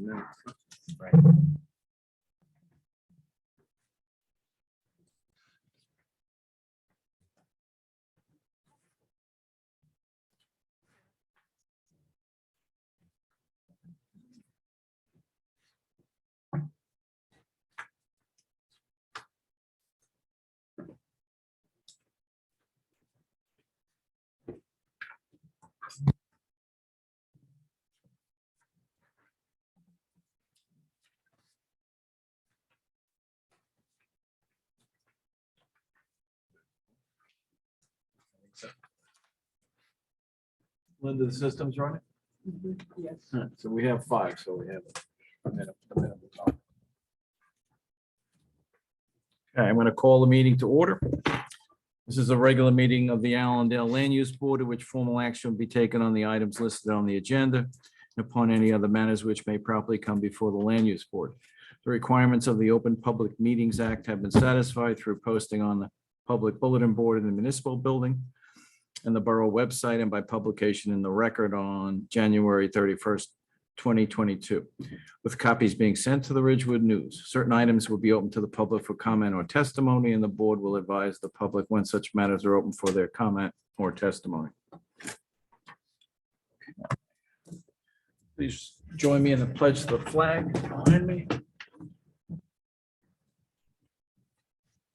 the minutes. Right. Linda, the system's running? Yes. All right, so we have 5, so we have a minute. Okay, I'm going to call the meeting to order. This is a regular meeting of the Allendale Land Use Board, at which formal action will be taken on the items listed on the agenda and upon any other matters which may properly come before the Land Use Board. The requirements of the Open Public Meetings Act have been satisfied through posting on the public bulletin board in the municipal building and the borough website, and by publication in the record on January 31st, 2022, with copies being sent to the Ridgewood News. Certain items will be open to the public for comment or testimony, and the board will advise the public when such matters are open for their comment or testimony. Please join me in the pledge to the flag behind me.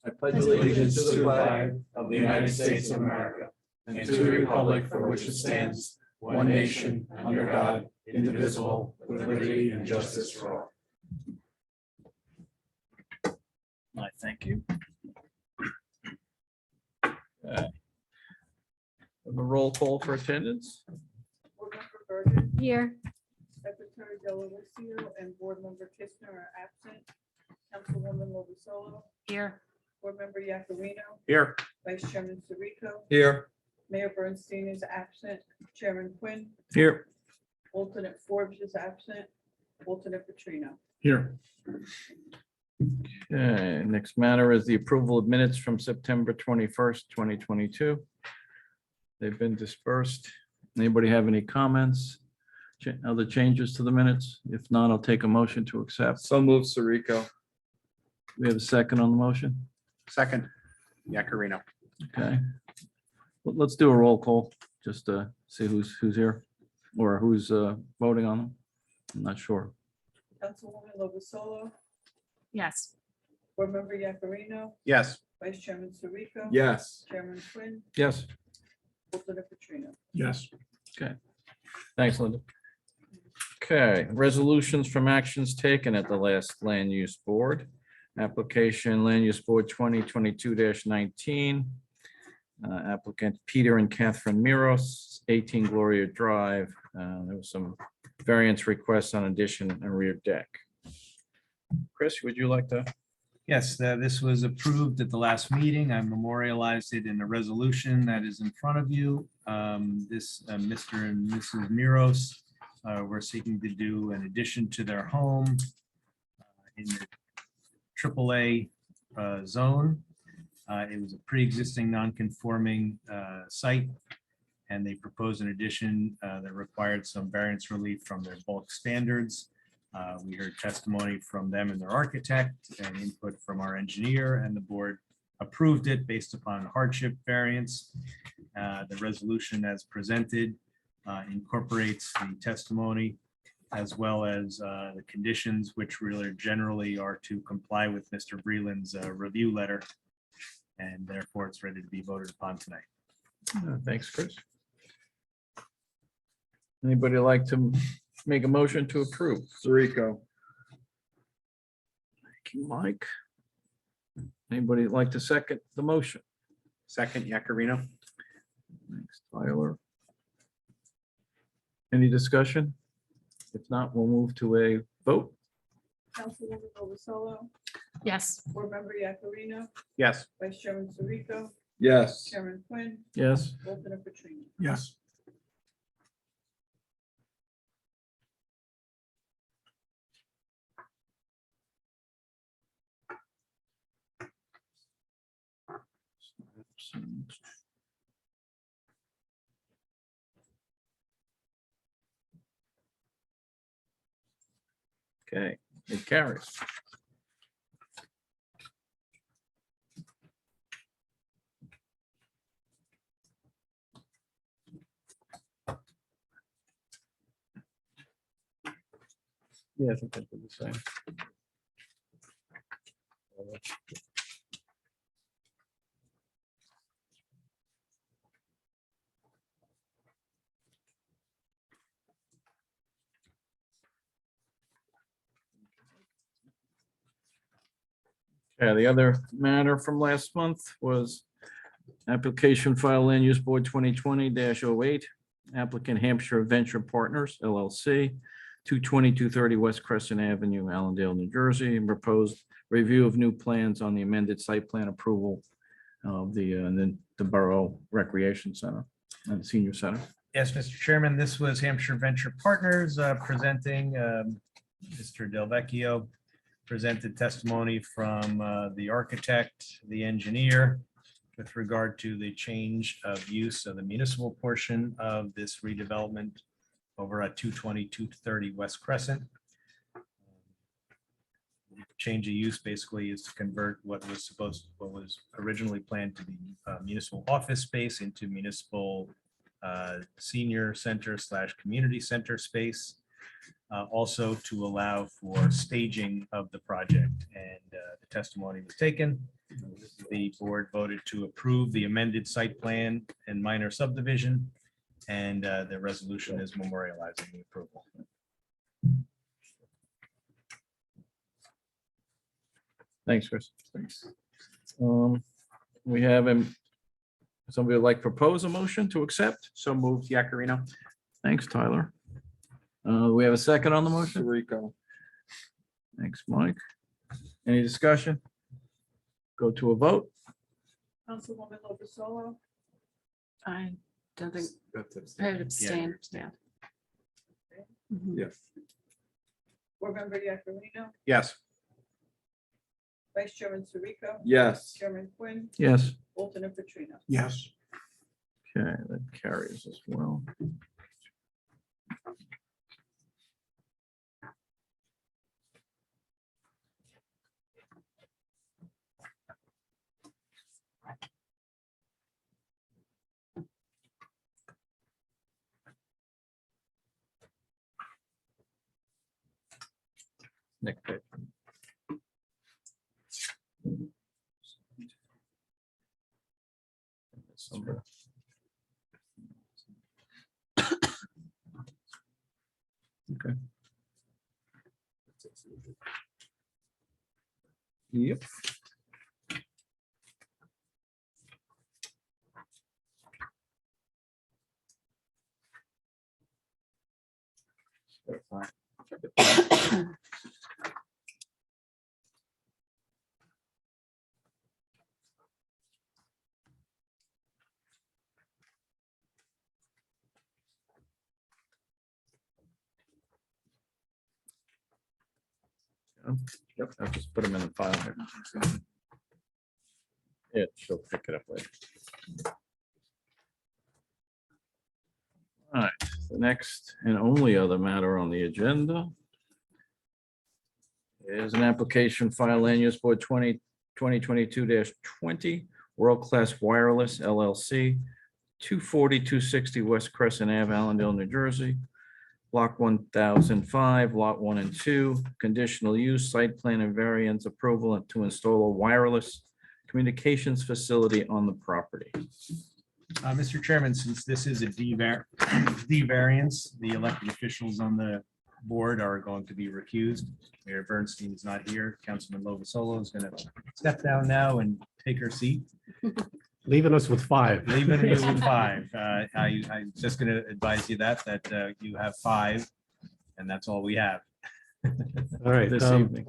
I pledge Allegiance to the flag of the United States of America and to the republic for which it stands, one nation, under God, indivisible, with liberty and justice for all. I thank you. Okay. Have a roll call for attendance. Board Member Burgess, Here. Secretary Delavatio, and Board Member Kistner are absent. Councilwoman Lovasolo, Here. Board Member Yakarino, Here. Vice Chairman Sirico, Here. Mayor Bernstein is absent, Chairman Quinn, Here. Alternate Forbes is absent, Alternate Petrino. Here. Okay, next matter is the approval of minutes from September 21st, 2022. They've been dispersed. Anybody have any comments? Other changes to the minutes? If not, I'll take a motion to accept. So move Sirico. We have a second on the motion? Second, Yakarino. Okay. Let's do a roll call, just to see who's here or who's voting on them. I'm not sure. Councilwoman Lovasolo, Yes. Board Member Yakarino, Yes. Vice Chairman Sirico. Yes. Chairman Quinn, Yes. Alternate Petrino. Yes. Thanks, Linda. Okay, resolutions from actions taken at the last Land Use Board. Application Land Use Board 2022-19. Applicant Peter and Catherine Miros, 18 Gloria Drive. There was some variance requests on addition and rear deck. Chris, would you like to? Yes, this was approved at the last meeting. I memorialized it in a resolution that is in front of you. Mr. and Mrs. Miros were seeking to do an addition to their home in the AAA zone. It was a pre-existing non-conforming site, and they proposed an addition that required some variance relief from their bulk standards. We heard testimony from them and their architect and input from our engineer, and the board approved it based upon hardship variance. The resolution as presented incorporates the testimony as well as the conditions, which really generally are to comply with Mr. Breland's review letter. And therefore it's ready to be voted upon tonight. Thanks, Chris. Anybody like to make a motion to approve? Sirico. Thank you, Mike. Anybody like to second the motion? Second, Yakarino. Thanks, Tyler. Any discussion? If not, we'll move to a vote. Councilwoman Lovasolo, Yes. Board Member Yakarino, Yes. Vice Chairman Sirico, Yes. Chairman Quinn, Yes. Alternate Petrino. Yes. Okay, it carries. Yeah, I think that's what the same. Yeah, the other matter from last month was application file land use board 2020-08, applicant Hampshire Venture Partners LLC, 220-230 West Crescent Avenue, Allendale, New Jersey, and proposed review of new plans on the amended site plan approval of the Borough Recreation Center and Senior Center. Yes, Mr. Chairman, this was Hampshire Venture Partners presenting Mr. Del Vecchio presented testimony from the architect, the engineer, with regard to the change of use of the municipal portion of this redevelopment over at 220-230 West Crescent. Change of use basically is to convert what was originally planned to be municipal office space into municipal senior center / community center space. Also to allow for staging of the project, and the testimony was taken. The board voted to approve the amended site plan and minor subdivision, and the resolution is memorializing the approval. Thanks, Chris. We have somebody would like to propose a motion to accept. So moved, Yakarino. Thanks, Tyler. We have a second on the motion. Sirico. Thanks, Mike. Any discussion? Go to a vote. Councilwoman Lovasolo, I don't think, I would abstain, yeah. Mhm. Yes. Board Member Yakarino, Yes. Vice Chairman Sirico, Yes. Chairman Quinn, Yes. alternate Petrino. Yes. Okay, that carries as well. Next page. Somewhere. Okay. Yep. Yep, I'll just put them in the file here. Yeah, she'll pick it up later. All right, the next and only other matter on the agenda is an application file land use board 2022-20, World Class Wireless LLC, 240-260 West Crescent Ave, Allendale, New Jersey. Block 1005, lot 1 and 2, conditional use, site plan and variance approval to install a wireless communications facility on the property. Mr. Chairman, since this is a D variance, the elected officials on the board are going to be recused. Mayor Bernstein is not here. Councilman Lovasolo is going to step down now and take her seat. Leaving us with 5. Leaving you with 5. I'm just going to advise you that you have 5, and that's all we have. All right. This evening.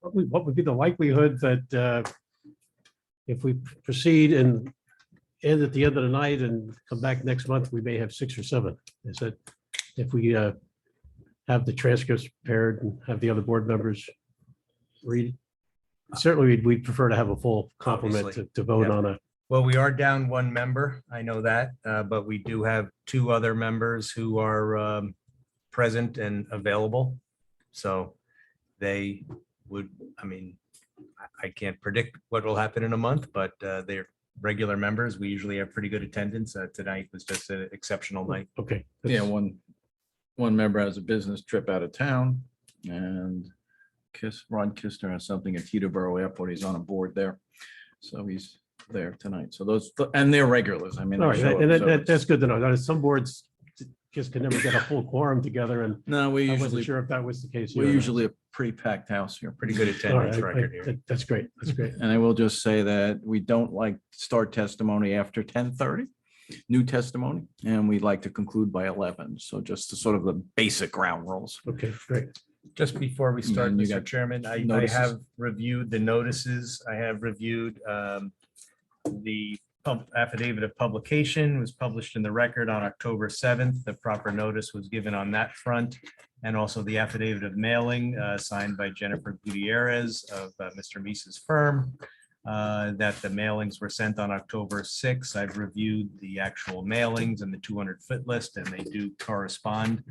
What would be the likelihood that if we proceed and end at the end of the night and come back next month, we may have 6 or 7? Is that if we have the transcripts prepared and have the other board members read? Certainly, we'd prefer to have a full complement Obviously. to vote Yep. on a. Well, we are down 1 member. I know that, but we do have 2 other members who are present and available. So they would, I mean, I can't predict what will happen in a month, but they're regular members. We usually have pretty good attendance. Tonight was just an exceptional night. Okay. Yeah, one member has a business trip out of town, and Ron Kistner has something at Teterboro Airport. He's on a board there. So he's there tonight. So those, and they're regulars. I mean. All they right, show up, and so that's it's- good to know. Now, some boards just can never get a full quorum together, and No, I wasn't sure if that was the case. here or we're not. usually a pretty packed house here. Pretty good All right, attendance record here. That's great. That's great. And I will just say that we don't like to start testimony after 10:30, new testimony, and we'd like to conclude by 11. So just the sort of the basic ground rules. Okay, great. Just before we start, then you Mr. got Chairman, I notices. have reviewed the notices. I have reviewed the affidavit of publication was published in the record on October 7th. The proper notice was given on that front. And also the affidavit of mailing signed by Jennifer Gutierrez of Mr. Mises' firm, that the mailings were sent on October 6th. I've reviewed the actual mailings and the 200-foot list, and they do correspond.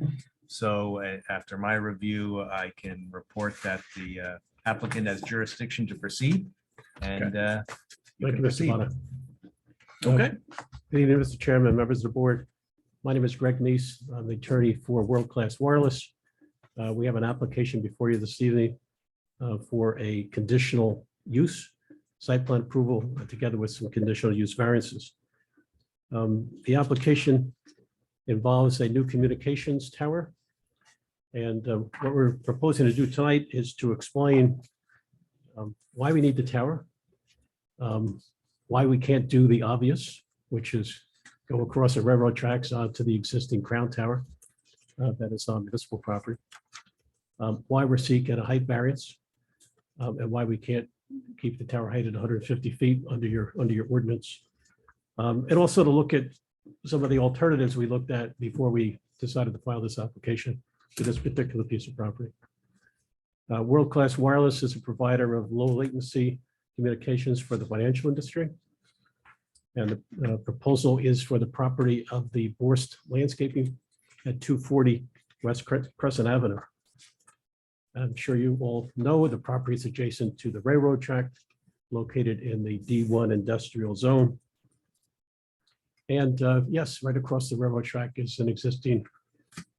So after my review, I can report that the applicant has jurisdiction to proceed. And you Thank can you, Mr. proceed. Bonner. Okay. Good evening, Mr. Chairman, members of the board. My name is Greg Neese. I'm the attorney for World Class Wireless. We have an application before you this evening for a conditional use site plan approval together with some conditional use variances. The application involves a new communications tower. And what we're proposing to do tonight is to explain why we need the tower, why we can't do the obvious, which is go across the railroad tracks onto the existing crown tower that is on municipal property, why we're seeking a height variance, and why we can't keep the tower height at 150 feet under your ordinance. And also to look at some of the alternatives we looked at before we decided to file this application for this particular piece of property. World Class Wireless is a provider of low latency communications for the financial industry. And the proposal is for the property of the Borst Landscaping at 240 West Crescent Avenue. I'm sure you all know the property is adjacent to the railroad track located in the D1 industrial zone. And yes, right across the railroad track is an existing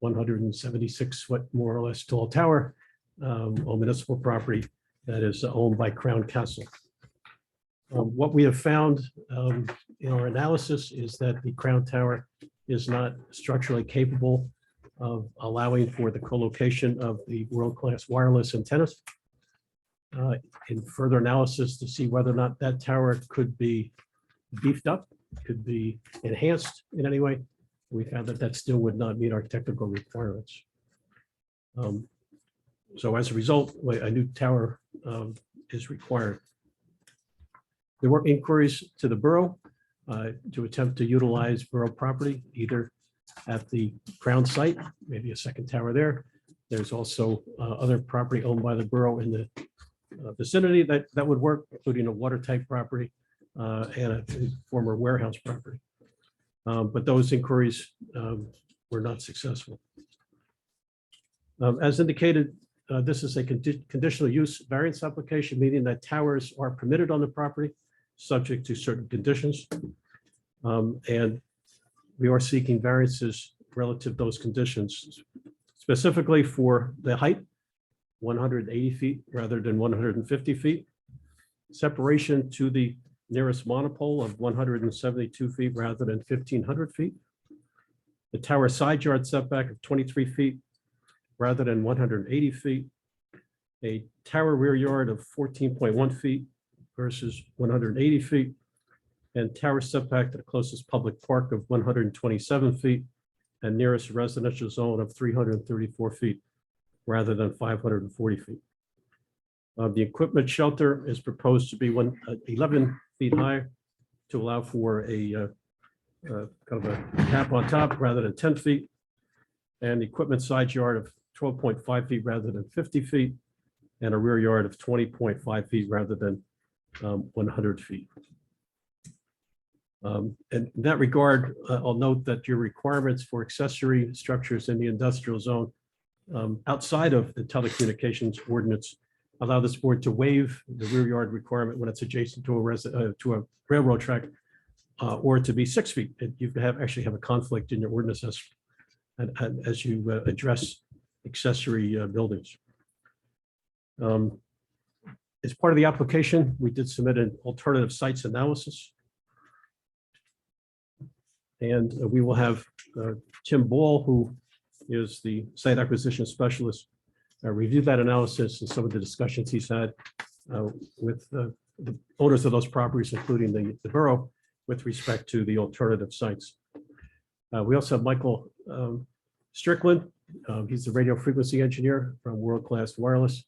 176-foot, more or less, tall tower on municipal property that is owned by Crown Castle. What we have found in our analysis is that the Crown Tower is not structurally capable of allowing for the co-location of the world-class wireless antennas. In further analysis to see whether or not that tower could be beefed up, could be enhanced in any way, we found that that still would not meet our technical requirements. So as a result, a new tower is required. There were inquiries to the borough to attempt to utilize borough property, either at the Crown site, maybe a second tower there. There's also other property owned by the borough in the vicinity that would work, including a water type property and a former warehouse property. But those inquiries were not successful. As indicated, this is a conditional use variance application, meaning that towers are permitted on the property, subject to certain conditions. And we are seeking variances relative to those conditions, specifically for the height, 180 feet rather than 150 feet. Separation to the nearest monopole of 172 feet rather than 1,500 feet. The tower side yard setback of 23 feet rather than 180 feet. A tower rear yard of 14.1 feet versus 180 feet. And tower setback to the closest public park of 127 feet and nearest residential zone of 334 feet rather than 540 feet. The equipment shelter is proposed to be 11 feet high to allow for a kind of a cap on top rather than 10 feet. And the equipment side yard of 12.5 feet rather than 50 feet and a rear yard of 20.5 feet rather than 100 feet. In that regard, I'll note that your requirements for accessory structures in the industrial zone outside of the telecommunications ordinance allow this board to waive the rear yard requirement when it's adjacent to a railroad track or to be 6 feet. You actually have a conflict in your ordinance as you address accessory buildings. As part of the application, we did submit an alternative sites analysis. And we will have Tim Ball, who is the site acquisition specialist, review that analysis and some of the discussions he's had with the owners of those properties, including the borough, with respect to the alternative sites. We also have Michael Strickland. He's the radio frequency engineer from World Class Wireless,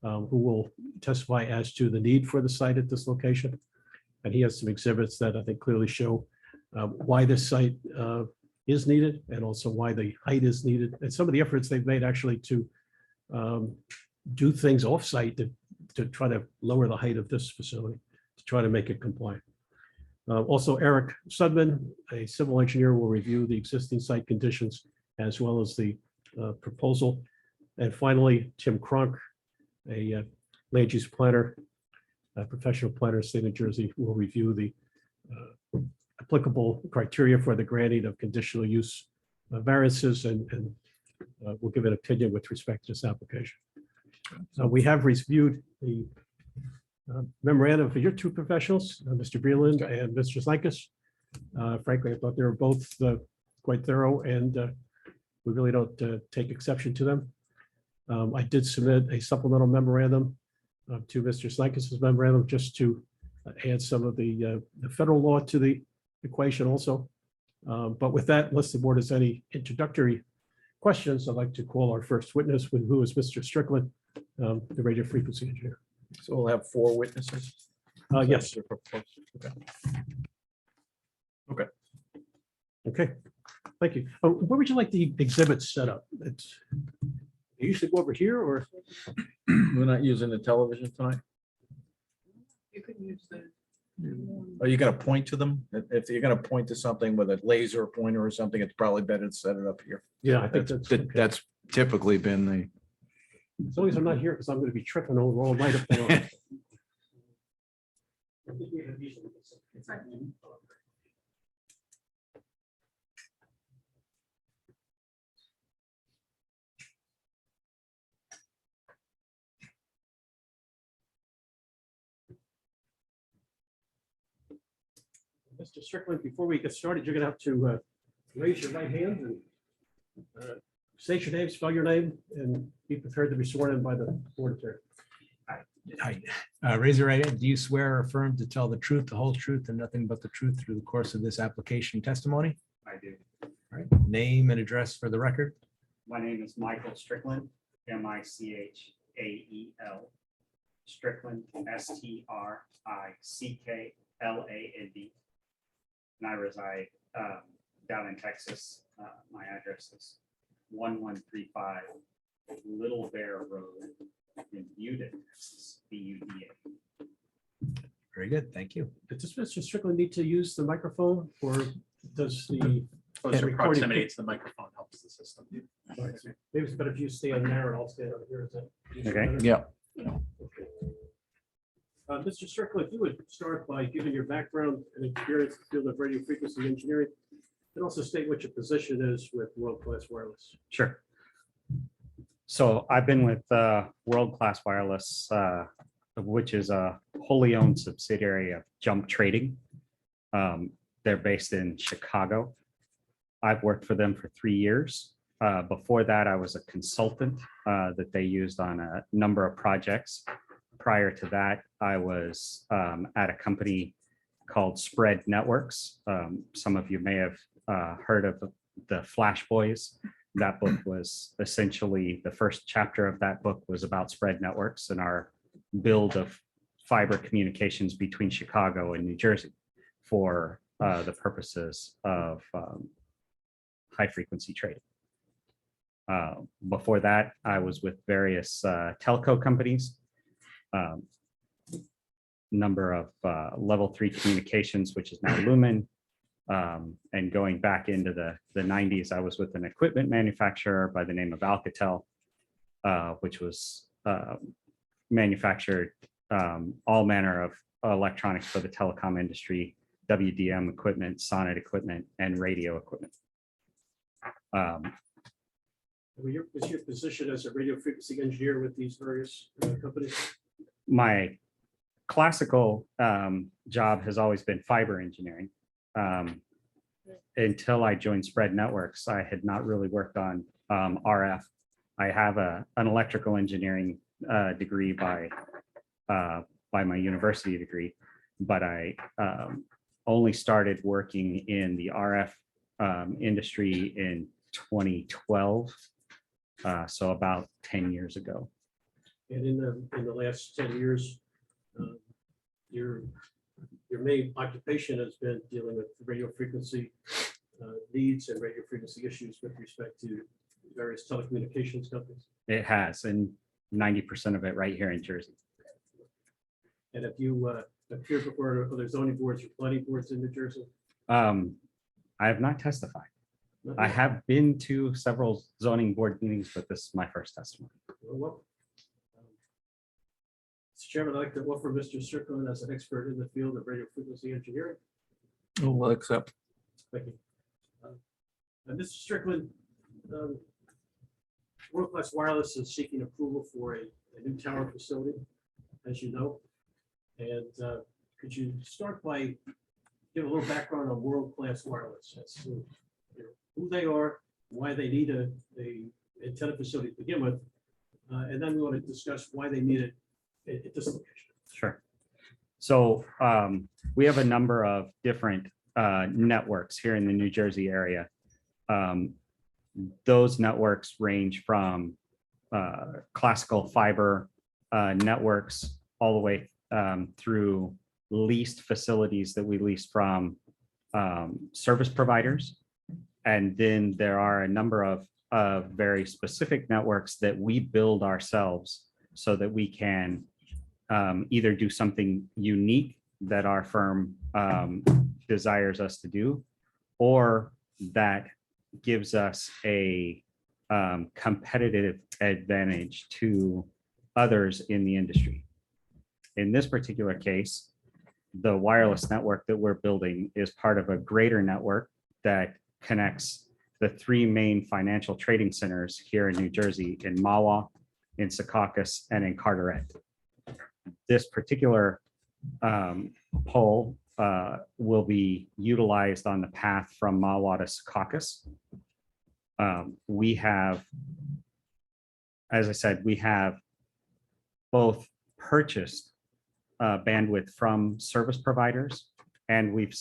who will testify as to the need for the site at this location. And he has some exhibits that I think clearly show why this site is needed and also why the height is needed. And some of the efforts they've made actually to do things off-site to try to lower the height of this facility, to try to make it compliant. Also, Eric Sudman, a civil engineer, will review the existing site conditions as well as the proposal. And finally, Tim Cronk, a land use planner, a professional planner in the state of New Jersey, will review the applicable criteria for the granting of conditional use variances and will give an opinion with respect to this application. We have reviewed the memorandum for your two professionals, Mr. Breland and Mr. Slankus. Frankly, I thought they were both quite thorough, and we really don't take exception to them. I did submit a supplemental memorandum to Mr. Slankus's memorandum just to add some of the federal law to the equation also. But with that, unless the board has any introductory questions, I'd like to call our first witness, who is Mr. Strickland, the radio frequency engineer. So we'll have 4 witnesses. Yes. Okay. Okay, thank you. Where would you like the exhibits set up? You usually go over here, or? We're not using the television tonight. You could use the. Are you gonna point to them? If you're gonna point to something with a laser pointer or something, it's probably better to set it up here. Yeah, I think that's, okay. That's typically been the. As long as I'm not here, because I'm going to be tripping over all night up there. Mr. Strickland, before we get started, you're going to have to raise your right hand and state your name, spell your name, and be prepared to be sworn in by the board attorney. Hi. Raise your right hand. Do you swear or affirm to tell the truth, the whole truth, and nothing but the truth through the course of this application testimony? I do. All right. Name and address for the record. My name is Michael Strickland, Michael. Strickland, Strickland. And I reside down in Texas. My address is 1135 Little Bear Road in Buda, Texas, BUDA. Very good. Thank you. Does Mr. Strickland need to use the microphone, or does the Closer recording- proximity to the microphone helps the system. maybe it's better if you stand there and I'll stand over here. Is that Okay. better? Yeah. Okay. Mr. Strickland, if you would start by giving your background and experience in the field of radio frequency engineering, and also state what your position is with World Class Wireless. Sure. So I've been with World Class Wireless, which is a wholly owned subsidiary of Jump Trading. They're based in Chicago. I've worked for them for 3 years. Before that, I was a consultant that they used on a number of projects. Prior to that, I was at a company called Spread Networks. Some of you may have heard of the Flash Boys. That book was essentially, the first chapter of that book was about Spread Networks and our build of fiber communications between Chicago and New Jersey for the purposes of high frequency trading. Before that, I was with various telco companies, number of level 3 communications, which is now Lumen. And going back into the 90s, I was with an equipment manufacturer by the name of Alcatel. which was manufactured all manner of electronics for the telecom industry, WDM equipment, sonnet equipment, and radio equipment. Was your position as a radio frequency engineer with these various companies? My classical job has always been fiber engineering. Until I joined Spread Networks, I had not really worked on RF. I have an electrical engineering degree by my university degree, but I only started working in the RF industry in 2012, so about 10 years ago. And in the last 10 years, your main occupation has been dealing with radio frequency needs and radio frequency issues with respect to various telecommunications companies. It has, and 90% of it right here in Jersey. And if you appeared before other zoning boards or planning boards in New Jersey? I have not testified. I have been to several zoning board meetings, but this is my first testimony. Well, Mr. Chairman, I'd like to offer Mr. Strickland as an expert in the field of radio frequency engineering. We'll accept. Thank you. And Mr. Strickland, World Class Wireless is seeking approval for a new tower facility, as you know. And could you start by give a little background on World Class Wireless as to who they are, why they need a antenna facility to begin with, and then we want to discuss why they need it at this location. Sure. So we have a number of different networks here in the New Jersey area. Those networks range from classical fiber networks all the way through leased facilities that we lease from service providers. And then there are a number of very specific networks that we build ourselves so that we can either do something unique that our firm desires us to do, or that gives us a competitive advantage to others in the industry. In this particular case, the wireless network that we're building is part of a greater network that connects the three main financial trading centers here in New Jersey, in Mahwah, in Secaucus, and in Carteret. This particular pole will be utilized on the path from Mahwah to Secaucus. We have, as I said, we have both purchased bandwidth from service providers, and we've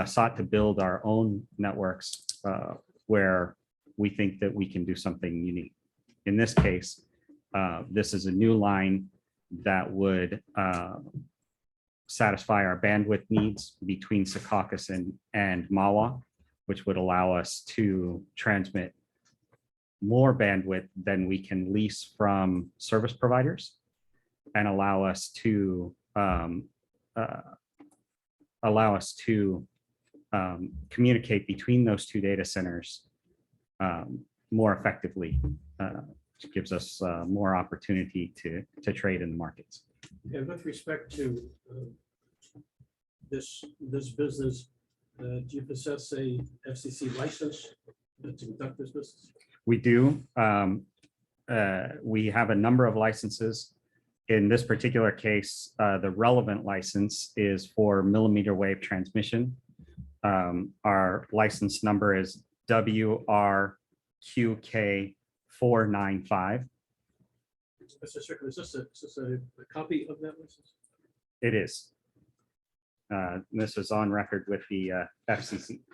sought to build our own networks where we think that we can do something unique. In this case, this is a new line that would satisfy our bandwidth needs between Secaucus and Mahwah, which would allow us to transmit more bandwidth than we can lease from service providers, and allow us to communicate between those two data centers more effectively, which gives us more opportunity to trade in the markets. And with respect to this business, do you possess a FCC license to conduct this business? We do. We have a number of licenses. In this particular case, the relevant license is for millimeter wave transmission. Our license number is WRQK495. Mr. Strickland, is this a copy of that license? It is. This is on record with the FCC.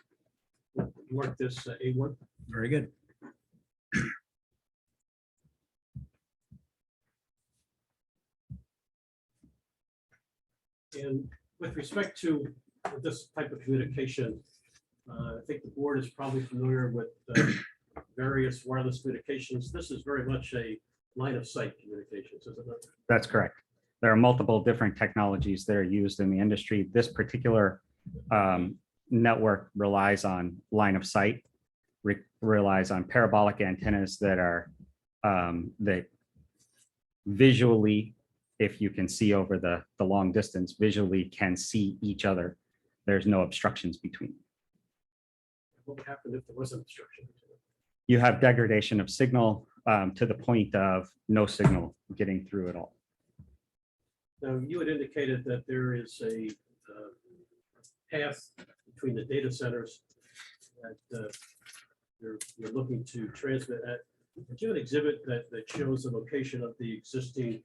Mark this A1. Very good. And with respect to this type of communication, I think the board is probably familiar with various wireless communications. This is very much a line of sight communications, isn't it? That's correct. There are multiple different technologies that are used in the industry. This particular network relies on line of sight, relies on parabolic antennas that are That visually, if you can see over the long distance, visually can see each other. There's no obstructions between. What would happen if there was an obstruction? You have degradation of signal to the point of no signal getting through at all. Now, you had indicated that there is a path between the data centers that you're looking to transmit at. Do you have an exhibit that shows the location of the existing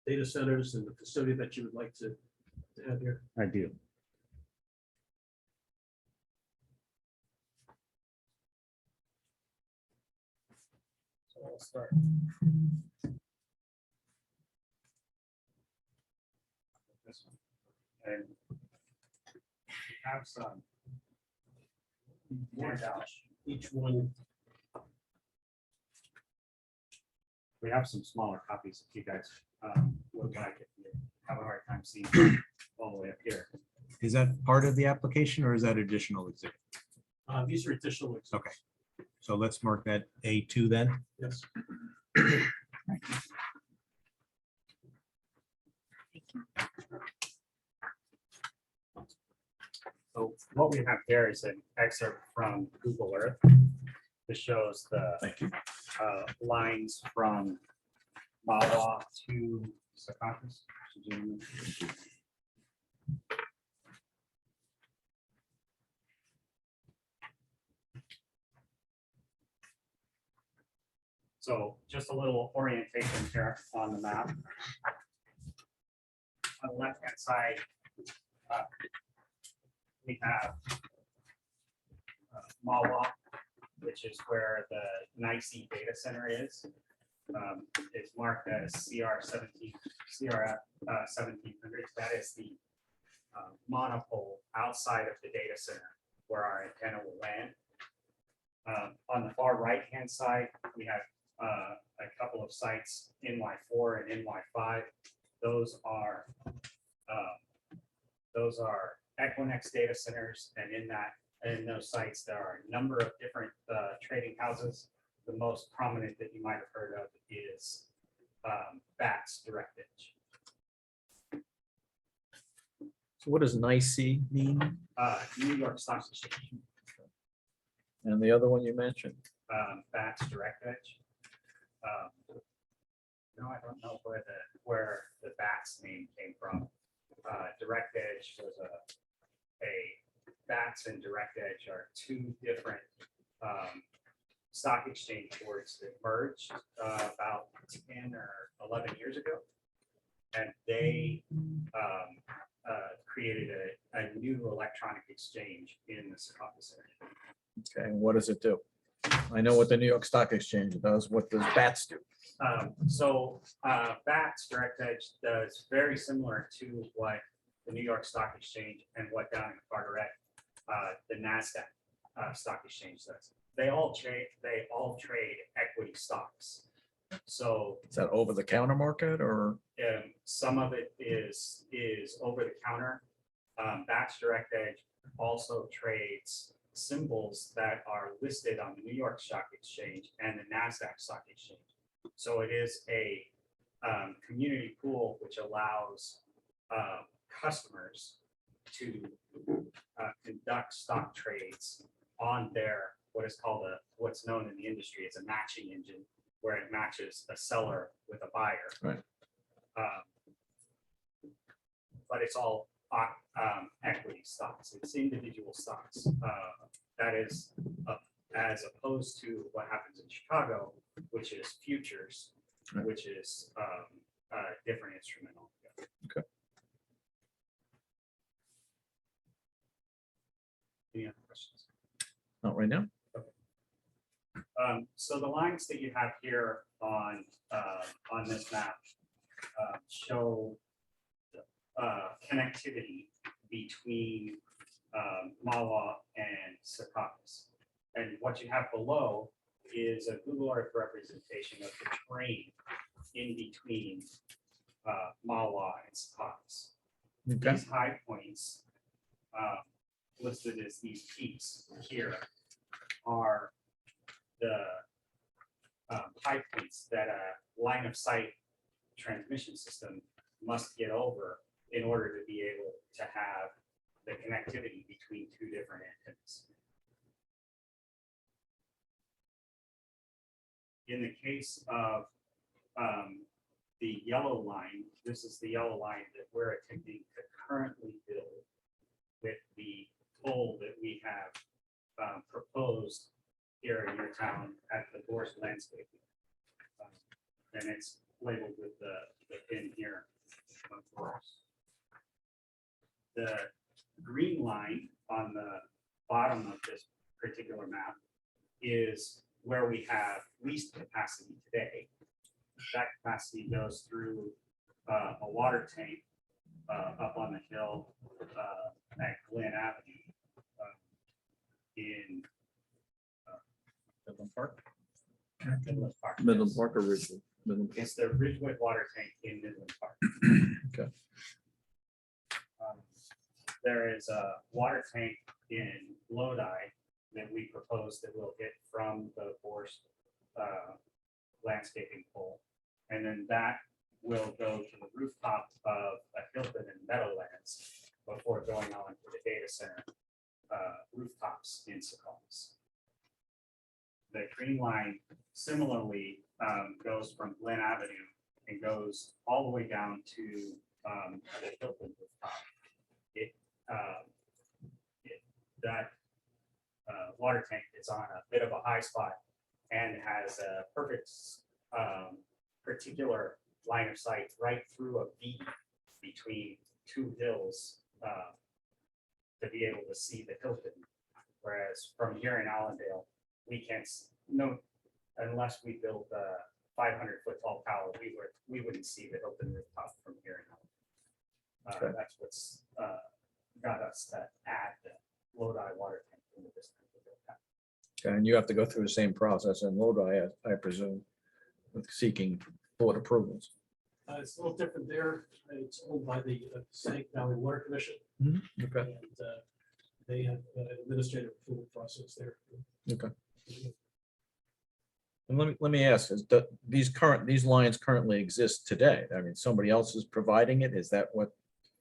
data centers and the facility that you would like to have here? I do. So I'll start. This one. And we have some. Each one, We have some smaller copies if you guys would like it. You have a hard time seeing all the way up here. Is that part of the application or is that additional exhibit? these are additional. Okay. So let's mark that A2 then. Yes. So what we have here is an excerpt from Google Earth. This shows the Thank you. lines from Mawa to Secaucus. So just a little orientation here on the map. On the left-hand side, we have Mawa, which is where the NICE data center is. It's marked as CRF 1700. That is the monopole outside of the data center where our antenna will land. On the far right-hand side, we have a couple of sites, NY4 and NY5. Those are Equinix data centers, and in those sites, there are a number of different trading houses. The most prominent that you might have heard of is BATS Direct Edge. So what does NICE mean? New York Stock Exchange, And the other one you mentioned? BATS Direct Edge. No, I don't know where the BATS name came from. Direct Edge was a BATS and Direct Edge are two different stock exchange boards that merged about 10 or 11 years ago. And they created a new electronic exchange in the Secaucus area. Okay, and what does it do? I know what the New York Stock Exchange does. What does BATS do? BATS Direct Edge does very similar to what the New York Stock Exchange and what down in Carteret, the NASDAQ Stock Exchange does. They all trade equity stocks. So Is that over the counter market or? some of it is over the counter. BATS Direct Edge also trades symbols that are listed on the New York Stock Exchange and the NASDAQ Stock Exchange. So it is a community pool which allows customers to conduct stock trades on their what's known in the industry as a matching engine, where it matches a seller with a buyer. Right. But it's all equity stocks. It's individual stocks. That is as opposed to what happens in Chicago, which is futures, Right. which is a different instrument altogether. Okay. Any other questions? Not right now. So the lines that you have here on this map show connectivity between Mawa and Secaucus. And what you have below is a Google Earth representation of the terrain in between Mawa and Secaucus. Okay. These high points listed as these peaks here are high points that a line of sight transmission system must get over in order to be able to have the connectivity between two different antennas. In the case of the yellow line, this is the yellow line that we're attempting to currently build with the pole that we have proposed here in your town at the Gorse Landscaping. And it's labeled with the pin here. Of course. The green line on the bottom of this particular map is where we have least capacity today. That capacity goes through a water tank up on the hill at Glen Avenue in Midland Park? Midland Park. Midland yes. Park or Ridgewood? Midland. It's the Ridgewood water tank in Midland Park. Okay. There is a water tank in Lodi that we propose that will get from the forest landscaping pole. And then that will go to the rooftop of a Hilton and Meadowlands before going on to the data center rooftops in Secaucus. The green line similarly goes from Glen Avenue and goes all the way down to the Hilton rooftop. That water tank is on a bit of a high spot and has a perfect particular line of sight right through a V between two hills to be able to see the Hilton. Whereas from here in Allendale, we can't, no, unless we built a 500-foot tall tower, we wouldn't see the Hilton rooftop from here in Allendale. Okay. That's what's got us to add the Lodi water tank into this. Okay, and you have to go through the same process in Lodi, I presume, with seeking board approvals. It's a little different there. It's owned by the Snake Valley Water Commission. Okay. And they have an administrative approval process there. Okay. And let me ask, these lines currently exist today? I mean, somebody else is providing it? Is that what?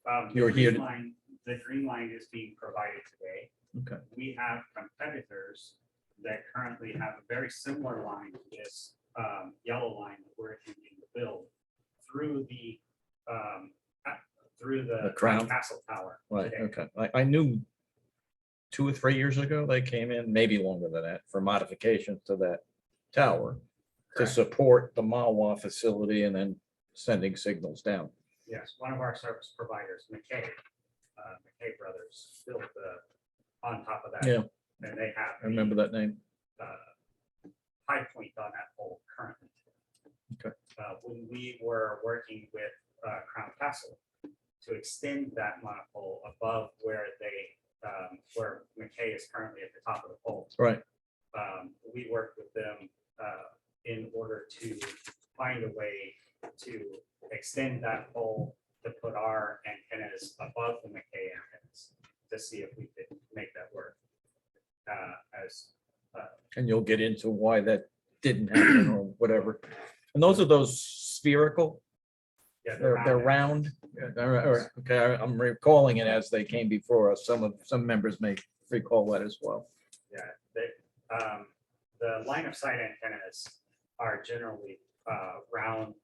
The You're here green to- line- The green line is being provided today. Okay. We have competitors that currently have a very similar line to this yellow line that we're attempting to build through the The Crown? Castle Tower. Right, today. okay. I knew 2 or 3 years ago, they came in, maybe longer than that, for modifications to that tower to Correct. support the Mawa facility and then sending signals down. Yes, one of our service providers, McKay Brothers, built on top of that. Yeah, And they have. I remember that name. High point on that pole currently. Okay. When we were working with Crown Castle to extend that monopole above where where McKay is currently at the top of the pole, Right. we worked with them in order to find a way to extend that pole to put our antennas above the McKay antennas to see if we could make that work. And you'll get into why that didn't happen or whatever. And those spherical? Yeah, They're round? Okay, I'm recalling it as they came before us. Some members may recall that as well. Yeah, the line of sight antennas are generally round.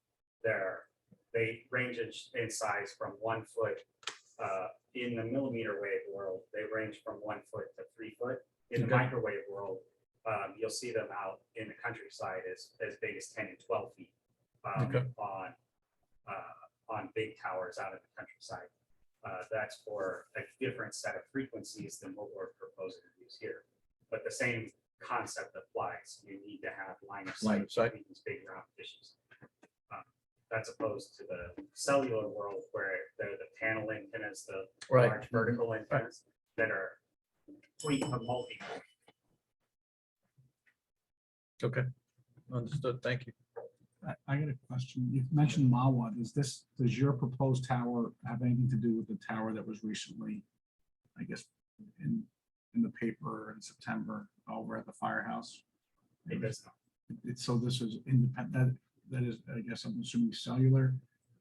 They range in size from 1 foot. In the millimeter wave world, they range from 1 foot to 3 foot. In the Okay. microwave world, you'll see them out in the countryside as big as 10 and 12 feet Okay. on big towers out in the countryside. That's for a different set of frequencies than what we're proposing to use here. But the same concept applies. You need to have line of Line sight of sight. between these big round dishes. That's opposed to the cellular world where they're the panel antennas, the Right. large vertical antennas that are free from multi. Okay, understood. Thank you. I got a question. You've mentioned Mawa. Does your proposed tower have anything to do with the tower that was recently, I guess, in the paper in September over at the firehouse? It does not. It's, so this is independent, that is, I guess I'm assuming cellular.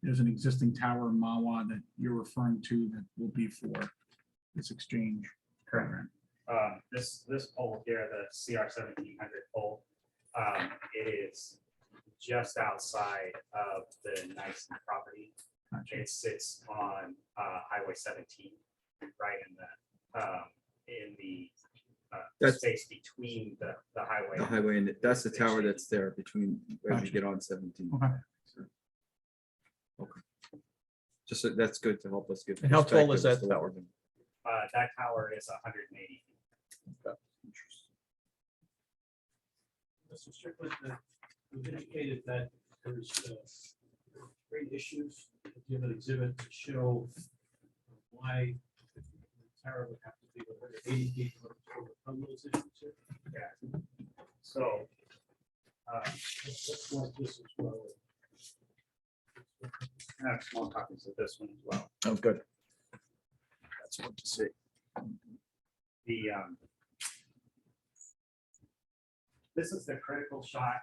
There's an existing tower in Mawa that you're referring to that will be for this exchange program. This pole here, the CR 1700 pole, it is just outside of the nice property. Gotcha. It sits on Highway 17, right in the That's- space between the highway. The highway, and that's the tower that's there between, as you Gotcha. get on 17. Okay. Okay. Just, that's good to help us get. And how tall is perspective as that to what tower? we're doing. That tower is 180. Mr. Strickland, you've indicated that there's great issues. You have an exhibit to show why the tower would have to be 80 feet to overcome those issues here. Yeah. So, Let's want this as well. I have small copies of this one as well. Oh, good. That's what to see. The this is the critical shot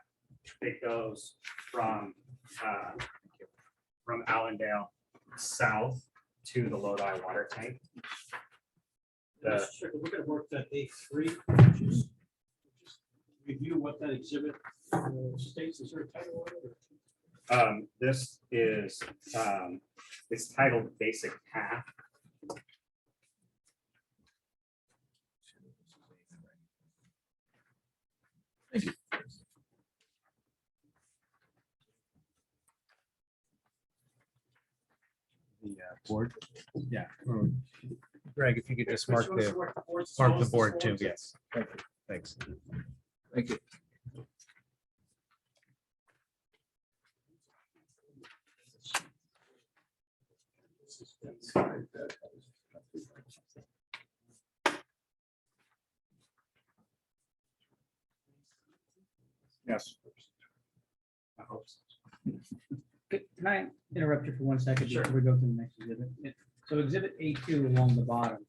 that goes from Allendale south to the Lodi water tank. Mr. Strickland, we're going to work that A3. Just review what that exhibit states. Is there a title on it? Or? This is it's titled Basic Path. The board. Yeah. Greg, if you could just mark Which one's the boards as well mark the as board too. forms? Yes. Thanks. Thank you. Yes. I hope so. Can I interrupt you for 1 second Sure. before we go to the next exhibit? So exhibit A2 along the bottom,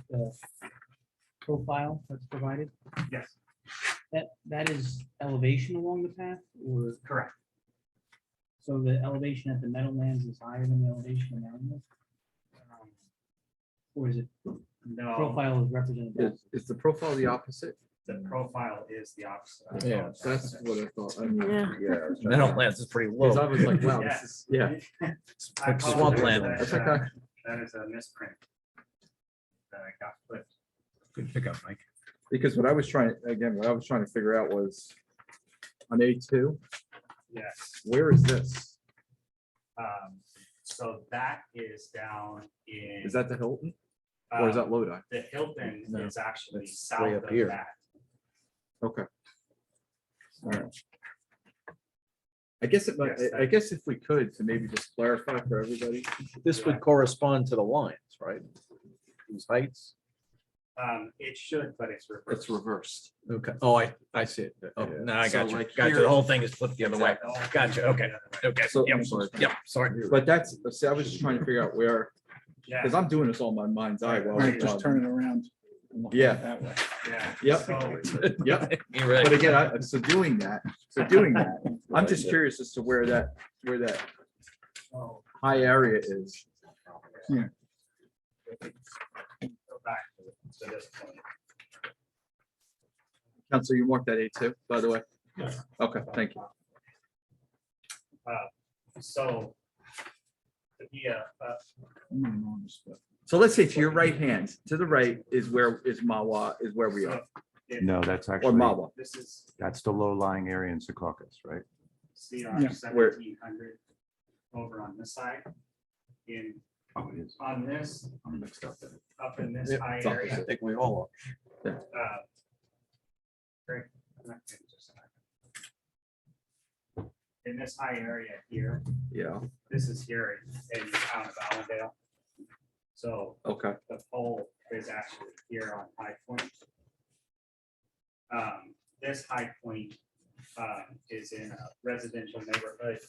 the profile that's provided, Yes, that is elevation along the path, or correct. so the elevation at the Meadowlands is higher than the elevation in Allendale? Or is it No, profile is represented? that? Is the profile the opposite? the profile is the opposite. Yeah, That's what I thought. I mean, Yeah. I was trying to- Meadowlands is pretty Because I low. was like, wow, Yeah. this is, yeah. I Like swampland. apologize, That's okay. That is a misprint. That I got flipped. Good pickup, Mike. Because what I was trying to figure out was on A2, Yes. where is this? So that is down in. Is that the Hilton or is that um, Lodi? The Hilton No, is actually that's south way up of here. that. Okay. All right. I guess it might, Yes, I guess if we could, to maybe just clarify for everybody. This would correspond to the lines, right? These heights. It should, but it's reversed. It's reversed. Okay. Oh, I see it. Oh, Yeah. now I So got you. like Got you. here- The whole thing is flipped the other way. Exactly. Gotcha. Okay. Okay. So- Yep. I'm sorry. Yep. Sorry. But that's, see, I was just trying to figure out where, Yeah, because I'm doing this all in my mind's eye. while Right, we're just talking. turn it around. and look at it Yeah. That way. yeah. Yep. So, Yep. You're right. But again, so doing that, I'm just curious as to where that high area is. Go back to this point. Council, you marked that A2, by the way? Yeah. Okay, thank you. So. To be a, I'm not on this, but- So let's say to your right hand, to the right is Mawa, is where we are, No, that's or actually, Mawa. this is that's the low-lying area in Secaucus, right? CR Yeah. 1700 over on this side. In, Oh, it is. on this, I'm mixed up there. up in this Yeah, high it's area. opposite. I think we all are. Great. In this high area here, Yeah, this is here in the town of Allendale. So okay, the pole is actually here on High Point. This High Point is in a residential neighborhood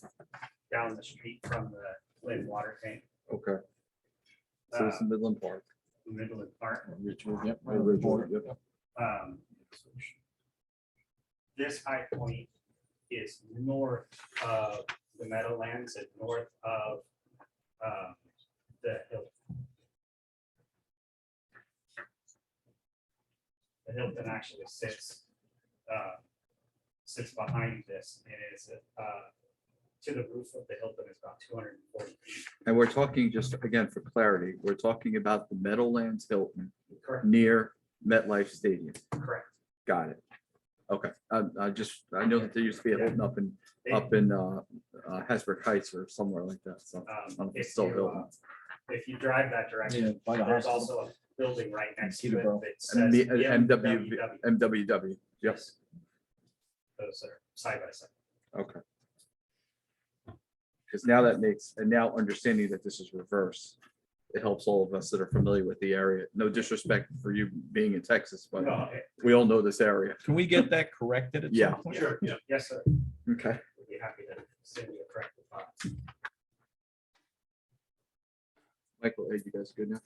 down the street from the Lynn Water Tank, okay. So this is Midland Park. Midland Park. Ridgewood, yep. Ridgewood, yep. Um, this high point is north of the Meadowlands and north of the Hilton. The Hilton actually sits behind this and is to the roof of the Hilton is about 240 feet. And we're talking, just again for clarity, we're talking about the Meadowlands Hilton Correct. near MetLife Stadium. Correct. Got it. Okay, I know that there used to be a Hilton up in Hasbrook Heights or somewhere like that, so. I don't know if it's still Hilton. If you drive that direction, by the there's hospital. also a building right next to it Peterborough. that And says MWW, MWW. MWW, yes, Those are side by side. okay. Because now that makes, and now understanding that this is reverse, it helps all of us that are familiar with the area. No disrespect for you being in Texas, but No, we all know this area. Can we get that corrected at Yeah. some point? sure, yes, sir. Okay. We'd be happy to send you a corrected file. Michael, hey, you guys good now?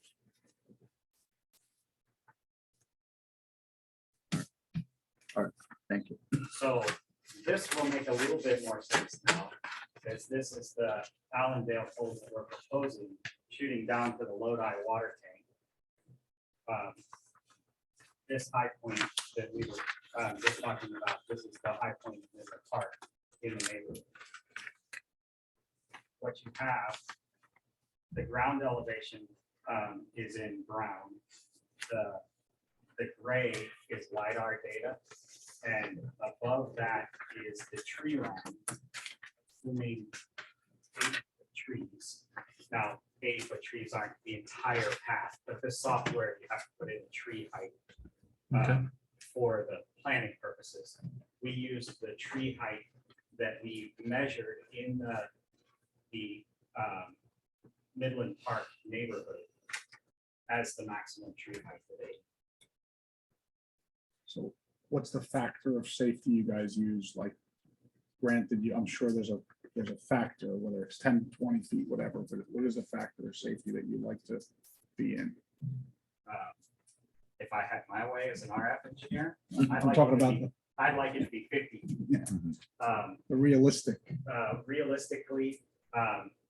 All right, thank you. So this will make a little bit more sense now, because this is the Allendale hole that we're proposing, shooting down to the Lodi water tank. This high point that we were just talking about, this is the high point in the park in the neighborhood. What you have, the ground elevation is in brown. The gray is LiDAR data, and above that is the tree line, assuming 8-foot trees. Now, 8-foot trees aren't the entire path, but the software, you have to put in tree height for the planning purposes. We use the tree height that we measured in the Midland Park neighborhood as the maximum tree height for 8. So what's the factor of safety you guys use? Like, granted, I'm sure there's a factor, whether it's 10, 20 feet, whatever, but what is the factor of safety that you like to be in? If I had my way as an RF engineer, I'm talking about I'd like it to be 50. Yeah. The realistic. Realistically,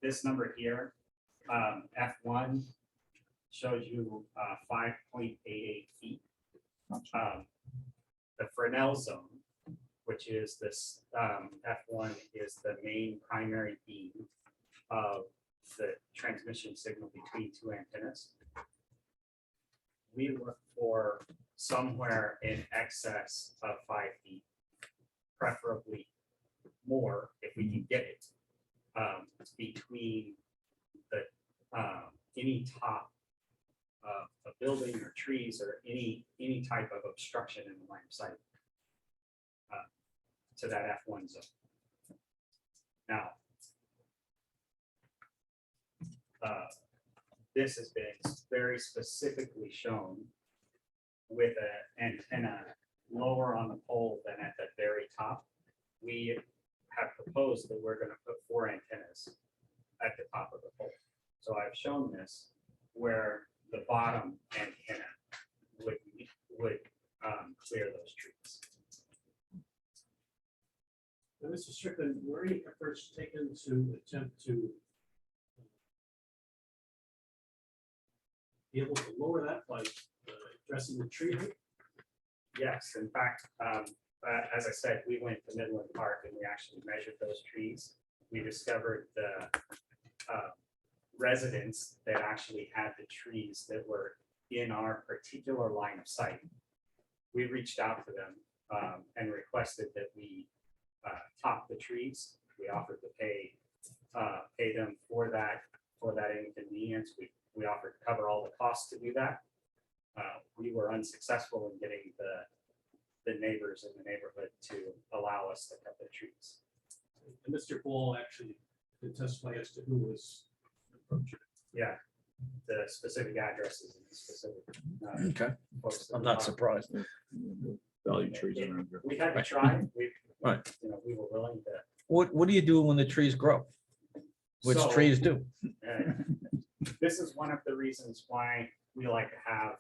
this number here, F1 shows you 5.88 feet. The Fresnel zone, which is this F1 is the main primary beam of the transmission signal between two antennas. We look for somewhere in excess of 5 feet, preferably more if we can get it, between the any top of a building or trees or any type of obstruction in the line of sight to that F1 zone. Now, this has been very specifically shown with an antenna lower on the pole than at the very top. We have proposed that we're going to put 4 antennas at the top of the pole. So I've shown this where the bottom antenna would clear those trees. Now, Mr. Strickland, were any efforts taken to attempt to be able to lower that by addressing the tree height? Yes, in fact, as I said, we went to Midland Park and we actually measured those trees. We discovered the residents that actually had the trees that were in our particular line of sight. We reached out to them and requested that we top the trees. We offered to pay them for that inconvenience. We offered to cover all the costs to do that. We were unsuccessful in getting the neighbors in the neighborhood to allow us to cut the trees. And Mr. Ball actually did testify as to who was approaching. Yeah, the specific addresses and the specific. Okay. folks that I'm we not talked to. surprised. Value trees around here. We had to try. Right. We were willing to. What do you do when the trees grow? Which So, trees do? This is one of the reasons why we like to have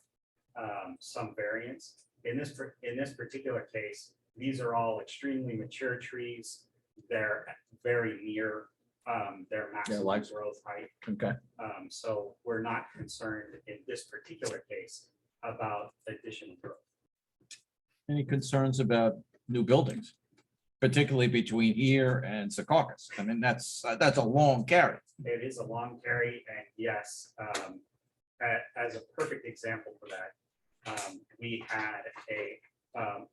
some variance. In this particular case, These are all extremely mature trees. They're very near their maximum life- growth height. Okay. So we're not concerned in this particular case about additional growth. Any concerns about new buildings, particularly between here and Secaucus? I mean, that's a long carry. It is a long carry, and yes, as a perfect example for that, we had a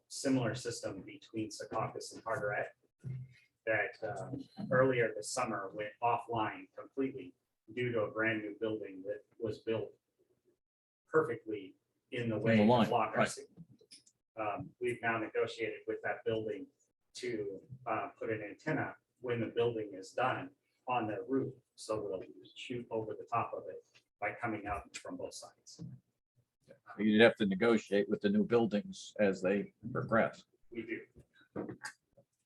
similar system between Secaucus and Carteret that earlier this summer went offline completely due to a brand new building that was built perfectly in the way to line, block our right. signal. We've now negotiated with that building to put an antenna when the building is done on the roof, so it'll shoot over the top of it by coming out from both sides. You'd have to negotiate with the new buildings as they progress. We do.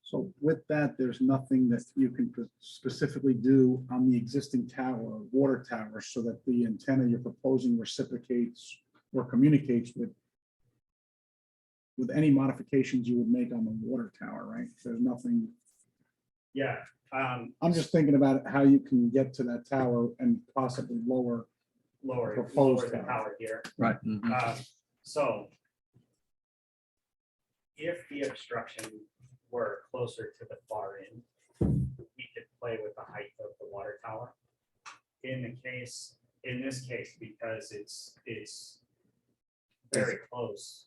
So with that, there's nothing that you can specifically do on the existing tower, water tower, so that the antenna you're proposing reciprocates or communicates with any modifications you would make on the water tower, right? There's nothing, Yeah. I'm just thinking about how you can get to that tower and possibly lower. Lower Proposed the tower. tower here. Right. So if the obstruction were closer to the far end, we could play with the height of the water tower. In this case, because it's very close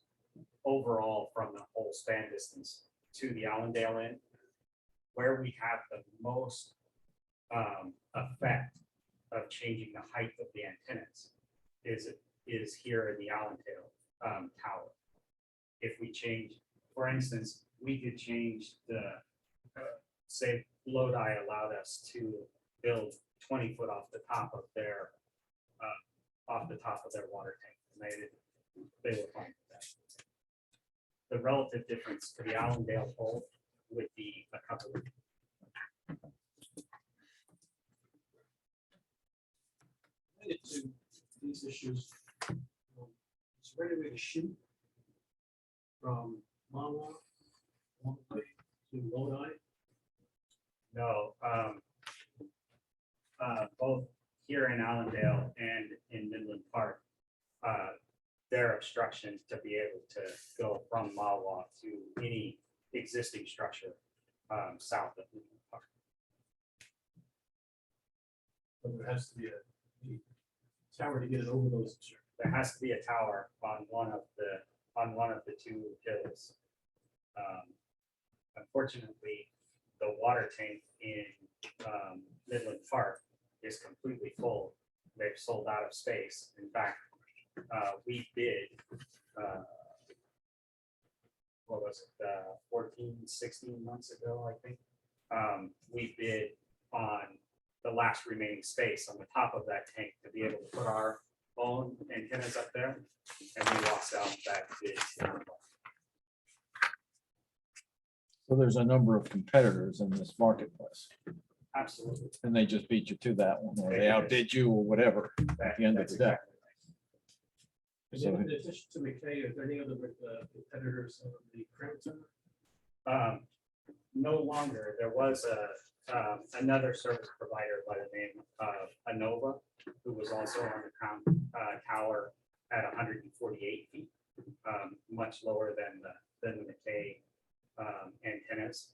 overall from the whole span distance to the Allendale end, where we have the most effect of changing the height of the antennas is here in the Allendale tower. If we change, for instance, we could change the, say, Lodi allowed us to build 20 foot off the top of their water tank. And they were fine with that. The relative difference to the Allendale pole would be a couple of. Related to these issues, it's ready way to shoot from Mawa all the way to Lodi. No, both here in Allendale and in Midland Park, their obstruction to be able to go from Mawa to any existing structure south of Midland Park. But there has to be a tower to get it over those. There has to be a tower on one of the two hills. Unfortunately, the water tank in Midland Park is completely full. They've sold out of space. In fact, we bid, what was it, 14, 16 months ago, I think. We bid on the last remaining space on the top of that tank to be able to put our own antennas up there, and we lost out that bid. So there's a number of competitors in this marketplace, Absolutely. and they just beat you to that one, or they outdid you or whatever at the end of the day. And then in addition to McKay, are there any other competitors on the Crown Tower? No longer. There was another service provider by the name of Anova, who was also on the Crown Tower at 148 feet, much lower than the McKay antennas.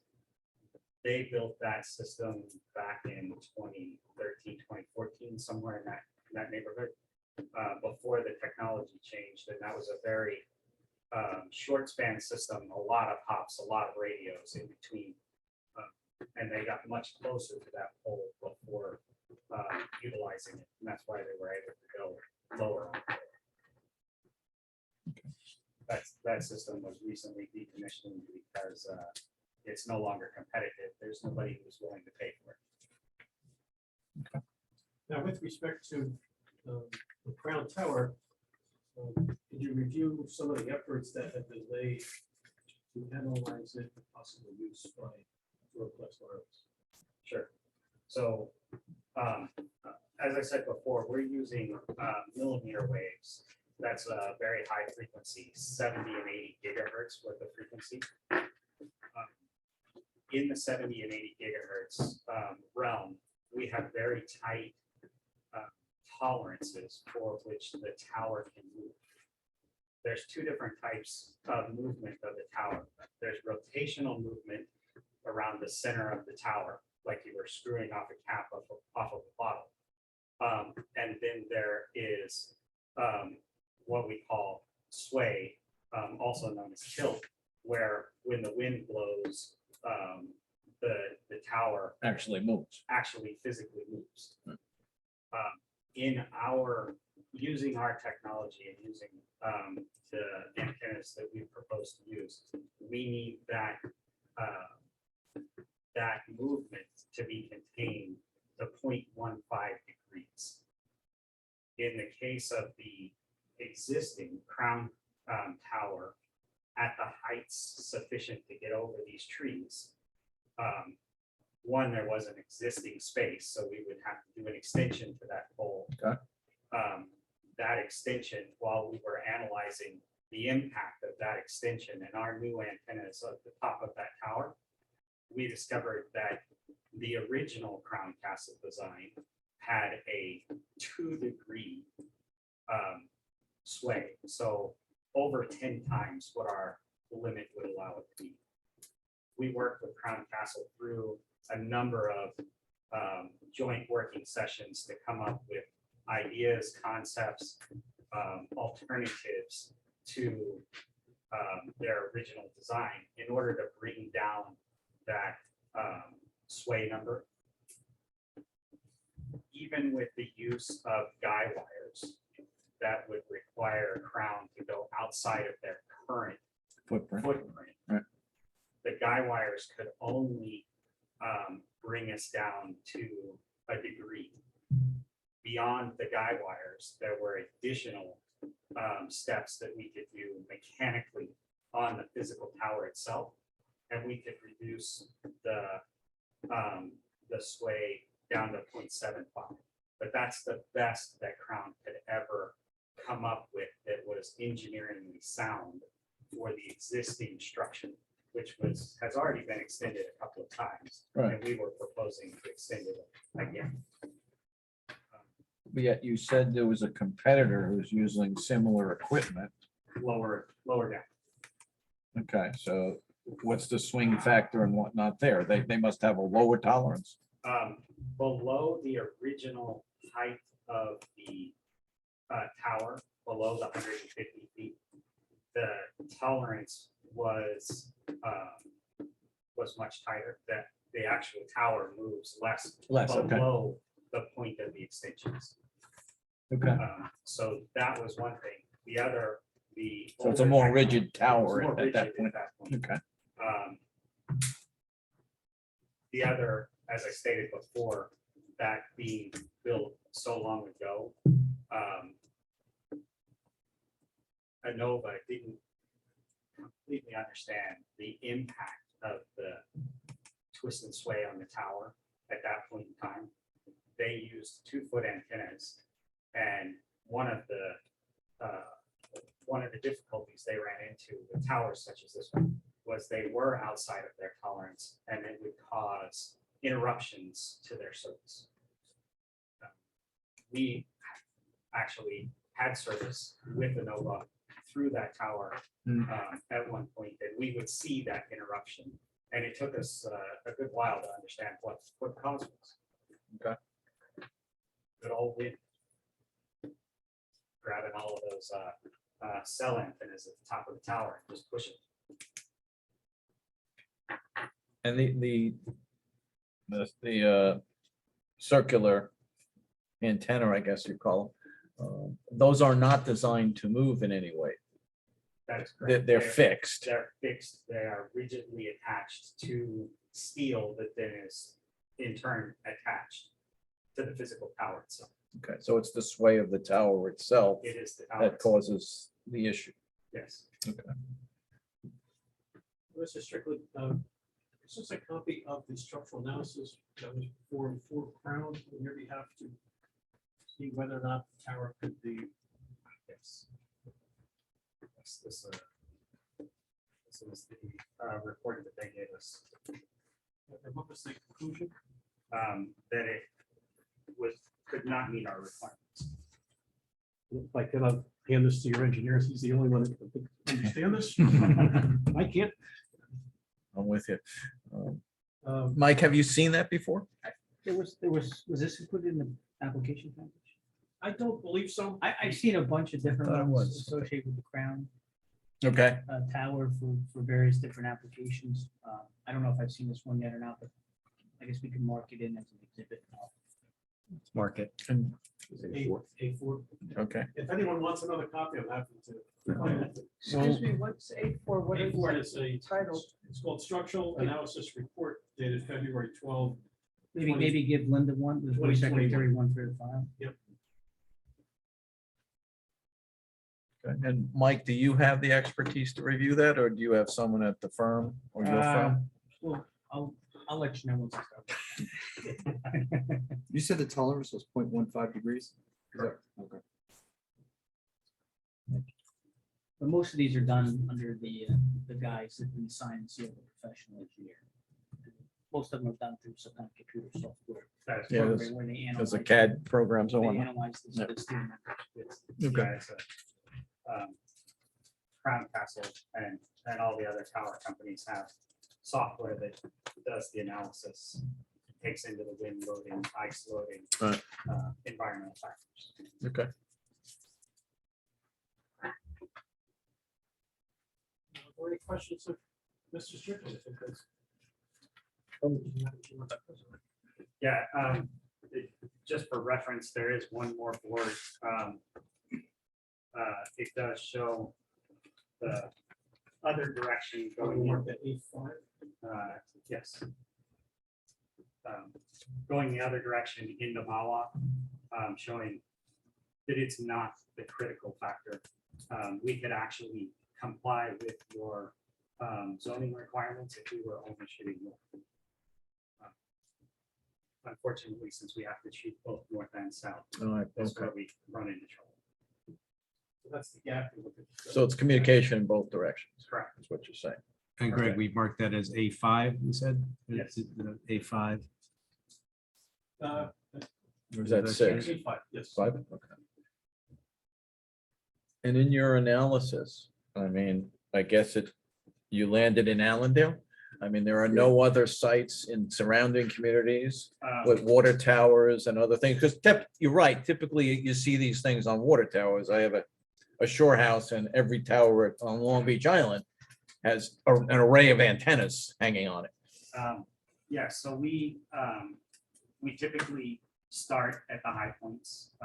They built that system back in 2013, 2014, somewhere in that neighborhood, before the technology changed. And that was a very short span system, a lot of hops, a lot of radios in between. And they got much closer to that pole before utilizing it. And that's why they were able to go lower. That system was recently decommissioned because it's no longer competitive. There's nobody who's willing to pay for it. Now, with respect to the Crown Tower, did you review some of the efforts that have been made to analyze it for possible use by World-Class Wireless? Sure. So, as I said before, we're using millimeter waves. That's a very high frequency, 70 and 80 gigahertz worth of frequency. in the 70 and 80 gigahertz realm, we have very tight tolerances for which the tower can move. There's two different types of movement of the tower. There's rotational movement around the center of the tower, like you were screwing off a cap off of a bottle. And then there is what we call sway, also known as tilt, where when the wind blows, the tower Actually moves. actually physically moves. Using our technology and using the antennas that we propose to use, we need that movement to be contained to 0.15 degrees. In the case of the existing crown tower, at the heights sufficient to get over these trees, one, there was an existing space, so we would have to do an extension to that pole. Okay. That extension, while we were analyzing the impact of that extension and our new antennas at the top of that tower, we discovered that the original Crown Castle design had a 2-degree sway. So over 10 times what our limit would allow it to be. We worked with Crown Castle through a number of joint working sessions to come up with ideas, concepts, alternatives to their original design in order to bring down that sway number. Even with the use of guy wires, that would require a crown to go outside of their current Footprint. footprint. The guy wires could only bring us down to a degree. Beyond the guy wires, there were additional steps that we could do mechanically on the physical tower itself, and we could reduce the sway down to 0.75. But that's the best that Crown could ever come up with that was engineeringly sound for the existing structure, which has already been extended a couple of times. Right. And we were proposing to extend it again. But yet you said there was a competitor who's using similar equipment. Lower down. Okay, so what's the swing factor and whatnot there? They must have a lower tolerance. Below the original height of the tower, below the 150 feet, the tolerance was much tighter. That the actual tower moves less Okay. below the point of the extensions. Okay. So that was one thing. The other, So it's a more rigid It's tower more at rigid that point. point. Okay. The other, as I stated before, that being built so long ago, ANOVA didn't completely understand the impact of the twist and sway on the tower at that point in time. They used 2-foot antennas, and one of the difficulties they ran into with towers such as this one was they were outside of their tolerance, and it would cause interruptions to their service. We actually had service with ANOVA through that tower at one point, and we would see that interruption. And it took us a good while to understand what the cause was. Okay. Good old wind. Grabbing all of those cell antennas at the top of the tower and just pushing. And the circular antenna, I guess you call them, those are not designed to move in any way. That is correct. They're fixed. They're fixed. They are rigidly attached to steel that then is in turn attached to the physical tower itself. Okay, so it's the sway of the tower itself It is the tower that itself. causes the issue. Yes. Mr. Strickland, is this a copy of the structural analysis that was performed for Crown on your behalf to see whether or not the tower could be? Yes. This is the report that they gave us. And what was the conclusion? That it could not meet our requirements. Like, can I hand this to your engineers? He's the only one that can understand this. I can't. I'm with you. Mike, have you seen that before? Was this included in the application package? I don't believe so. I've seen a bunch of different Thought it ones was. associated with the Crown Okay. Tower for various different applications. I don't know if I've seen this one yet or not, but I guess we can mark it in as an exhibit. Market. And- A4. Okay. If anyone wants another copy, I'm happy to. Excuse me, what's A4? What is A4 it is a titled? It's called Structural Analysis Report dated February 12. Maybe give Linda one, the board 2021. secretary one for the file. Okay. And Mike, do you have the expertise to review that, or do you have someone at the firm or your firm? Well, I'll let you know once I start. You said the tolerance was 0.15 degrees? Is that- Okay. But most of these are done under the guise that we sign and seal the professional engineer. Most of them are done through some kind of computer software. That is Yeah, correct. there's- Where they There's a analyze- CAD programs They or whatnot. analyze this. Yeah. this thing. Okay. Yeah, it's Crown Castle and all the other tower companies have software that does the analysis, takes into the wind loading, ice loading, Right. environmental factors. Okay. Any questions of Mr. Strickland? Yeah, just for reference, there is one more board. It does show the other direction going. Yes. Going the other direction into Mawa, showing that it's not the critical factor. We could actually comply with your zoning requirements if we were only shooting north. Unfortunately, since we have to shoot both north and south, All right. that's Okay. where we run into trouble. So that's the gap. we're looking for. So it's communication in both directions. Correct. Is what you're saying. And Greg, we marked that as A5, you said? Yes. A5. Uh, Or is that six? A5, yes. 5? Okay. And in your analysis, I mean, I guess you landed in Allendale? I mean, there are no other sites in surrounding communities with water towers and other things, because you're right, typically you see these things on water towers. I have a shore house, and every tower on Long Beach Island has an array of antennas hanging on it. Yeah, so we typically start at the high points.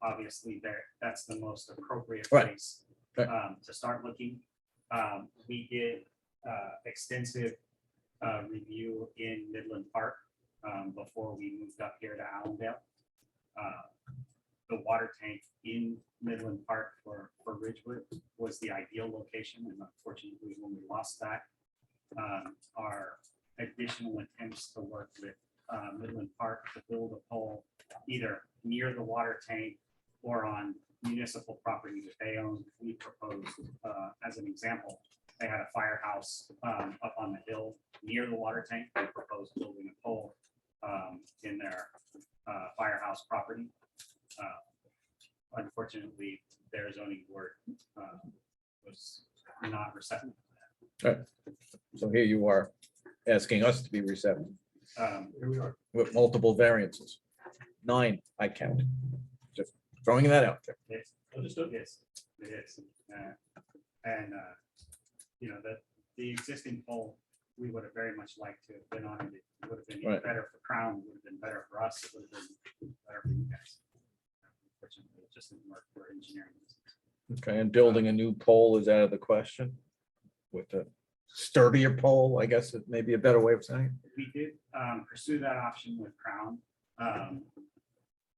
Obviously, that's the most appropriate Right. place Right. to start looking. We did extensive review in Midland Park before we moved up here to Allendale. The water tank in Midland Park for Ridgewood was the ideal location, and unfortunately, when we lost that, our additional attempts to work with Midland Park to build a pole either near the water tank or on municipal property that they own. We proposed, as an example, they had a firehouse up on the hill near the water tank. They proposed building a pole in their firehouse property. Unfortunately, their zoning board was not receptive to Right. So here you are asking us to be receptive that. Here we are. with multiple variances. 9, I count. Just throwing that out there. It's, Understood. it is. And, you know, the existing poll, we would have very much liked to have been on it. It would have been Right. better for Crown, would have been better for us, it would have been better for you guys. Unfortunately, it just didn't work for engineering reasons. Okay, and building a new pole is out of the question with a sturdier pole, I guess it may be a better way of saying it. We did pursue that option with Crown.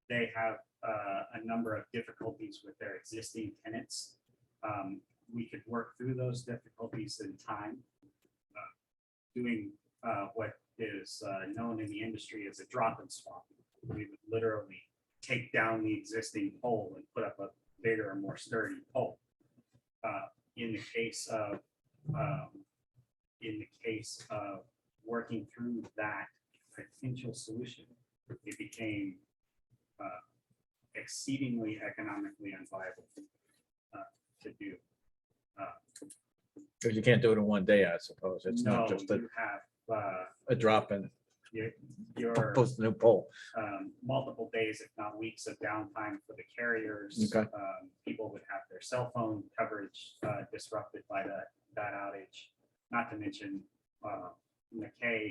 They have a number of difficulties with their existing tenants. We could work through those difficulties in time. Doing what is known in the industry as a drop and swap. We would literally take down the existing pole and put up a bigger and more sturdy pole. In the case of working through that potential solution, it became exceedingly economically unviable to do. Because you can't do it in one day, I suppose. It's not No, just you have a drop in, your post a new pole. multiple days, if not weeks of downtime for the carriers. Okay. People would have their cell phone coverage disrupted by that outage. Not to mention McKay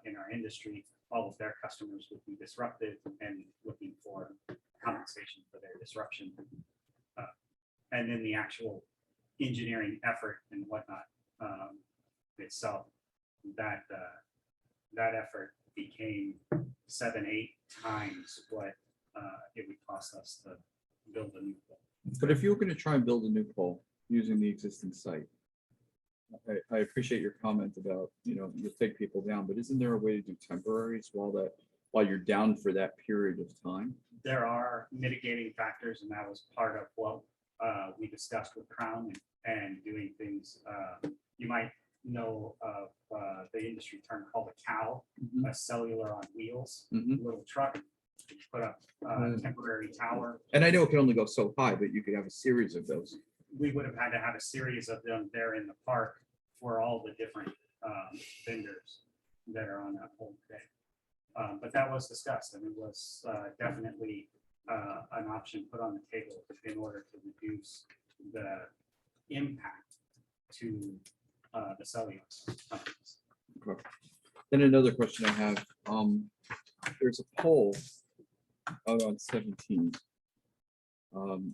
in our industry, all of their customers would be disrupted and looking for compensation for their disruption. And then the actual engineering effort and whatnot itself, that effort became 7-8 times what it would cost us to build a new pole. But if you were going to try and build a new pole using the existing site, I appreciate your comment about, you'll take people down, but isn't there a way to do temporaries while you're down for that period of time? There are mitigating factors, and that was part of what we discussed with Crown and doing things. You might know of the industry term called a cow, a cellular on wheels, little truck. You put up a temporary tower. And I know it can only go so high, but you could have a series of those. We would have had to have a series of them there in the park for all the different vendors that are on that pole today. But that was discussed, and it was definitely an option put on the table in order to reduce the impact to the cellular companies. Okay. Then another question I have, there's a pole out on 17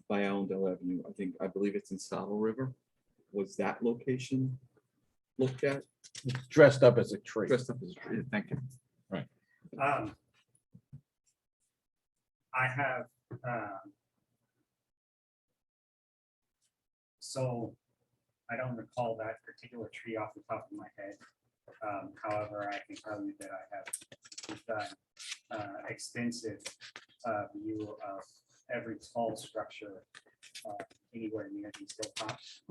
by Allendale Avenue. I believe it's in Saddle River. Was that location looked at? It's dressed up as a tree. Dressed up as a tree, thank you. I have, so I don't recall that particular tree off the top of my head. However, I can tell you that I have done extensive view of every tall structure anywhere near these hilltops.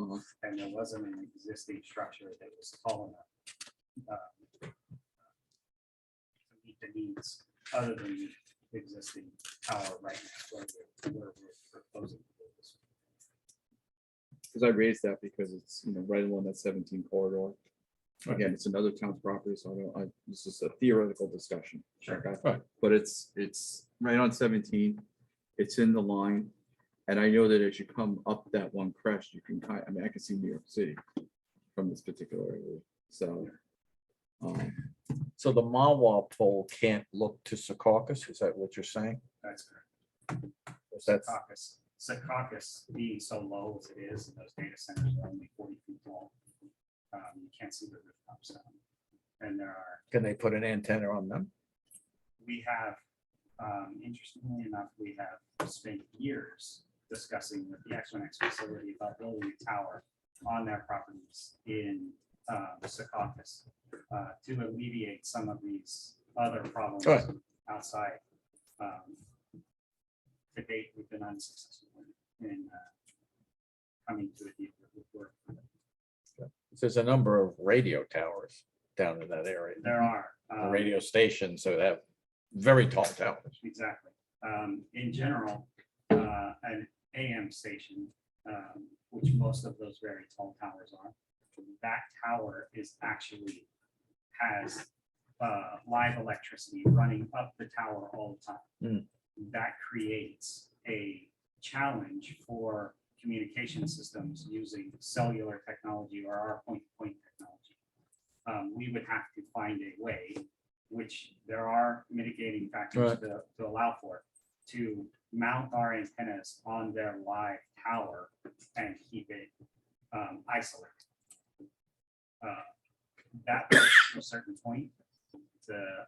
And there wasn't an existing structure that was tall enough to meet the needs other than the existing tower right now where we're proposing to do this. Because I raised that because it's, right along that 17 corridor. Again, it's another town's property, so this is a theoretical discussion. Sure. Okay? Right. But it's right on 17. It's in the line. And I know that as you come up that one crest, you can I can see New York City from this particular area. So, So the Mawa pole can't look to Secaucus, is that what you're saying? That's correct. That's Secaucus being so low as it is, and those data centers are only 40 feet tall. You can't see the rooftops down. And there are, Can they put an antenna on them? we have, interestingly enough, we have spent years discussing with the X1X facility about building a tower on their properties in Secaucus to alleviate some of these other problems Right. outside. To date, we've been unsuccessful in coming to a deal that would work. There's a number of radio towers down in that area. There are. The radio stations, so they have very tall towers. Exactly. In general, an AM station, which most of those very tall towers are, that tower is actually has live electricity running up the tower all the time. That creates a challenge for communication systems using cellular technology or our point-to-point technology. We would have to find a way, which there are mitigating factors to allow for, to mount our antennas on their live tower and keep it isolated. That to a certain point,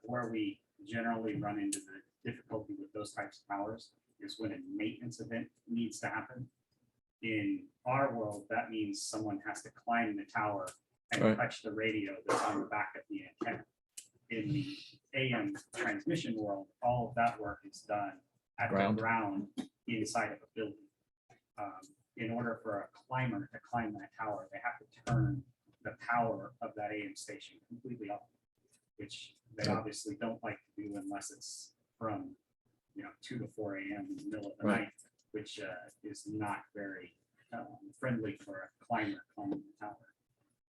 where we generally run into the difficulty with those types of towers is when a maintenance event needs to happen. In our world, that means someone has to climb the tower and touch the radio that's on the back of the antenna. In the AM transmission world, all of that work is done at the ground inside of a building. In order for a climber to climb that tower, they have to turn the power of that AM station completely off. which they obviously don't like to do unless it's from, 2 to 4 a.m. in the middle of the Right. night, which is not very friendly for a climber climbing the tower,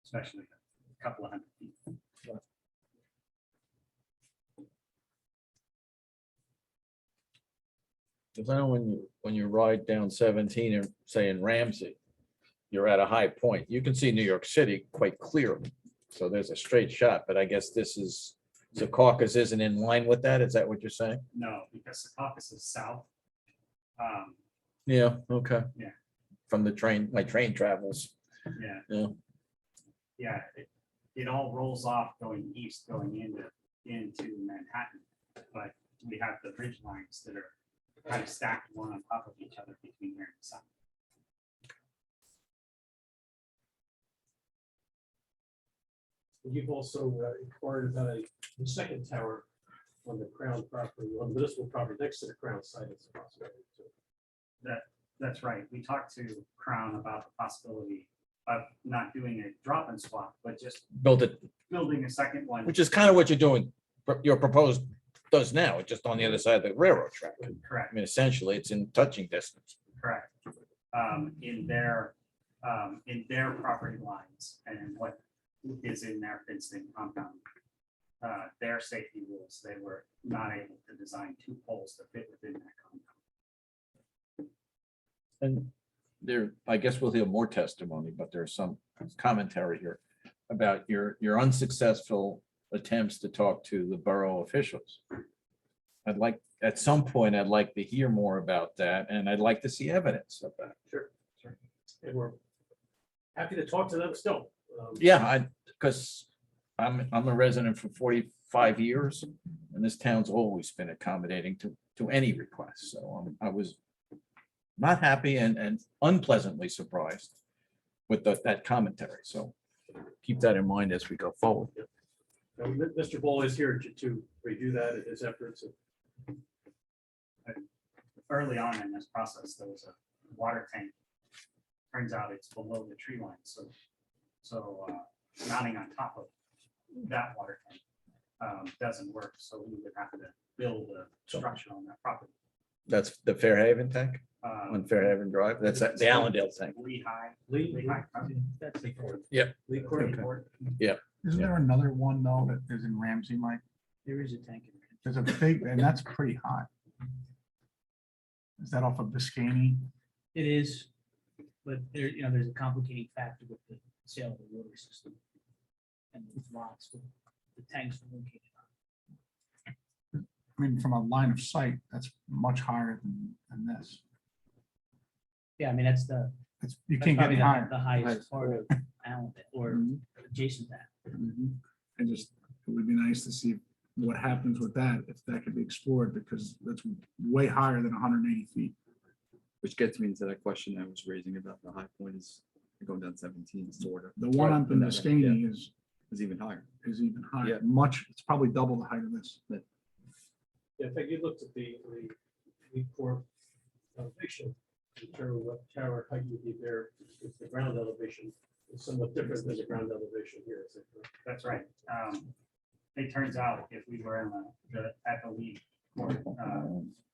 especially a couple of hundred feet. Because I know when you ride down 17 and say in Ramsey, you're at a high point. You can see New York City quite clearly. So there's a straight shot, but I guess this is, Secaucus isn't in line with that. Is that what you're saying? No, because Secaucus is south. Yeah, okay. Yeah. From the train, my train travels. Yeah. Yeah. Yeah, it all rolls off going east, going into Manhattan. But we have the ridge lines that are kind of stacked one on top of each other between here and south. You've also inquired about the second tower on the Crown property, on the municipal property next to the Crown site. It's a possibility too. That's right. We talked to Crown about the possibility of not doing a drop and swap, but just Build it, building a second one. which is kind of what you're doing, your proposed does now, just on the other side of the railroad track. I Correct, mean, essentially, it's in touching distance. correct. In their property lines and what is in their fenced-in compound. Their safety rules, they were not able to design 2 poles to fit within that compound. And there, I guess we'll hear more testimony, but there's some commentary here about your unsuccessful attempts to talk to the borough officials. I'd like, at some point, I'd like to hear more about that, and I'd like to see evidence of that. Sure. And we're happy to talk to them still. Yeah, because I'm a resident for 45 years, and this town's always been accommodating to any request. So I was not happy and unpleasantly surprised with that commentary. So keep that in mind as we go forward. Mr. Ball is here to review that and his efforts. Early on in this process, there was a water tank. Turns out it's below the tree line, so mounting on top of that water tank doesn't work, so we would have to build a structure on that property. That's the Fairhaven tank on Fairhaven Drive. That's the Allendale tank. Lehigh. That's the court. Yep. Lee Court. Okay. Court. Isn't there another one though that is in Ramsey, Mike? There is a tank in there. There's a big, and that's pretty high. Is that off of Biscayne? It is, but there's a complicating factor with the sale of the water system. And with lots, with the tanks are located on. I mean, from a line of sight, that's much higher than this. Yeah, I mean, that's the. You that's can't get probably any higher. The highest part of Allendale or adjacent to that. And just, it would be nice to see what happens with that, if that could be explored, because that's way higher than 180 feet. Which gets me into that question I was raising about the high point is going down 17 sort of. The one up in Biscayne is even higher. is even higher, Yeah. it's probably double the height of this. Yeah, in fact, you looked at the Lee Court elevation, determine what tower height you need there. It's the ground elevation is somewhat different than the ground elevation here. Is it correct? That's right. It turns out if we were in at the Lee Court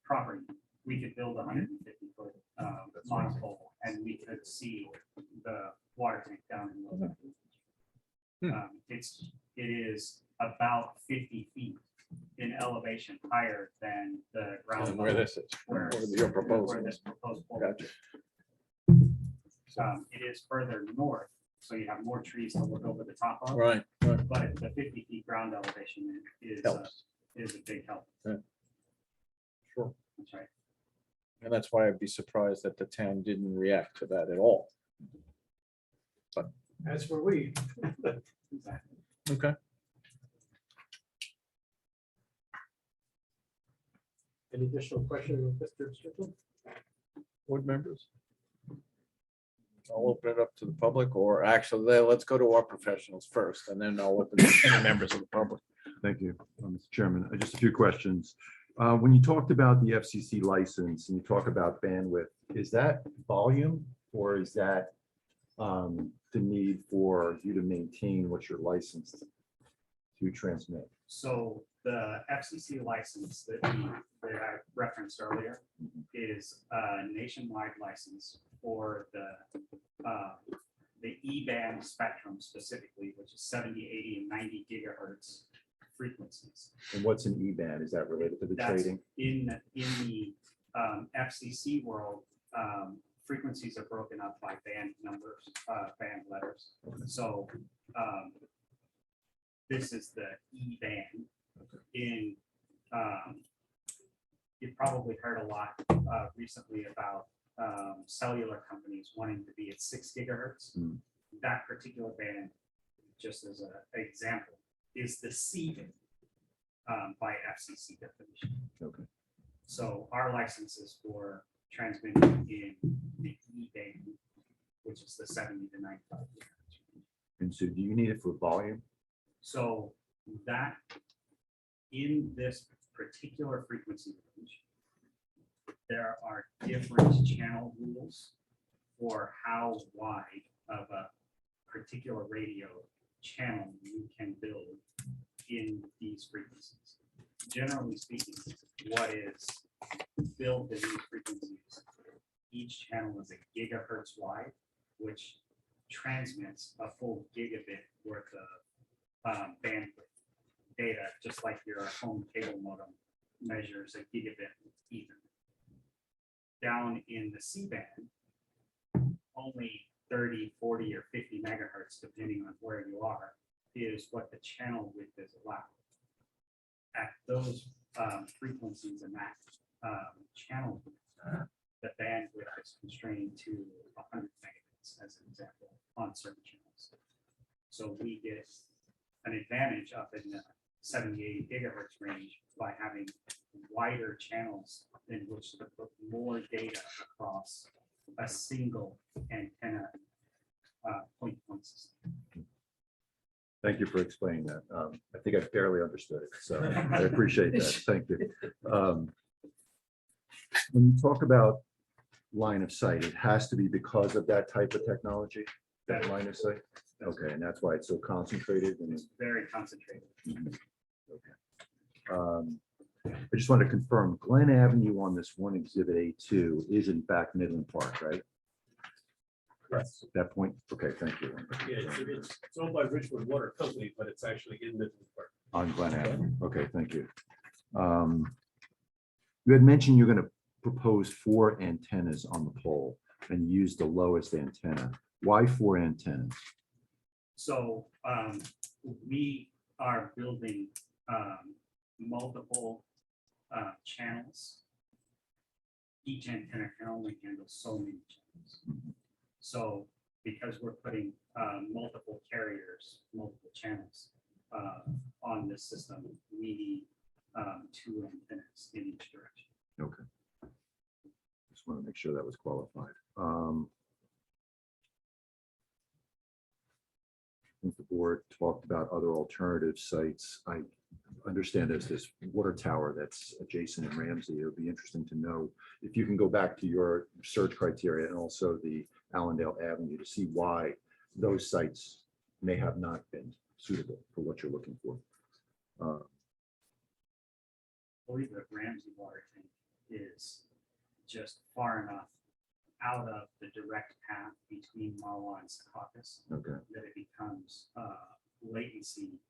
property, we could build a 150-foot monopole and we could see the water tank down in the it is about 50 feet in elevation higher than the ground. Where level, this is, where your proposal where is. this proposed pole Gotcha. It is further north, so you have more trees to look over the top of. Right, right. But the 50 feet ground elevation is Helps. is a big help. Yeah. Sure. That's right. And that's why I'd be surprised that the town didn't react to that at all. As were we. Exactly. Okay. Any additional questions, Mr. Strickland? Board members? I'll open it up to the public, or actually, let's go to our professionals first, and then I'll open to any members of the public. Thank you, Mr. Chairman. Just a few questions. When you talked about the FCC license and you talk about bandwidth, is that volume or is that the need for you to maintain what you're licensed to transmit? So the FCC license that I referenced earlier is a nationwide license for the E-band spectrum specifically, which is 70, 80, and 90 gigahertz frequencies. And what's an E-band? Is that related to the That's trading? in the FCC world, frequencies are broken up by band numbers, band letters. So this is the E-band. In you've probably heard a lot recently about cellular companies wanting to be at 6 gigahertz. That particular band, just as an example, is the C-band by FCC definition. Okay. So our license is for transmitting in the E-band, which is the 70 to 95 gigahertz. And so do you need it for volume? So that in this particular frequency range, there are different channel rules for how wide of a particular radio channel you can build in these frequencies. Generally speaking, what is built in these frequencies, each channel is a gigahertz wide, which transmits a full gigabit worth of bandwidth data, just like your home cable modem measures a gigabit Ethernet. Down in the C-band, only 30, 40, or 50 megahertz, depending on where you are, is what the channel width is allowed. At those frequencies and that channel width, the bandwidth is constrained to 100 megabits, as an example, on certain channels. So we get an advantage up in the 70, 80 gigahertz range by having wider channels in which to put more data across a single antenna point-to-point system. Thank you for explaining that. I think I barely understood it, so I appreciate that. Thank you. When you talk about line of sight, it has to be because of that type of technology, that line of sight? Okay, and that's why it's so concentrated and It's very concentrated. I just want to confirm Glen Avenue on this one exhibit A2 is in fact Midland Park, right? Yes. That point? Okay, thank you. Yeah, it's owned by Richmond Water Company, but it's actually in Midland Park. On Glen Avenue. Okay, thank you. You had mentioned you're going to propose 4 antennas on the pole and use the lowest antenna. Why 4 antennas? So we are building multiple channels. Each antenna can only handle so many channels. So because we're putting multiple carriers, multiple channels on this system, we need 2 antennas in each direction. Okay. Just want to make sure that was qualified. I think the board talked about other alternative sites. I understand there's this water tower that's adjacent in Ramsey. It would be interesting to know if you can go back to your search criteria and also the Allendale Avenue to see why those sites may have not been suitable for what you're looking for. I believe that Ramsey water tank is just far enough out of the direct path between Marwa and Secaucus Okay. that it becomes latency.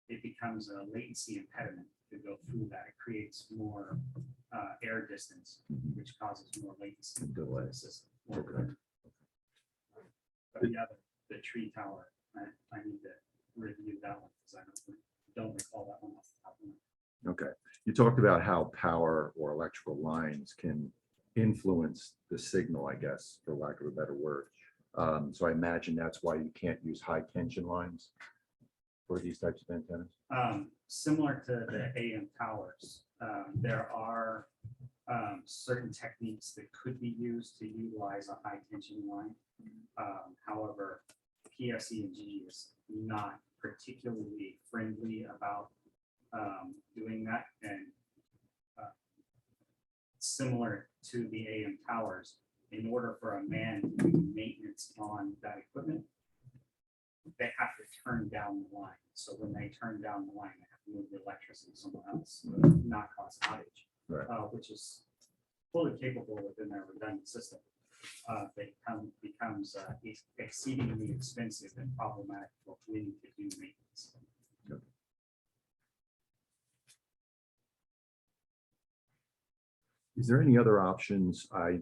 It becomes a latency impediment to go through that. It creates more air distance, which causes more latency. Delay. to the system. Okay. But the other, the tree tower, I need to review that one because I don't recall that one off the top of my head. Okay. You talked about how power or electrical lines can influence the signal, I guess, for lack of a better word. So I imagine that's why you can't use high tension lines for these types of antennas. Similar to the AM towers, there are certain techniques that could be used to utilize a high tension line. However, PSE and G is not particularly friendly about doing that, and similar to the AM towers, in order for a man to do maintenance on that equipment, they have to turn down the line. So when they turn down the line, they have move the electricity somewhere else, not cause outage. Right. Which is fully capable within their redundant system. Becomes exceedingly expensive and problematic for when to do maintenance. Is there any other options? I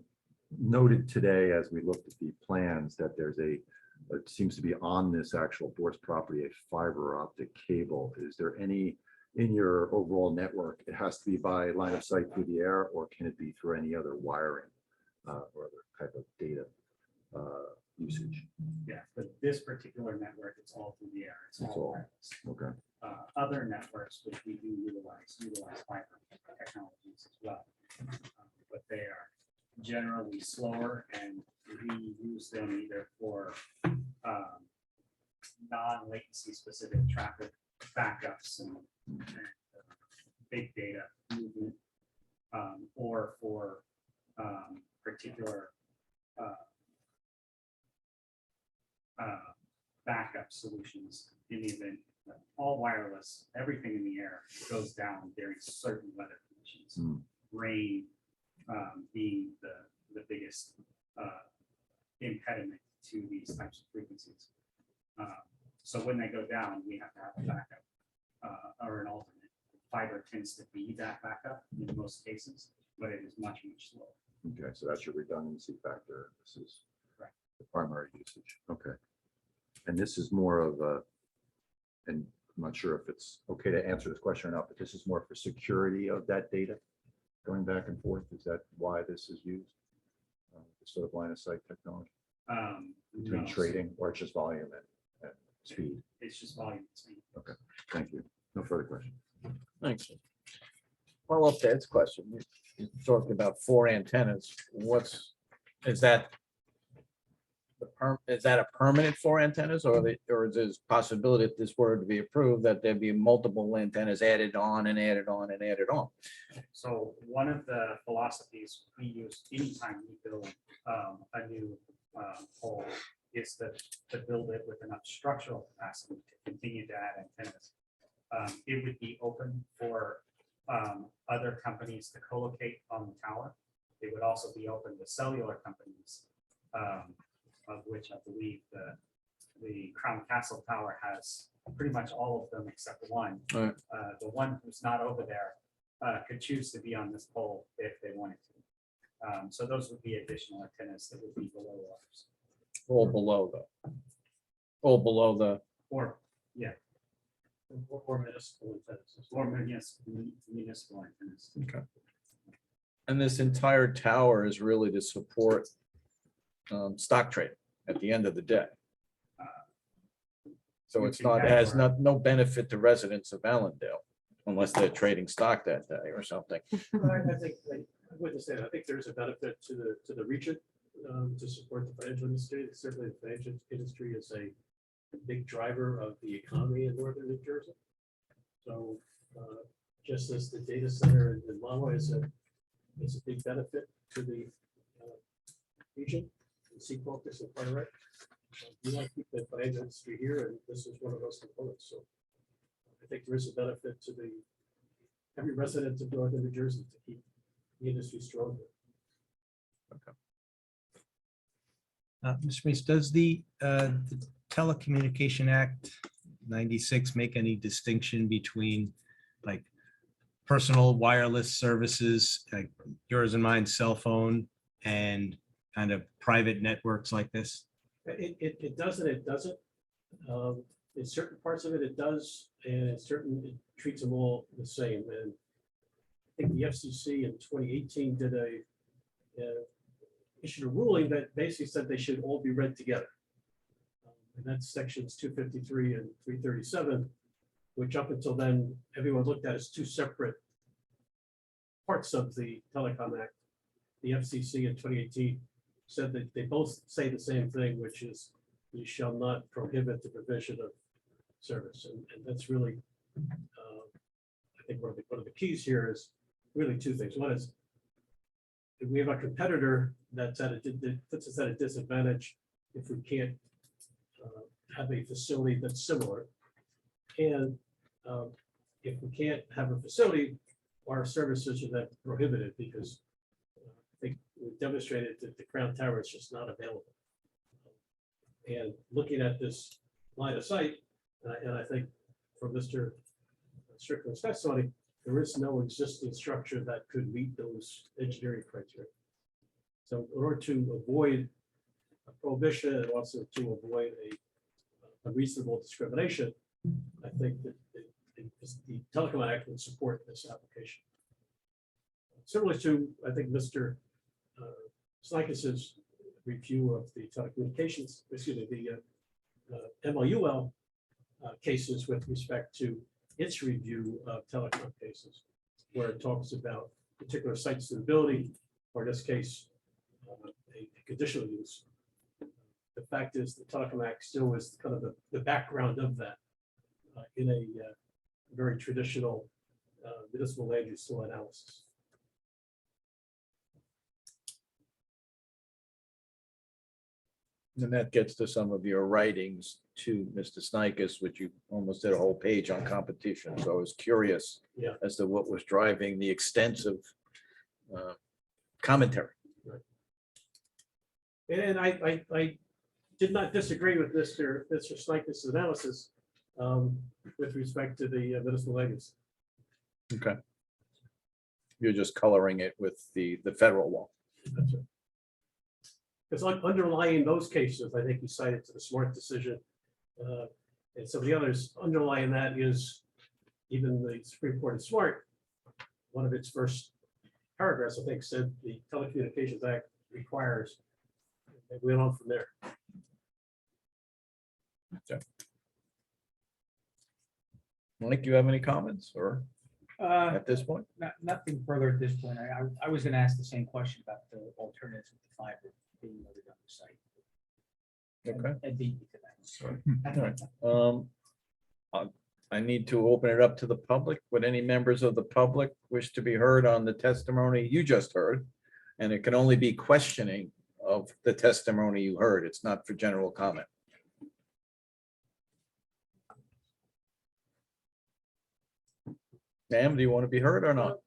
noted today as we looked at the plans that there's it seems to be on this actual board's property, a fiber optic cable. Is there any in your overall network? It has to be by line of sight through the air, or can it be through any other wiring or other type of data usage? Yeah, but this particular network, it's all through the air. It's It's all all- wireless. Okay. Other networks, which we do utilize fiber technologies as well. But they are generally slower, and we use them either for non-latency specific traffic backups and big data movement, or for particular backup solutions in the event that all wireless, everything in the air goes down during certain weather conditions. Hmm. Rain being the biggest impediment to these types of frequencies. So when they go down, we have to have a backup or an alternate. Fiber tends to be that backup in most cases, but it is much, much slower. Okay, so that's your redundancy factor. This is Right. the primary usage. Okay. And this is more of a, and I'm not sure if it's okay to answer this question or not, but this is more for security of that data going back and forth. Is that why this is used? This sort of line of sight technology between No, trading, or it's just volume and speed? it's just volume. and speed. Okay, thank you. No further questions. Thanks. Follow up to Ed's question. You're talking about 4 antennas. Is that a permanent 4 antennas, or is there possibility, if this were to be approved, that there'd be multiple antennas added on and added on and added on? So one of the philosophies we use anytime we build a new pole is to build it with enough structural capacity to continue to add antennas. It would be open for other companies to co-locate on the tower. It would also be open to cellular companies, of which I believe the Crown Castle Tower has pretty much all of them except one. Right. The one who's not over there could choose to be on this pole if they wanted to. So those would be additional antennas that would be below ours. All below the, Or, yeah, Or municipal antennas. or municipal antennas. and this entire tower is really to support stock trading at the end of the day. So You it's can not, have has your- no benefit to residents of Allendale unless they're trading stock that day or something. I think, I wouldn't say that. I think there's a benefit to the region to support the financial industry. Certainly, the financial industry is a big driver of the economy in northern New Jersey. So just as the data center in Lala is a big benefit to the region, and Sequoia is a part of it. We want to keep the financial industry here, and this is one of those components. So I think there is a benefit to every resident of northern New Jersey to keep the industry strong. Mr. Mace, does the Telecommunication Act 96 make any distinction between like personal wireless services, like yours and mine, cell phone, and kind of private networks like this? It does and it doesn't. In certain parts of it, it does, and in certain, it treats them all the same. And I think the FCC in 2018 did issued a ruling that basically said they should all be read together. And that's sections 253 and 337, which up until then, everyone looked at as two separate parts of the Telecom Act. The FCC in 2018 said that they both say the same thing, which is you shall not prohibit the provision of service. And that's really, I think one of the keys here is really two things. One is if we have a competitor that puts us at a disadvantage if we can't have a facility that's similar. And if we can't have a facility, our services are then prohibited because I think we've demonstrated that the Crown Tower is just not available. And looking at this line of sight, and I think from Mr. Strickland's testimony, there is no existing structure that could meet those engineering criteria. So in order to avoid a prohibition and also to avoid a reasonable discrimination, I think that the Telecom Act would support this application. Similar to, I think, Mr. Snikes's review of the telecommunications, excuse me, the MLUL cases with respect to its review of telecom cases, where it talks about particular site suitability, or in this case, a conditional use. The fact is, the Telecom Act still is kind of the background of that in a very traditional municipal land use law analysis. And that gets to some of your writings to Mr. Snikes, which you almost did a whole page on competition. So I was curious Yeah. as to what was driving the extensive commentary. And I did not disagree with Mr. Snikes' analysis with respect to the municipal land use. Okay. You're just coloring it with the federal law. That's right. Because underlying those cases, I think you cited to the SMART decision. And some of the others underlying that is even the Supreme Court of SMART, one of its first paragraphs, I think, said the Telecommunications Act requires. And we went on from there. Okay. Mike, you have any comments or at this point? Nothing further at this point. I was gonna ask the same question about the alternatives with the fiber being noted on the site. Okay. And beat me to that. I need to open it up to the public. Would any members of the public wish to be heard on the testimony you just heard? And it can only be questioning of the testimony you heard. It's not for general comment. Ma'am, do you want to be heard or not?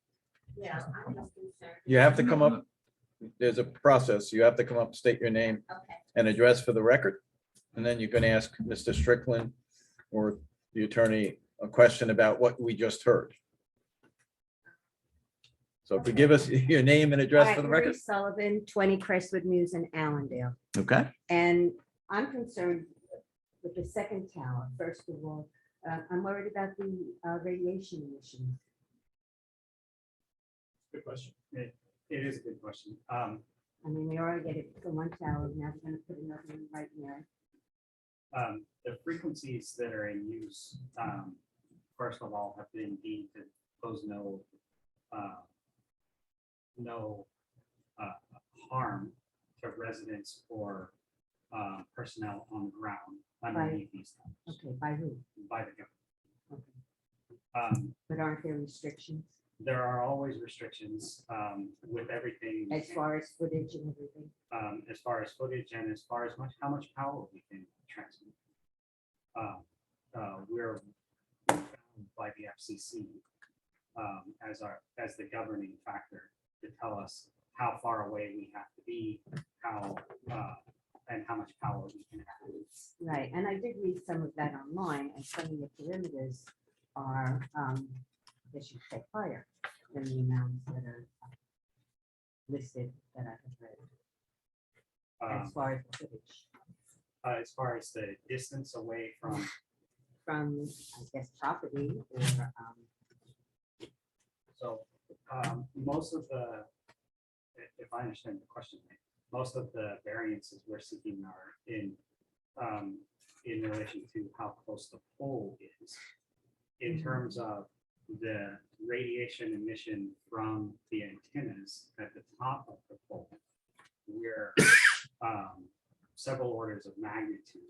Yeah, I'm just concerned. You have to come up. There's a process. You have to come up, state your name Okay. and address for the record. And then you can ask Mr. Strickland or the attorney a question about what we just heard. So if you give us your name and address for the record. Marie Sullivan, 20 Crestwood Mews in Allendale. Okay. And I'm concerned with the second tower. First of all, I'm worried about the radiation emissions. Good question. It is a good question. I mean, we already get it for one tower, now we're gonna put another one right there. The frequencies that are in use, first of all, have been deemed to pose no harm to residents or personnel on the ground underneath these towers Okay, by who? by the government. Okay. But aren't there restrictions There are always restrictions with everything. as far as footage and everything? As far as footage and as far as how much power we can transmit. We're bound by the FCC as the governing factor to tell us how far away we have to be, and how much power we can have. Right, and I did read some of that online, and some of the perimeters are, I guess you say higher than the amounts that are listed that I have read, as far as the footage. As far as the distance away from, From, I guess, property or, so most of the, if I understand the question, most of the variances we're seeking are in relation to how close the pole is. In terms of the radiation emission from the antennas at the top of the pole, we're several orders of magnitude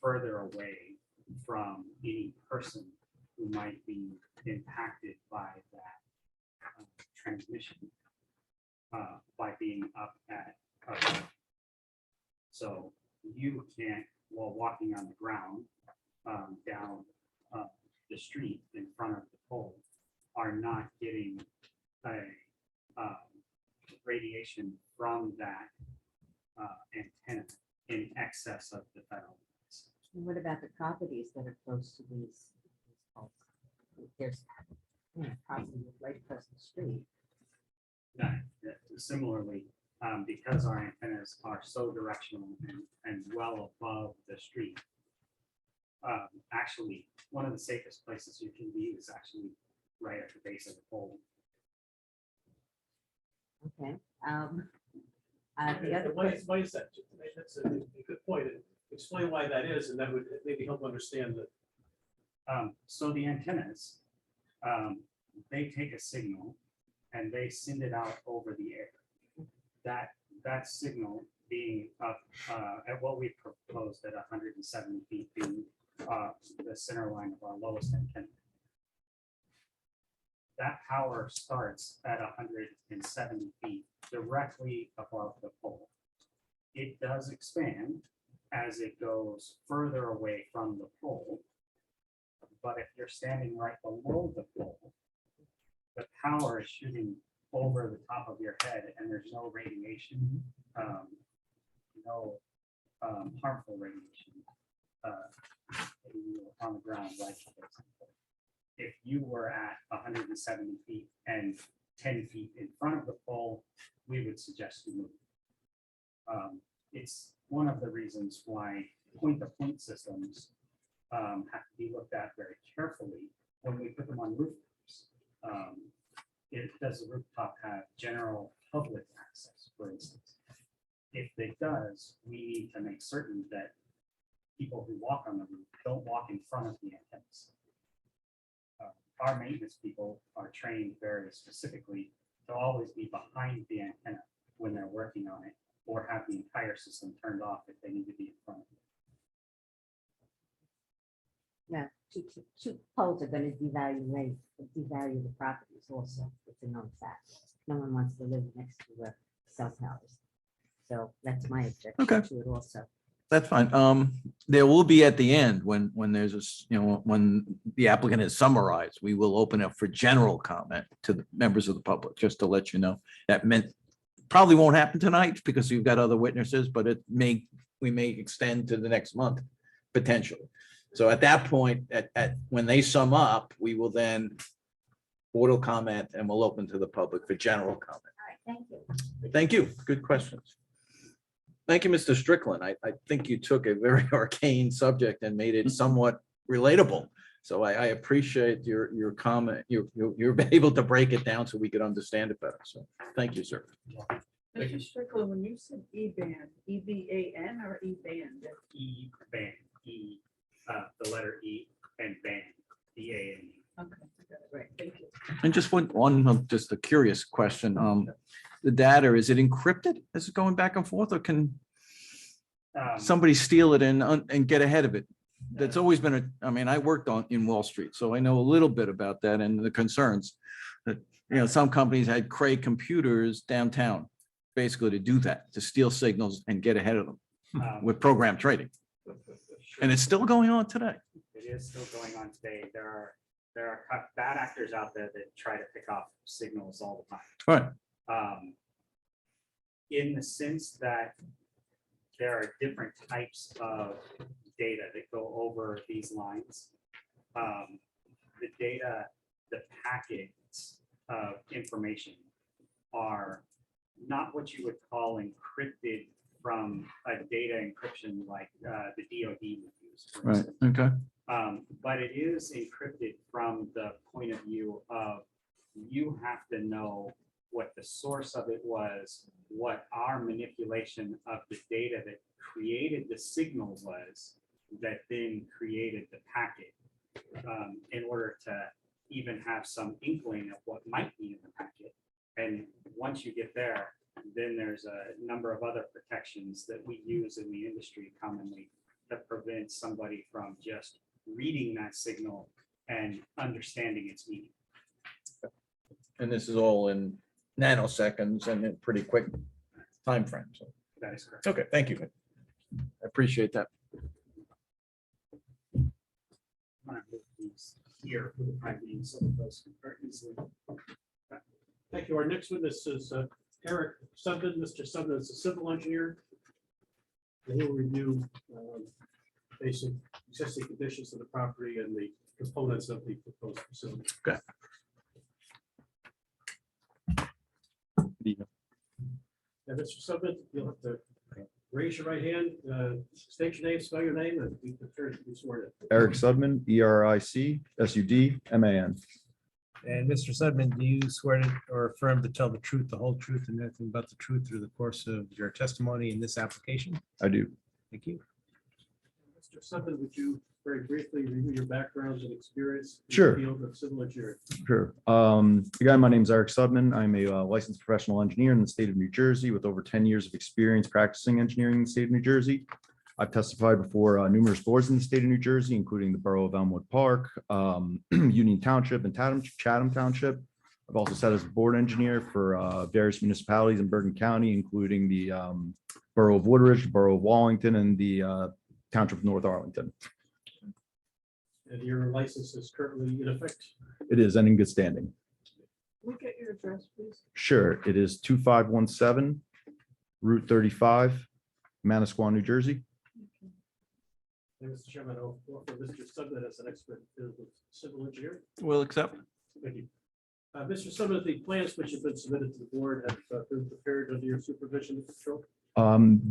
further away from any person who might be impacted by that transmission by being up at. So you can't, while walking on the ground down the street in front of the pole are not getting a radiation from that antenna in excess of the federal limits. And what about the properties that are close to these poles? There's, property right across the street. Similarly, because our antennas are so directional and well above the street, actually, one of the safest places you can be is actually right at the base of the pole. Okay. The And other why question, why is that? That's a good point. Explain why that is, and that would maybe help understand that. So the antennas, they take a signal and they send it out over the air. That signal being up at what we proposed at 170 feet, being the center line of our lowest antenna. That power starts at 170 feet directly above the pole. It does expand as it goes further away from the pole. But if you're standing right below the pole, the power is shooting over the top of your head and there's no radiation, no harmful radiation on the ground. Like, for example, if you were at 170 feet and 10 feet in front of the pole, we would suggest you move. It's one of the reasons why point-to-point systems have to be looked at very carefully when we put them on rooftops. Does the rooftop have general public access, for instance? If it does, we need to make certain that people who walk on the roof don't walk in front of the antennas. Our maintenance people are trained very specifically to always be behind the antenna when they're working on it, or have the entire system turned off if they need to be in front of it. yeah, two poles are going to devalue the properties also. It's a known fact. No one wants to live next to cell towers. So that's my objection Okay. to it also. That's fine. There will be at the end, when there's a, when the applicant is summarized, we will open up for general comment to the members of the public, just to let you know. That meant, probably won't happen tonight because we've got other witnesses, but we may extend to the next month, potentially. So at that point, when they sum up, we will then auto comment and we'll open to the public for general comment. All right, thank you. Thank you. Good questions. Thank you, Mr. Strickland. I think you took a very arcane subject and made it somewhat relatable. So I appreciate your comment. You're able to break it down so we could understand it better. So thank you, sir. Mr. Strickland, when you said E-band, E-B-A-N or E-band? E-band, the letter E and band, B-A-N-D. Okay, I got it right. Thank you. And just just a curious question. The data, is it encrypted? Is it going back and forth, or can somebody steal it and get ahead of it? That's always been I mean, I worked in Wall Street, so I know a little bit about that and the concerns that, some companies had Cray computers downtown, basically to do that, to steal signals and get ahead of them with program trading. And it's still going on today. It is still going on today. There are bad actors out there that try to pick off signals all the time. Right. In the sense that there are different types of data that go over these lines. The data, the packets of information are not what you would call encrypted from a data encryption like the DoD would use. for Right. instance. Okay. But it is encrypted from the point of view of you have to know what the source of it was, what our manipulation of the data that created the signal was, that then created the packet, in order to even have some inkling of what might be in the packet. And once you get there, then there's a number of other protections that we use in the industry commonly that prevent somebody from just reading that signal and understanding its meaning. And this is all in nanoseconds and in pretty quick time frame. So, That is correct. okay, thank you. I appreciate that. I'm gonna move these here for the time being, some of those are easily. Thank you. Our next witness is Eric Sudman. Mr. Sudman is a civil engineer. And he'll review basic existing conditions of the property and the components of the proposed facility. Okay. And Mr. Sudman, you'll have to raise your right hand, state your name, spell your name, and be prepared to be sworn in. Eric Sudman, ERIC SUDMAN. And Mr. Sudman, do you swear to or affirm to tell the truth, the whole truth, and nothing but the truth through the course of your testimony in this application? I do. Thank you. Mr. Sudman, would you very briefly review your background and experience in Sure. the field of civil engineering? Sure. Again, my name is Eric Sudman. I'm a licensed professional engineer in the state of New Jersey with over 10 years of experience practicing engineering in the state of New Jersey. I've testified before numerous boards in the state of New Jersey, including the Borough of Elmwood Park, Union Township, and Chatham Township. I've also sat as a board engineer for various municipalities in Bergen County, including the Borough of Woodridge, the Borough of Wallington, and the Township of North Arlington. And your license is currently in effect? It is, and in good standing. Can we get your address, please? Sure, it is 2517 Route 35, Manasquan, New Jersey. Mr. Chairman, I'll offer Mr. Sudman as an expert in the field of civil engineering. Will accept. Thank you. Mr. Sudman, the plans which have been submitted to the board have been prepared under your supervision and control?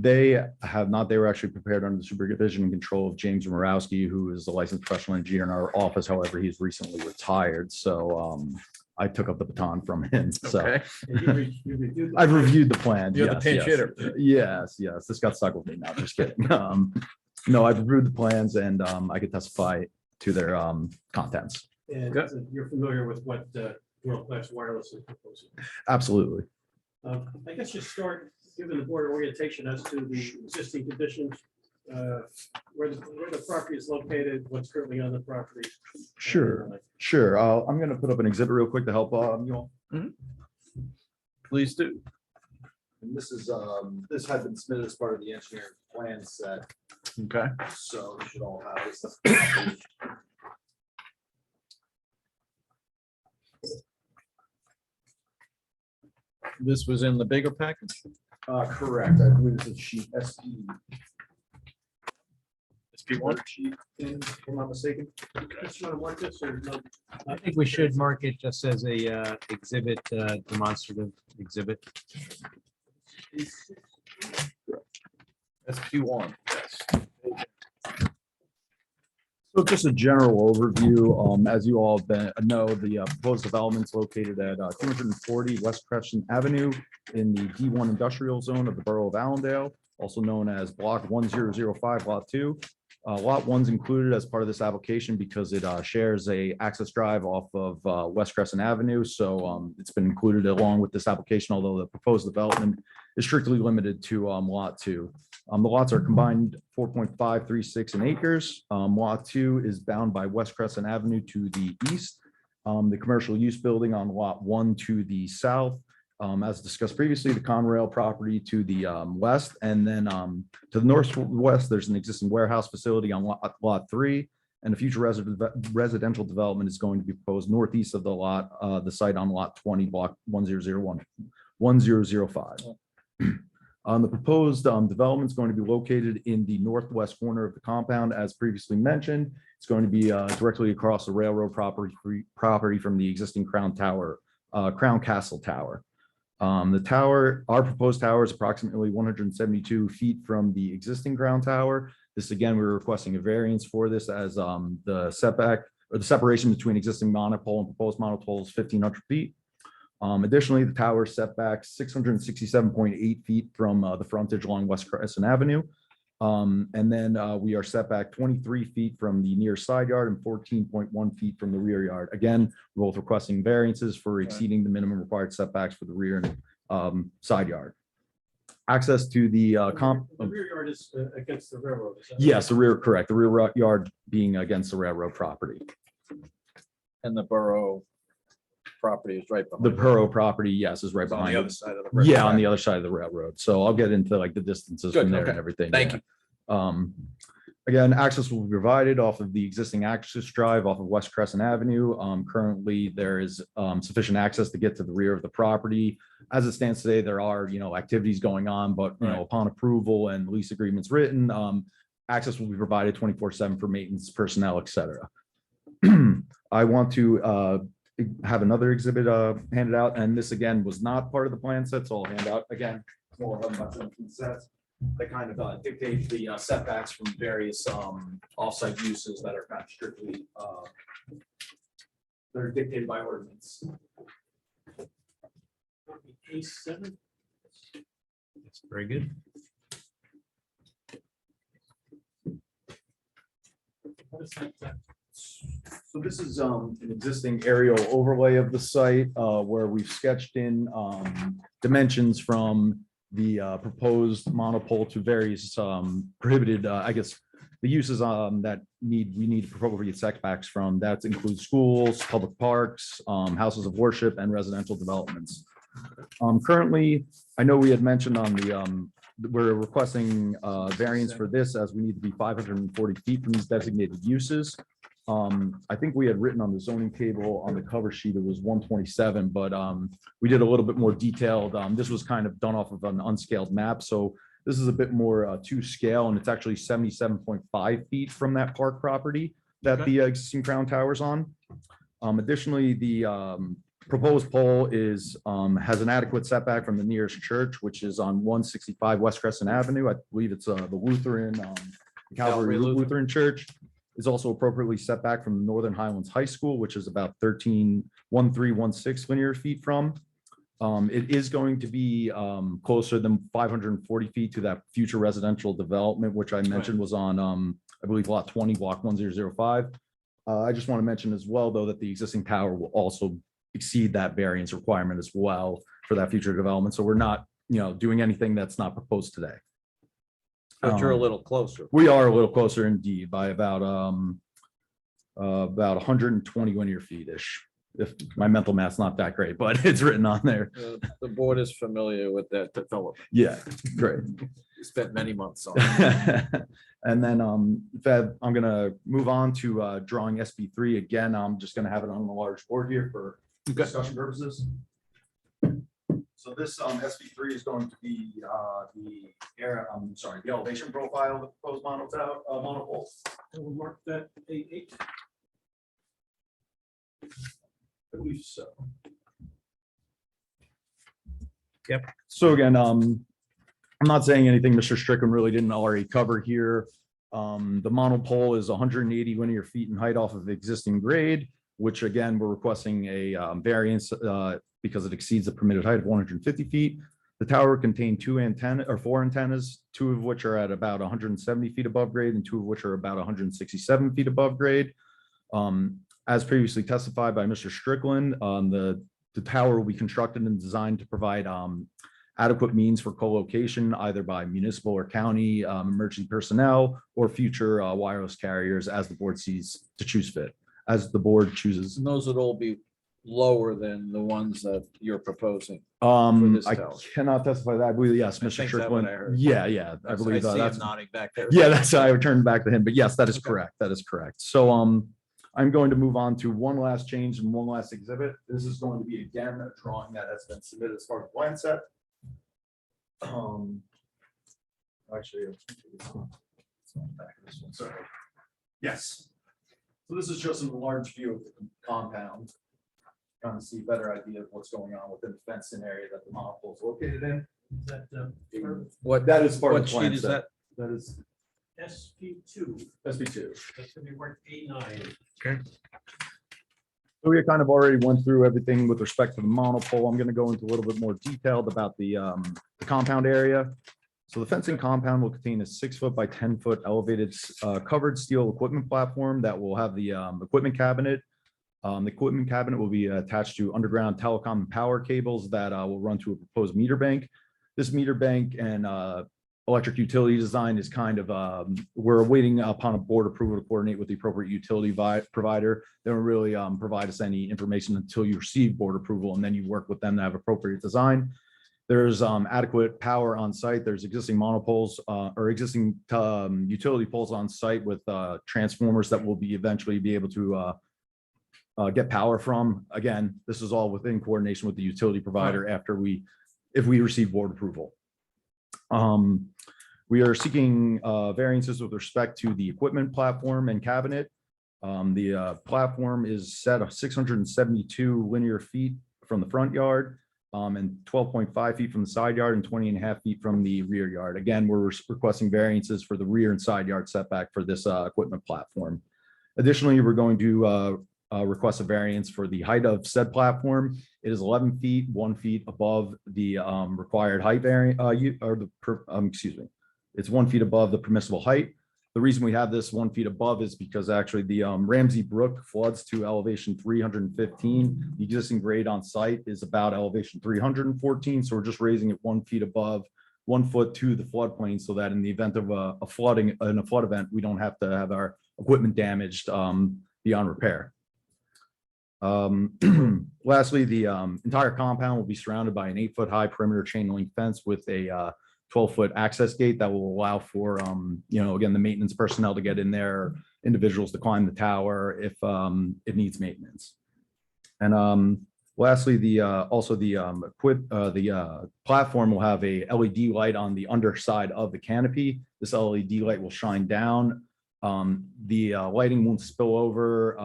They have not. They were actually prepared under the supervision and control of James Morowski, who is a licensed professional engineer in our office. However, he's recently retired. So I took up the baton from him. So Okay. And you reviewed the I've plans? reviewed the plans. You're the yes, pinch yes. hitter. Yes, yes. This got stuck with me now. Just kidding. No, I've reviewed the plans and I could testify to their contents. And Good. you're familiar with what World Class Wireless is proposing? Absolutely. I guess you start giving the board orientation as to the existing conditions, where the property is located, what's currently on the property. Sure. Sure. I'm going to put up an exhibit real quick to help you all. Please do. And this is, this had been submitted as part of the engineering plan set, Okay. so we should all have this. This was in the bigger package? Correct. I believe it's a sheet SP. SP1? Sheet, if I'm not mistaken. Just want to mark this or no? I think we should mark it just as a exhibit, demonstrative exhibit. SP1. So just a general overview, as you all know, the proposed development's located at 240 West Crescent Avenue in the D1 industrial zone of the Borough of Allendale, also known as Block 1005, Lot 2. Lot 1's included as part of this application because it shares a access drive off of West Crescent Avenue. So it's been included along with this application, although the proposed development is strictly limited to Lot 2. The lots are combined 4.536 acres. Lot 2 is bound by West Crescent Avenue to the east. The commercial use building on Lot 1 to the south. As discussed previously, the Conrail property to the west, and then to the northwest, there's an existing warehouse facility on lot 3, and a future residential development is going to be proposed northeast of the lot, the site on lot 20, block 1005. The proposed development is going to be located in the northwest corner of the compound, as previously mentioned. It's going to be directly across the railroad property from the existing Crown Castle Tower. The tower, our proposed tower, is approximately 172 feet from the existing Crown Tower. This, again, we're requesting a variance for this as the setback or the separation between existing monopole and proposed monopole is 1,500 feet. Additionally, the tower is set back 667.8 feet from the frontage along West Crescent Avenue. And then we are set back 23 feet from the near side yard and 14.1 feet from the rear yard. Again, we're both requesting variances for exceeding the minimum required setbacks for the rear and side yard. Access to the The rear yard is against the railroad. Is that right? yes, the rear, correct. The rear yard being against the railroad property. And the borough property is right behind. The Borough property, yes, is right It's on behind. the other side of the railroad. Yeah, on the other side of the railroad. So I'll get into like the distances Good, from there okay. and everything. Thank yeah. Again, access will be provided off of the existing access drive off of West Crescent Avenue. Currently, there is sufficient access to get to the rear of the property. As it stands today, there are, activities going on, but, upon approval and lease agreements written, access will be provided 24/7 for maintenance personnel, et cetera. I want to have another exhibit handed out, and this again was not part of the plan set, so I'll hand out again. More of them about 17 sets that kind of dictate the setbacks from various offsite uses that are kind of strictly that are dictated by ordinance. A7. That's very good. What is that? So this is an existing aerial overlay of the site where we've sketched in dimensions from the proposed monopole to various prohibited, the uses that we need appropriate setbacks from. That includes schools, public parks, houses of worship, and residential developments. Currently, I know we had mentioned on the we're requesting variance for this as we need to be 540 feet from these designated uses. I think we had written on the zoning table on the cover sheet, it was 127, but we did a little bit more detailed. This was kind of done off of an unscaled map. So this is a bit more to scale, and it's actually 77.5 feet from that park property that the existing crown tower's on. Additionally, the proposed pole has an adequate setback from the nearest church, which is on 165 West Crescent Avenue. I believe it's the Lutheran, Calvary Lutheran Church. Is also appropriately set back from Northern Highlands High School, which is about 1316 linear feet from. It is going to be closer than 540 feet to that future residential development, which I mentioned was on, I believe, lot 20, block 1005. I just want to mention as well, though, that the existing tower will also exceed that variance requirement as well for that future development. So we're not, doing anything that's not proposed today. But you're a little closer. We are a little closer indeed by about 120 linear feet-ish. If my mental math's not that great, but it's written on there. The board is familiar with that development. Yeah, great. We spent many months on it. And then Feb, I'm gonna move on to drawing SB3 again. I'm just gonna have it on the large board here for discussion purposes. So this SB3 is going to be the elevation profile of the proposed monopole. We'll mark that A8. I believe so. Yep. So again, I'm not saying anything Mr. Strickland really didn't already cover here. The monopole is 180 linear feet in height off of existing grade, which again, we're requesting a variance because it exceeds the permitted height of 150 feet. The tower contained four antennas, two of which are at about 170 feet above grade and two of which are about 167 feet above grade. As previously testified by Mr. Strickland, the tower will be constructed and designed to provide adequate means for co-location, either by municipal or county emergency personnel or future wireless carriers as the board sees to choose fit, as the board chooses. And those would all be lower than the ones that you're proposing. I tower. cannot testify that. I believe, yes, I Mr. think that's what Strickland. I heard. Yeah, I believe see him that's. nodding back there. Yeah, that's I returned back to him, but yes, that is Okay. correct. That is correct. So I'm going to move on to one last change and one last exhibit. This is going to be again a drawing that has been submitted as part of the plan set. Actually, it's on the back of this one, sorry. Yes. So this is just a large view of the compound. Trying to see a better idea of what's going on within the fenced in area that the monopole is located in. Is that What, That is part of what the sheet plan is set. that? That is SP2? SB2. That's gonna be marked A9. So we kind of already went through everything with respect to the monopole. I'm going to go into a little bit more detailed about the compound area. So the fencing compound will contain a 6-foot by 10-foot elevated covered steel equipment platform that will have the equipment cabinet. The equipment cabinet will be attached to underground telecom and power cables that will run to a proposed meter bank. This meter bank and electric utility design is kind of, we're waiting upon a board approval to coordinate with the appropriate utility provider. They don't really provide us any information until you receive board approval, and then you work with them to have appropriate design. There's adequate power on site. There's existing monopoles or existing utility poles on site with transformers that will be eventually be able to get power from. Again, this is all within coordination with the utility provider after if we receive board approval. We are seeking variances with respect to the equipment platform and cabinet. The platform is set of 672 linear feet from the front yard and 12.5 feet from the side yard and 20.5 feet from the rear yard. Again, we're requesting variances for the rear and side yard setback for this equipment platform. Additionally, we're going to request a variance for the height of said platform. It is 11 feet, 1 feet above the required height variant, excuse me. It's 1 feet above the permissible height. The reason we have this 1 feet above is because actually the Ramsey Brook floods to elevation 315. The existing grade on site is about elevation 314. So we're just raising it 1 feet above, 1 foot to the floodplain so that in the event of a flood event, we don't have to have our equipment damaged beyond repair. Lastly, the entire compound will be surrounded by an 8-foot high perimeter chain link fence with a 12-foot access gate that will allow for, again, the maintenance personnel to get in there, individuals to climb the tower if it needs maintenance. And lastly, the platform will have a LED light on the underside of the canopy. This LED light will shine down. The lighting won't spill over,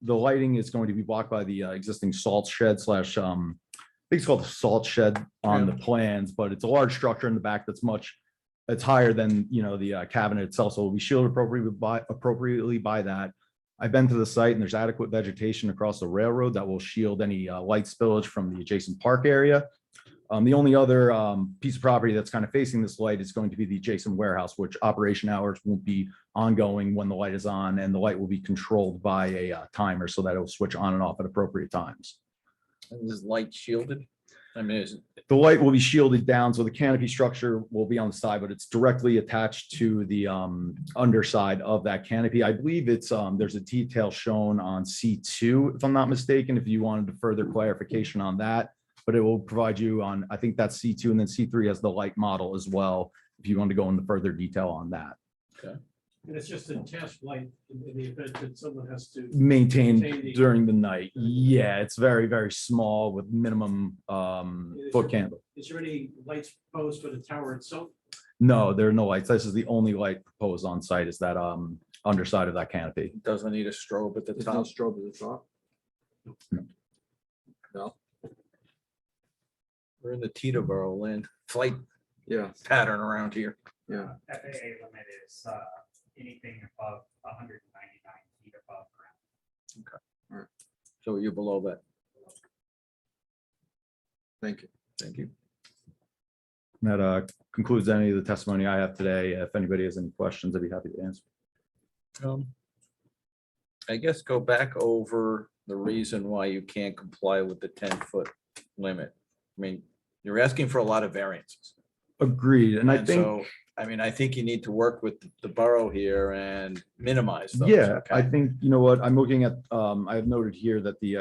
the lighting is going to be blocked by the existing salt shed slash I think it's called the salt shed on the plans, but it's a large structure in the back it's higher than, the cabinet itself. So it will be shielded appropriately by that. I've been to the site and there's adequate vegetation across the railroad that will shield any light spillage from the adjacent park area. The only other piece of property that's kind of facing this light is going to be the adjacent warehouse, which operation hours won't be ongoing when the light is on, and the light will be controlled by a timer so that it will switch on and off at appropriate times. And is light shielded? I mean, The light will be shielded down, so the canopy structure will be on the side, but it's directly attached to the underside of that canopy. I believe it's there's a detail shown on C2, if I'm not mistaken, if you wanted further clarification on that, but it will provide you on, I think that's C2, and then C3 has the light model as well, if you want to go into further detail on that. okay. And it's just a task light in the event that someone has to Maintained maintain the- during the night. Yeah, it's very, very small with minimum foot candle. Is there any lights proposed for the tower itself? No, there are no lights. This is the only light proposed on site is that underside of that canopy. Doesn't need a strobe at the There's no top. strobe at the top. No. We're in the Teterboro land flight Yeah, pattern around here. yeah. FAA limit is anything above 199 feet above ground. So you're below that. Thank you. Thank you. That concludes any of the testimony I have today. If anybody has any questions, I'd be happy to answer. I guess go back over the reason why you can't comply with the 10-foot limit. I mean, you're asking for a lot of variances. Agreed. And I think, so, I mean, I think you need to work with the borough here and minimize those. yeah, okay? I think, you know what, I'm looking at, I have noted here that the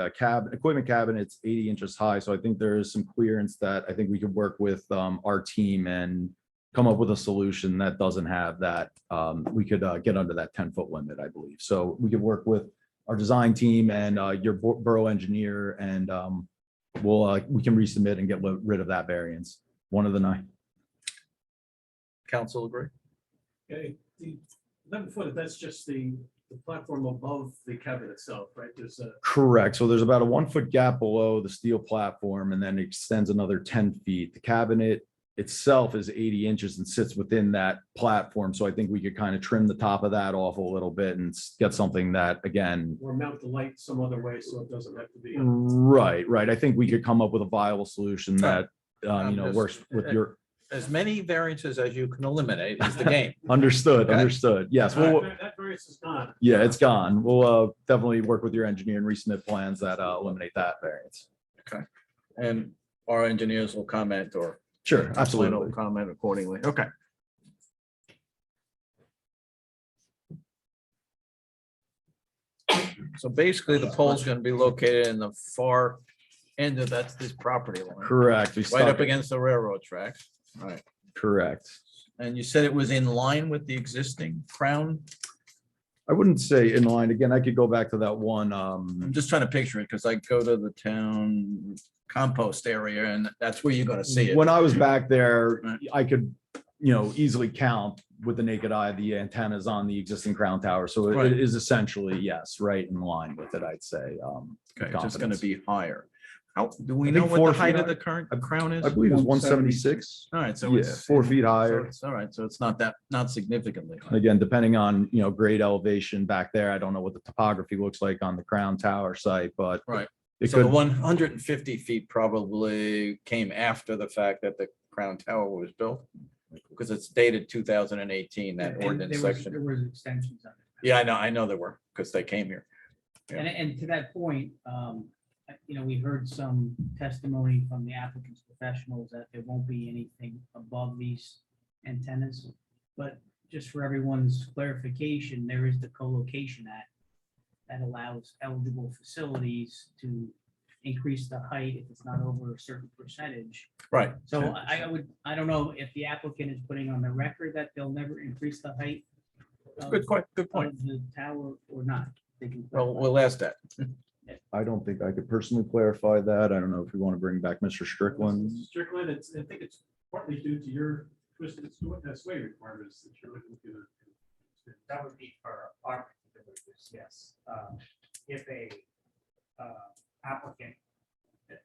equipment cabinet's 80 inches high. So I think there is some clearance that I think we could work with our team and come up with a solution that doesn't have that. We could get under that 10-foot limit, I believe. So we could work with our design team and your borough engineer, and we can resubmit and get rid of that variance. One of the 9. Council agree? Okay, the 11-foot, that's just the platform above the cabin itself, right? There's a. Correct. So there's about a 1-foot gap below the steel platform, and then it extends another 10 feet. The cabinet itself is 80 inches and sits within that platform. So I think we could kind of trim the top of that off a little bit and get something that, again. Or mount the light some other way so it doesn't have to be. Right. I think we could come up with a viable solution that, works with your. As many variances as you can eliminate is the game. Understood. Okay. Understood. Yes. All Well, right, that variance is gone. yeah, it's gone. We'll definitely work with your engineer and resubmit plans that eliminate that variance. Okay. And our engineers will comment, or Sure. plan Absolutely. will comment accordingly. Okay. So basically, the pole is going to be located in the far end of, that's this property line. Correct. We Right stuck up it. against the railroad tracks. Right. Correct. And you said it was in line with the existing crown? I wouldn't say in line. Again, I could go back to that one. I'm just trying to picture it because I go to the town compost area and that's where you're gonna see it. When I was back there, Right. I could, easily count with the naked eye, the antennas on the existing crown tower. So Right. it is essentially, yes, right in line with it, I'd say. Okay, it's just gonna confidence. be higher. How, do we I know think what 4 the height feet of the current crown is? I believe it's 176. All right, so Yeah, it's 4 feet so higher. it's all right, so it's not significantly high. Again, depending on, grade elevation back there, I don't know what the topography looks like on the crown tower site, but Right. it So the could, 150 feet probably came after the fact that the crown tower was built. Because it's dated 2018, that And ordinance there section. was extensions on it. Yeah, I know there were, because they came here. Yeah. And to that point, we heard some testimony from the applicant's professionals that there won't be anything above these antennas. But just for everyone's clarification, there is the Co-location Act that allows eligible facilities to increase the height if it's not over a certain percentage. Right. So I don't know if the applicant is putting on the record that they'll never increase the height Good point. of the tower or not. They can Well, clarify. we'll ask that. I don't think I could personally clarify that. I don't know if we want to bring back Mr. Strickland. Strickland, I think it's partly due to your twisted sway requirements that you're looking to. That would be for our particular use, yes. If a applicant,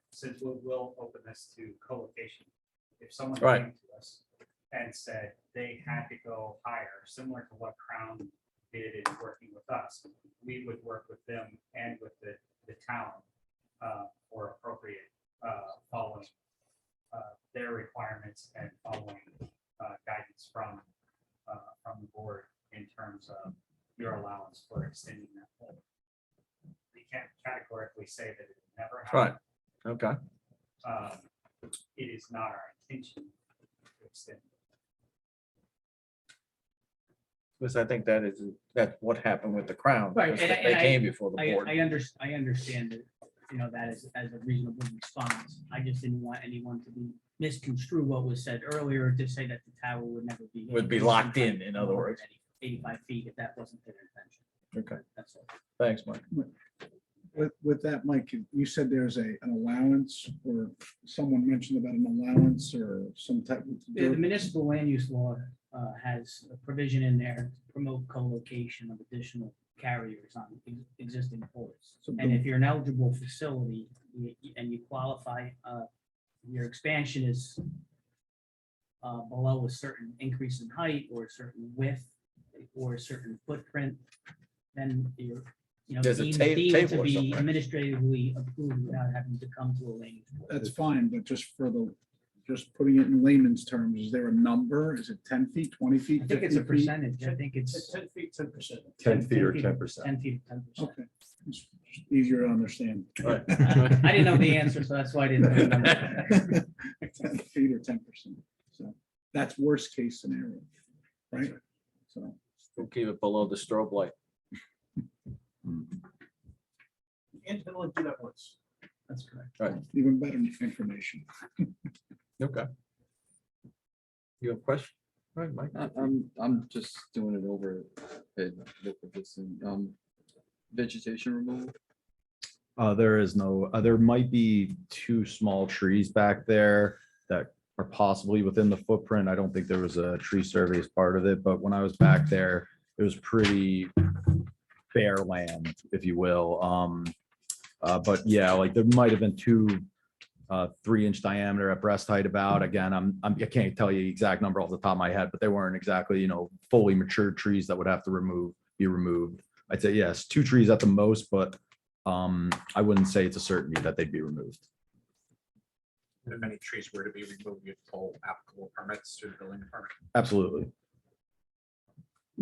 since we'll open this to co-location, if someone Right. came to us and said they had to go higher, similar to what Crown did in working with us, we would work with them and with the town for appropriate following their requirements and following guidance from the board in terms of your allowance for extending that pole. We can't categorically say that it will never Right. happen. Okay. It is not our intention to extend. Because I think that's what happened with the crown. Right, because and They I- came before the board. I understand that, that as a reasonable response. I just didn't want anyone to be misconstrue what was said earlier to say that the tower would never be. Would be locked in other words. 85 feet if that wasn't their intention. Okay, That's all. thanks, Mike. With that, Mike, you said there's an allowance, or someone mentioned about an allowance or some type The of. municipal land use law has a provision in there to promote co-location of additional carriers on existing ports. So And if you're an eligible facility and you qualify, your expansion is below a certain increase in height or a certain width or a certain footprint, then you're, There's a deemed table to or be something. administratively approved without having to come to a land use board. That's fine, but just putting it in layman's terms, is there a number? Is it 10 feet, 20 feet? I think it's a 50 feet? percentage. I think it's 10 feet, 10%. 10 feet or 10%. 10 feet, 10%. Okay, it's easier to understand. Right. I didn't know the answer, so that's why I didn't. know the number. 10 feet or 10%. So that's worst case scenario, right? So. We'll keep it below the strobe light. And can only do that once. That's correct. Right. Even better information. Okay. You have a question? Right, Mike? I'm just doing it over. Vegetation removal. There is no, there might be 2 small trees back there that are possibly within the footprint. I don't think there was a tree survey as part of it, but when I was back there, it was pretty bare land, if you will. But yeah, like there might have been 2 3-inch diameter at breast height about. Again, I can't tell you the exact number off the top of my head, but they weren't exactly, fully matured trees that would have to be removed. I'd say yes, 2 trees at the most, but I wouldn't say it's a certainty that they'd be removed. If any trees were to be removed, you'd pull applicable permits through the building department. Absolutely.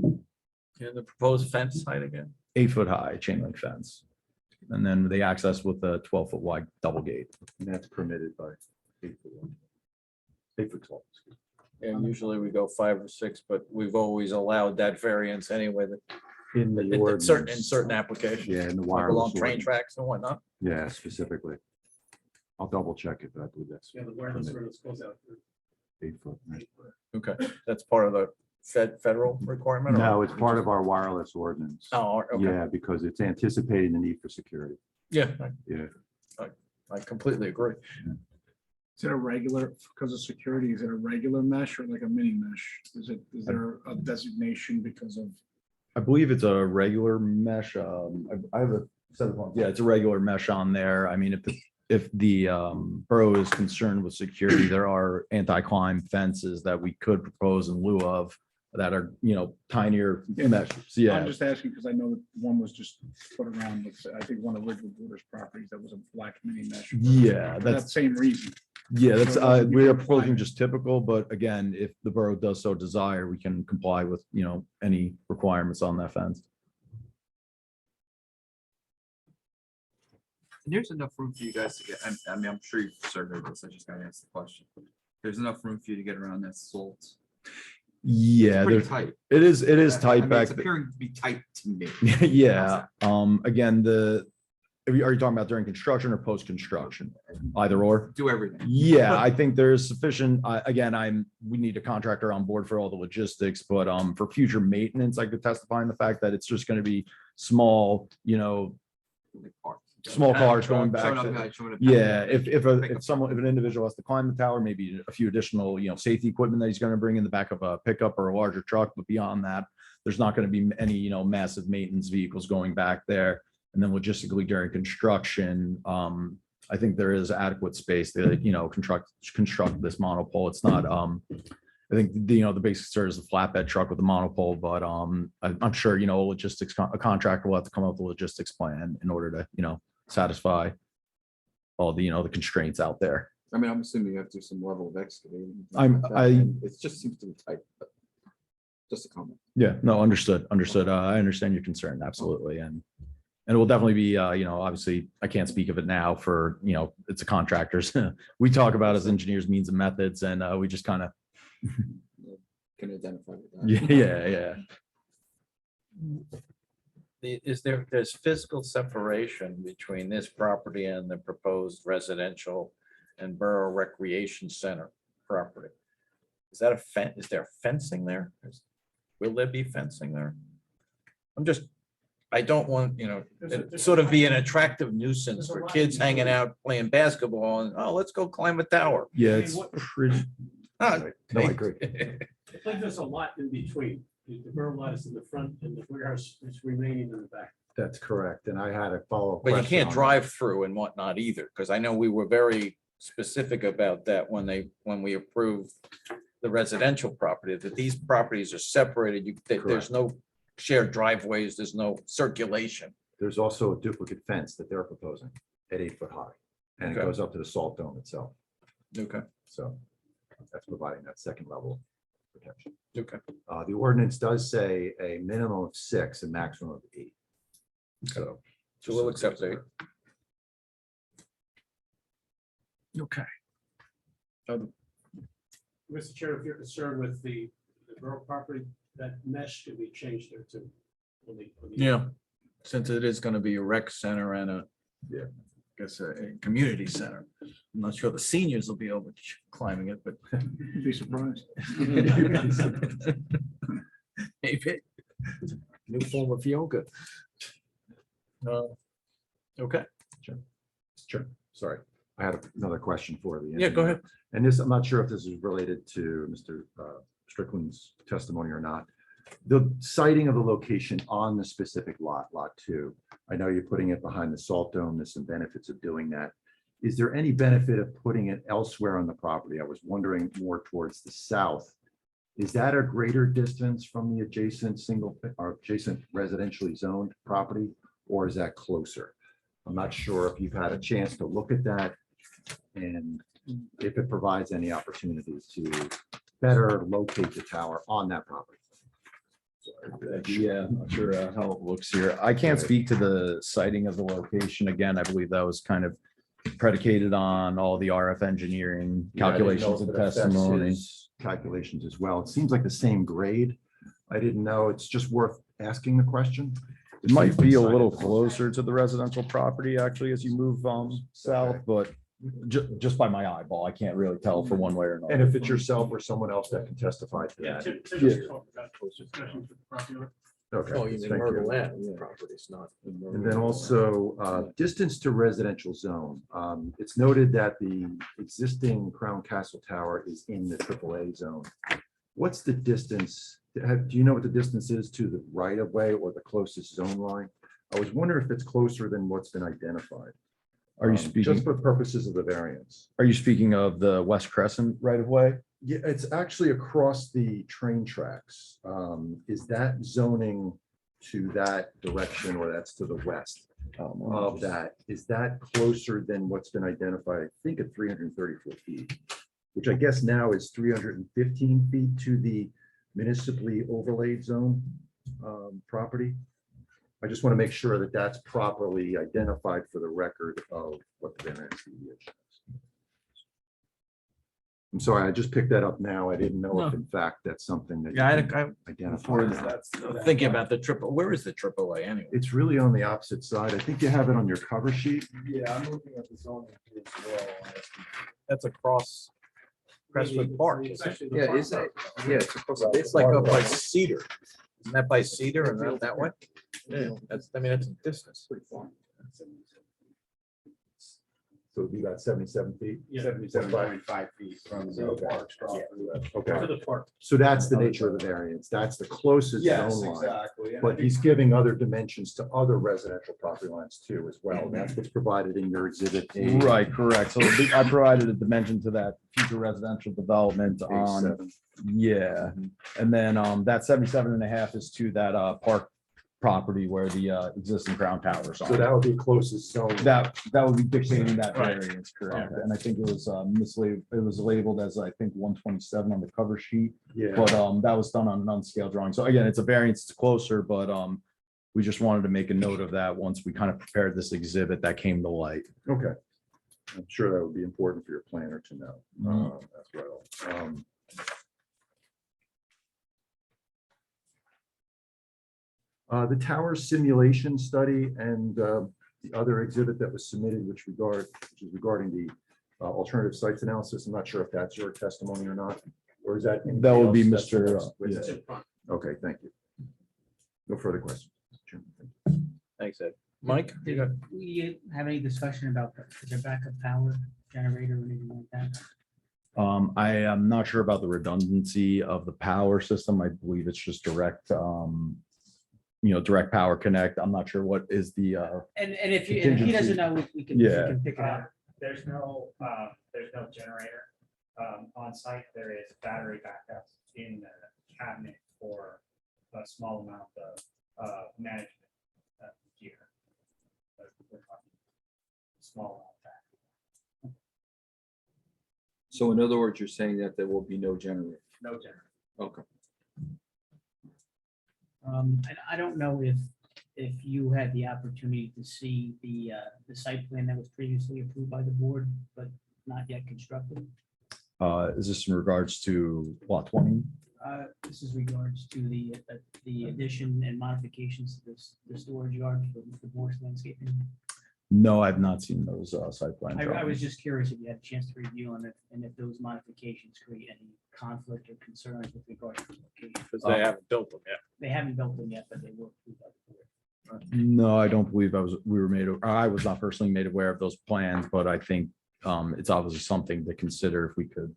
And the proposed fence height again? 8-foot high chain link fence. And then the access with a 12-foot wide double gate. And that's permitted by 8 foot 1. 8 foot 12. excuse me. And usually we go 5 or 6, but we've always allowed that variance anyway. In the In certain ordinance. applications. Yeah, in the Like wireless. along train ordinance. tracks and whatnot. Yeah, specifically. I'll double check it, but I believe that's Yeah, the wireless service goes out. to 8 foot. Right? Okay, that's part of the federal requirement? or- No, it's part of our wireless ordinance. Oh, okay. Yeah, because it's anticipating the need for security. Yeah, Yeah. I completely agree. Is it a regular, because of security, is it a regular mesh or like a mini mesh? Is there a designation because of? I believe it's a regular mesh. I have a set of, yeah, it's a regular mesh on there. I mean, if the borough is concerned with security, there are anti-climb fences that we could propose in lieu of that are, tinier meshes. I'm Yeah. just asking because I know that one was just put around with, I think one of Ridgewood Borders properties that was a black mini mesh. Yeah, For that that's, same reason. yeah, that's, So it wasn't we are being proposing applied. just typical, but again, if the borough does so desire, we can comply with, any requirements on that fence. And there's enough room for you guys to get, I mean, I'm sure you've surveyed this, I just gotta ask the question. There's enough room for you to get around that salt. Yeah, Pretty there's, tight. it is I tight mean, back. It's appearing to be tight to me. Yeah, again, are you talking about during construction or post-construction? Either or? Do everything. Yeah, I think there is sufficient, again, we need a contractor on board for all the logistics, but for future maintenance, I could testify in the fact that it's just gonna be small, small cars going back. Showing up, to- guys, showing up. Yeah, if an individual has to climb the tower, maybe a few additional, safety equipment that he's gonna bring in the back of a pickup or a larger truck, but beyond that, there's not gonna be any, massive maintenance vehicles going back there. And then logistically during construction, I think there is adequate space to, construct this monopole. It's not, I think, the basic sort is a flatbed truck with a monopole, but I'm sure, a contractor will have to come up with a logistics plan in order to, satisfy all the, the constraints out there. I mean, I'm assuming you have to do some level of excavating. and things I'm- like that, I- and It just seems to be tight, but just a comment. Yeah, no, understood. I understand your concern, absolutely. And it will definitely be, obviously, I can't speak of it now for, it's a contractors. We talk about as engineers means and methods, and we just kind of, Can identify with that. yeah. There's physical separation between this property and the proposed residential and borough recreation center property. Is that is there fencing there? Will there be fencing there? I don't want, it sort of be an attractive nuisance for kids hanging out playing basketball and, oh, let's go climb a tower. Yeah, it's pretty, Ah, no, I agree. I think there's a lot in between. The borough lot is in the front and the warehouse is remaining in the back. That's correct. And I had a follow-up. But you question can't on drive through and whatnot either, because I know we were very specific about that when we approved the residential property, that these properties are separated. There's no shared driveways, there's no circulation. There's also a duplicate fence that they're proposing at 8 foot high. And it Okay. goes up to the salt dome itself. Okay, So that's providing that second level of protection. okay. The ordinance does say a minimum of 6 and maximum of 8. So. So we'll accept that. Okay. Mr. Chair, if you're concerned with the borough property, that mesh can be changed there too. Yeah, since it is gonna be a rec center and a, Yeah. I guess a community center. I'm not sure the seniors will be able to climbing it, but. You'd be surprised. Maybe. New form of yoga. Okay. Sure. Sorry. I had another question for the. Yeah, go ahead. And this, I'm not sure if this is related to Mr. Strickland's testimony or not. The sighting of the location on the specific lot, lot 2. I know you're putting it behind the salt dome. There's some benefits of doing that. Is there any benefit of putting it elsewhere on the property? I was wondering more towards the south. Is that a greater distance from the adjacent or adjacent residentially zoned property, or is that closer? I'm not sure if you've had a chance to look at that and if it provides any opportunities to better locate the tower on that property. Yeah, I'm not sure how it looks here. I can't speak to the siting of the location. Again, I believe that was kind of predicated on all the RF engineering calculations and testimony. Calculations as well. It seems like the same grade. I didn't know. It's just worth asking the question. It might be a little closer to the residential property actually as you move south, but Just by my eyeball, I can't really tell for one way or another. And if it's yourself or someone else that can testify to that. Okay. Oh, you mean thank Myrtle you. Ave properties, not. And then also, distance to residential zone. It's noted that the existing Crown Castle Tower is in the AAA zone. What's the distance? Do you know what the distance is to the right of way or the closest zone line? I was wondering if it's closer than what's been identified. Are you Just speaking, for purposes of the variance. are you speaking of the West Crescent right of way? Yeah, it's actually across the train tracks. Is that zoning to that direction or that's to the west of that? Is that closer than what's been identified? I think at 334 feet, which I guess now is 315 feet to the municipally overlaid zone property. I just want to make sure that that's properly identified for the record of what the variance deviation is. I'm sorry, I just picked that up now. I didn't know if in fact that's something that. Yeah, you can identify. Thinking about the triple, where is the AAA anyway? It's really on the opposite side. I think you have it on your cover sheet. Yeah, I'm looking at the zoning as well. That's across Crestwood Park. It's isn't it? actually the Yeah, park is it? park. Yeah, it's across, it's like up by Cedar. Isn't that by Cedar and that that way? Yeah, that's, I mean, that's a distance. Pretty far. So it'd be about 77 feet. Yeah. 75 feet from the park. Okay. To the park. So that's the nature of the variance. That's the closest zone line. exactly. And I But think- he's giving other dimensions to other residential property lines too as well. That's what's provided in your exhibit A. Right, correct. So I provided a dimension to that future residential development on, A7. yeah. And then that 77.5 is to that park property where the existing Crown Towers So that are. would be closest zone. That would be dictating that Right. variance, correct? And I think it was mislabeled, it was labeled as, I think, 127 on the cover sheet. Yeah. But that was done on an unscaled drawing. So again, it's a variance, it's closer, but we just wanted to make a note of that once we kind of prepared this exhibit that came to light. Okay. I'm sure that would be important for your planner to know as well. The tower simulation study and the other exhibit that was submitted, which is regarding the alternative sites analysis. I'm not sure if that's your testimony or not, or is that? That would be anybody else Mr. that's with it? Okay, thank you. No further questions. Thanks, Ed. Mike? Did we have any discussion about the backup power generator or anything like that? I am not sure about the redundancy of the power system. I believe it's just direct, direct power connect. I'm not sure what is the, And if he doesn't know, we can pick it up. There's no generator on site. There is battery backup in the cabinet for a small amount of management gear. But we're talking small amount of So in other words, you're saying that there will be no generator? no generator. Okay. And I don't know if you had the opportunity to see the site plan that was previously approved by the board, but not yet constructed. is this in regards to lot 20? This is regards to the addition and modifications to the storage yard for Mr. Morse Landscaping. No, I've not seen those site plan I was drawings. just curious if you had a chance to review on it and if those modifications create any conflict or concerns with regard to the location. Because they haven't built them yet. They haven't built them yet, but they were approved by the board. No, I don't believe I was not personally made aware of those plans, but I think it's obviously something to consider if we could,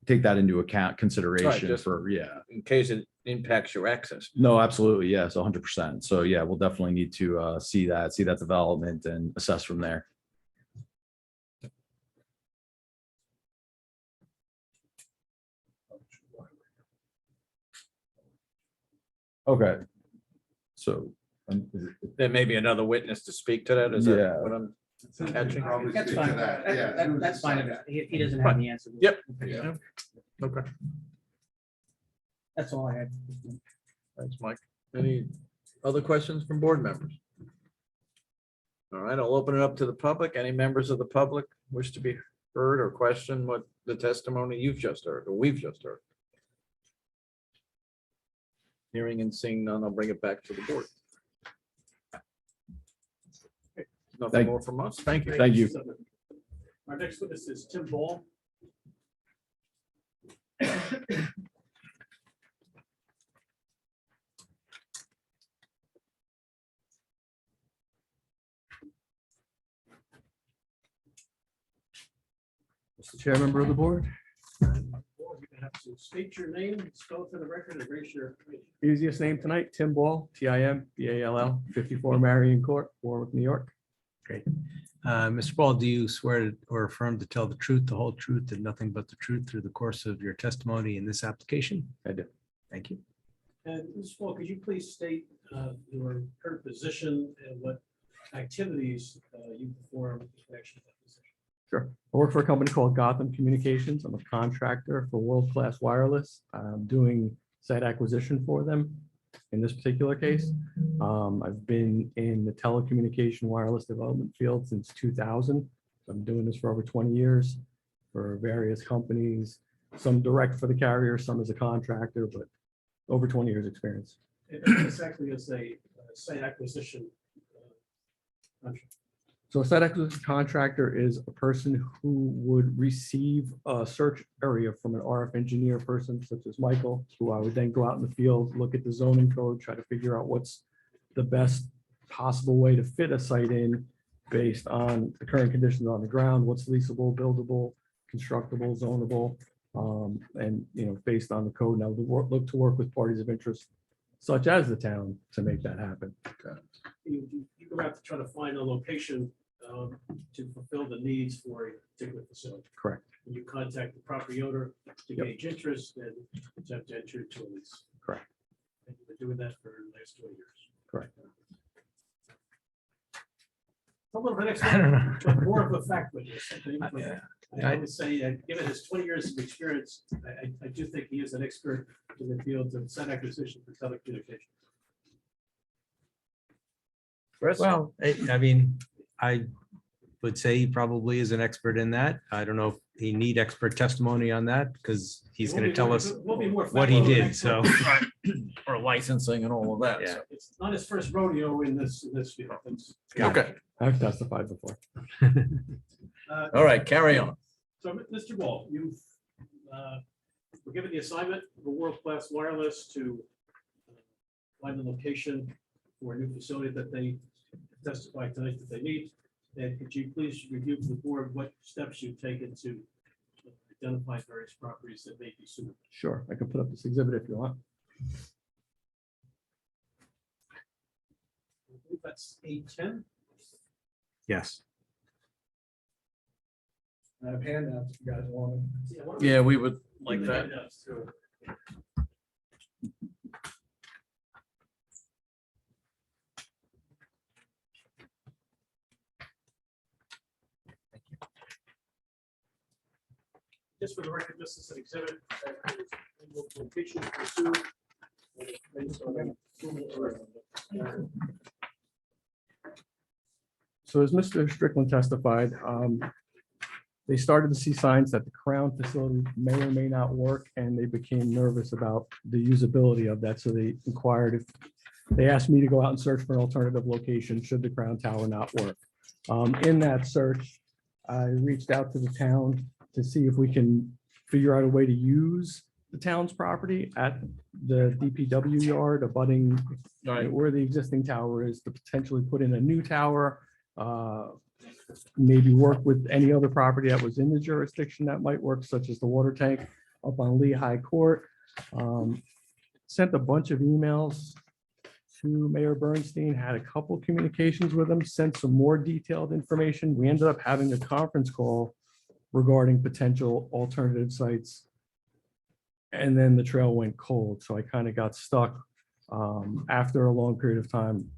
take that into account, consideration just- for, In case it impacts your access. No, absolutely. Yes, 100%. So yeah, we'll definitely need to see that development and assess from there. Okay. So. There may be another witness to speak to that. Is that Yeah. what I'm catching? That's fine. That's fine. If he doesn't have the answer. Yep. we'll pick it up. Okay. That's all I had. Thanks, Mike. Any other questions from board members? All right, I'll open it up to the public. Any members of the public wish to be heard or question what the testimony you've just heard or we've just heard? Hearing and seeing none, I'll bring it back to the board. Nothing Thank- more from us. Thank you. Thank you. Our next witness is Tim Ball. Mr. Chair, member of the board, You're gonna have to state your name, spell it for the record, and raise your. easiest name tonight, Tim Ball, Timball, 54 Marion Court, Warwick, New York. Great. Mr. Ball, do you swear or affirm to tell the truth, the whole truth, and nothing but the truth through the course of your testimony in this application? I do. Thank you. And Mr. Paul, could you please state your current position and what activities you perform in connection with that position? Sure. I work for a company called Gotham Communications. I'm a contractor for World Class Wireless. I'm doing site acquisition for them in this particular case. I've been in the telecommunication wireless development field since 2000. I'm doing this for over 20 years for various companies, some direct for the carrier, some as a contractor, but over 20 years experience. And what exactly is a site acquisition contract? So a site acquisition contractor is a person who would receive a search area from an RF engineer person such as Michael, who I would then go out in the field, look at the zoning code, try to figure out what's the best possible way to fit a site in based on the current conditions on the ground, what's leasable, buildable, constructible, zonable, and based on the code. Now, look to work with parties of interest such as the town to make that happen. You go out to try to find a location to fulfill the needs for a particular facility. Correct. And you contact the property owner to Yep. gauge interest and attempt to enter into a lease. Correct. And you've been doing that for the last 20 years. Correct. A little bit I don't know. but more of a fact witness. I I- would say, given his 20 years of experience, I do think he is an expert in the field of site acquisition for telecommunications. Well, I mean, I would say he probably is an expert in that. I don't know if he need expert testimony on that because he's going to tell us what he did. So, Or licensing and all of that. Yeah. so. It's not his first rodeo in this field. It's- Okay, I've testified before. all right, carry on. So, Mr. Ball, you've were given the assignment of a world-class wireless to find the location for a new facility that they testified tonight that they need. And could you please review for the board what steps you've taken to identify various properties that may be suitable? Sure, I can put up this exhibit if you want. I believe that's 810. yes. I have handouts if you guys want them. Yeah, we would like that. Just for the record, this is an exhibit. That is location pursued. Based on approval. So as Mr. Strickland testified, they started to see signs that the Crown facility may or may not work, and they became nervous about the usability of that. So they inquired if, they asked me to go out and search for an alternative location should the Crown Tower not work. In that search, I reached out to the town to see if we can figure out a way to use the town's property at the DPW yard abutting Right. where the existing tower is, to potentially put in a new tower. Maybe work with any other property that was in the jurisdiction that might work, such as the water tank up on Lehigh Court. Sent a bunch of emails to Mayor Bernstein, had a couple communications with him, sent some more detailed information. We ended up having a conference call regarding potential alternative sites. And then the trail went cold, so I kind of got stuck after a long period of time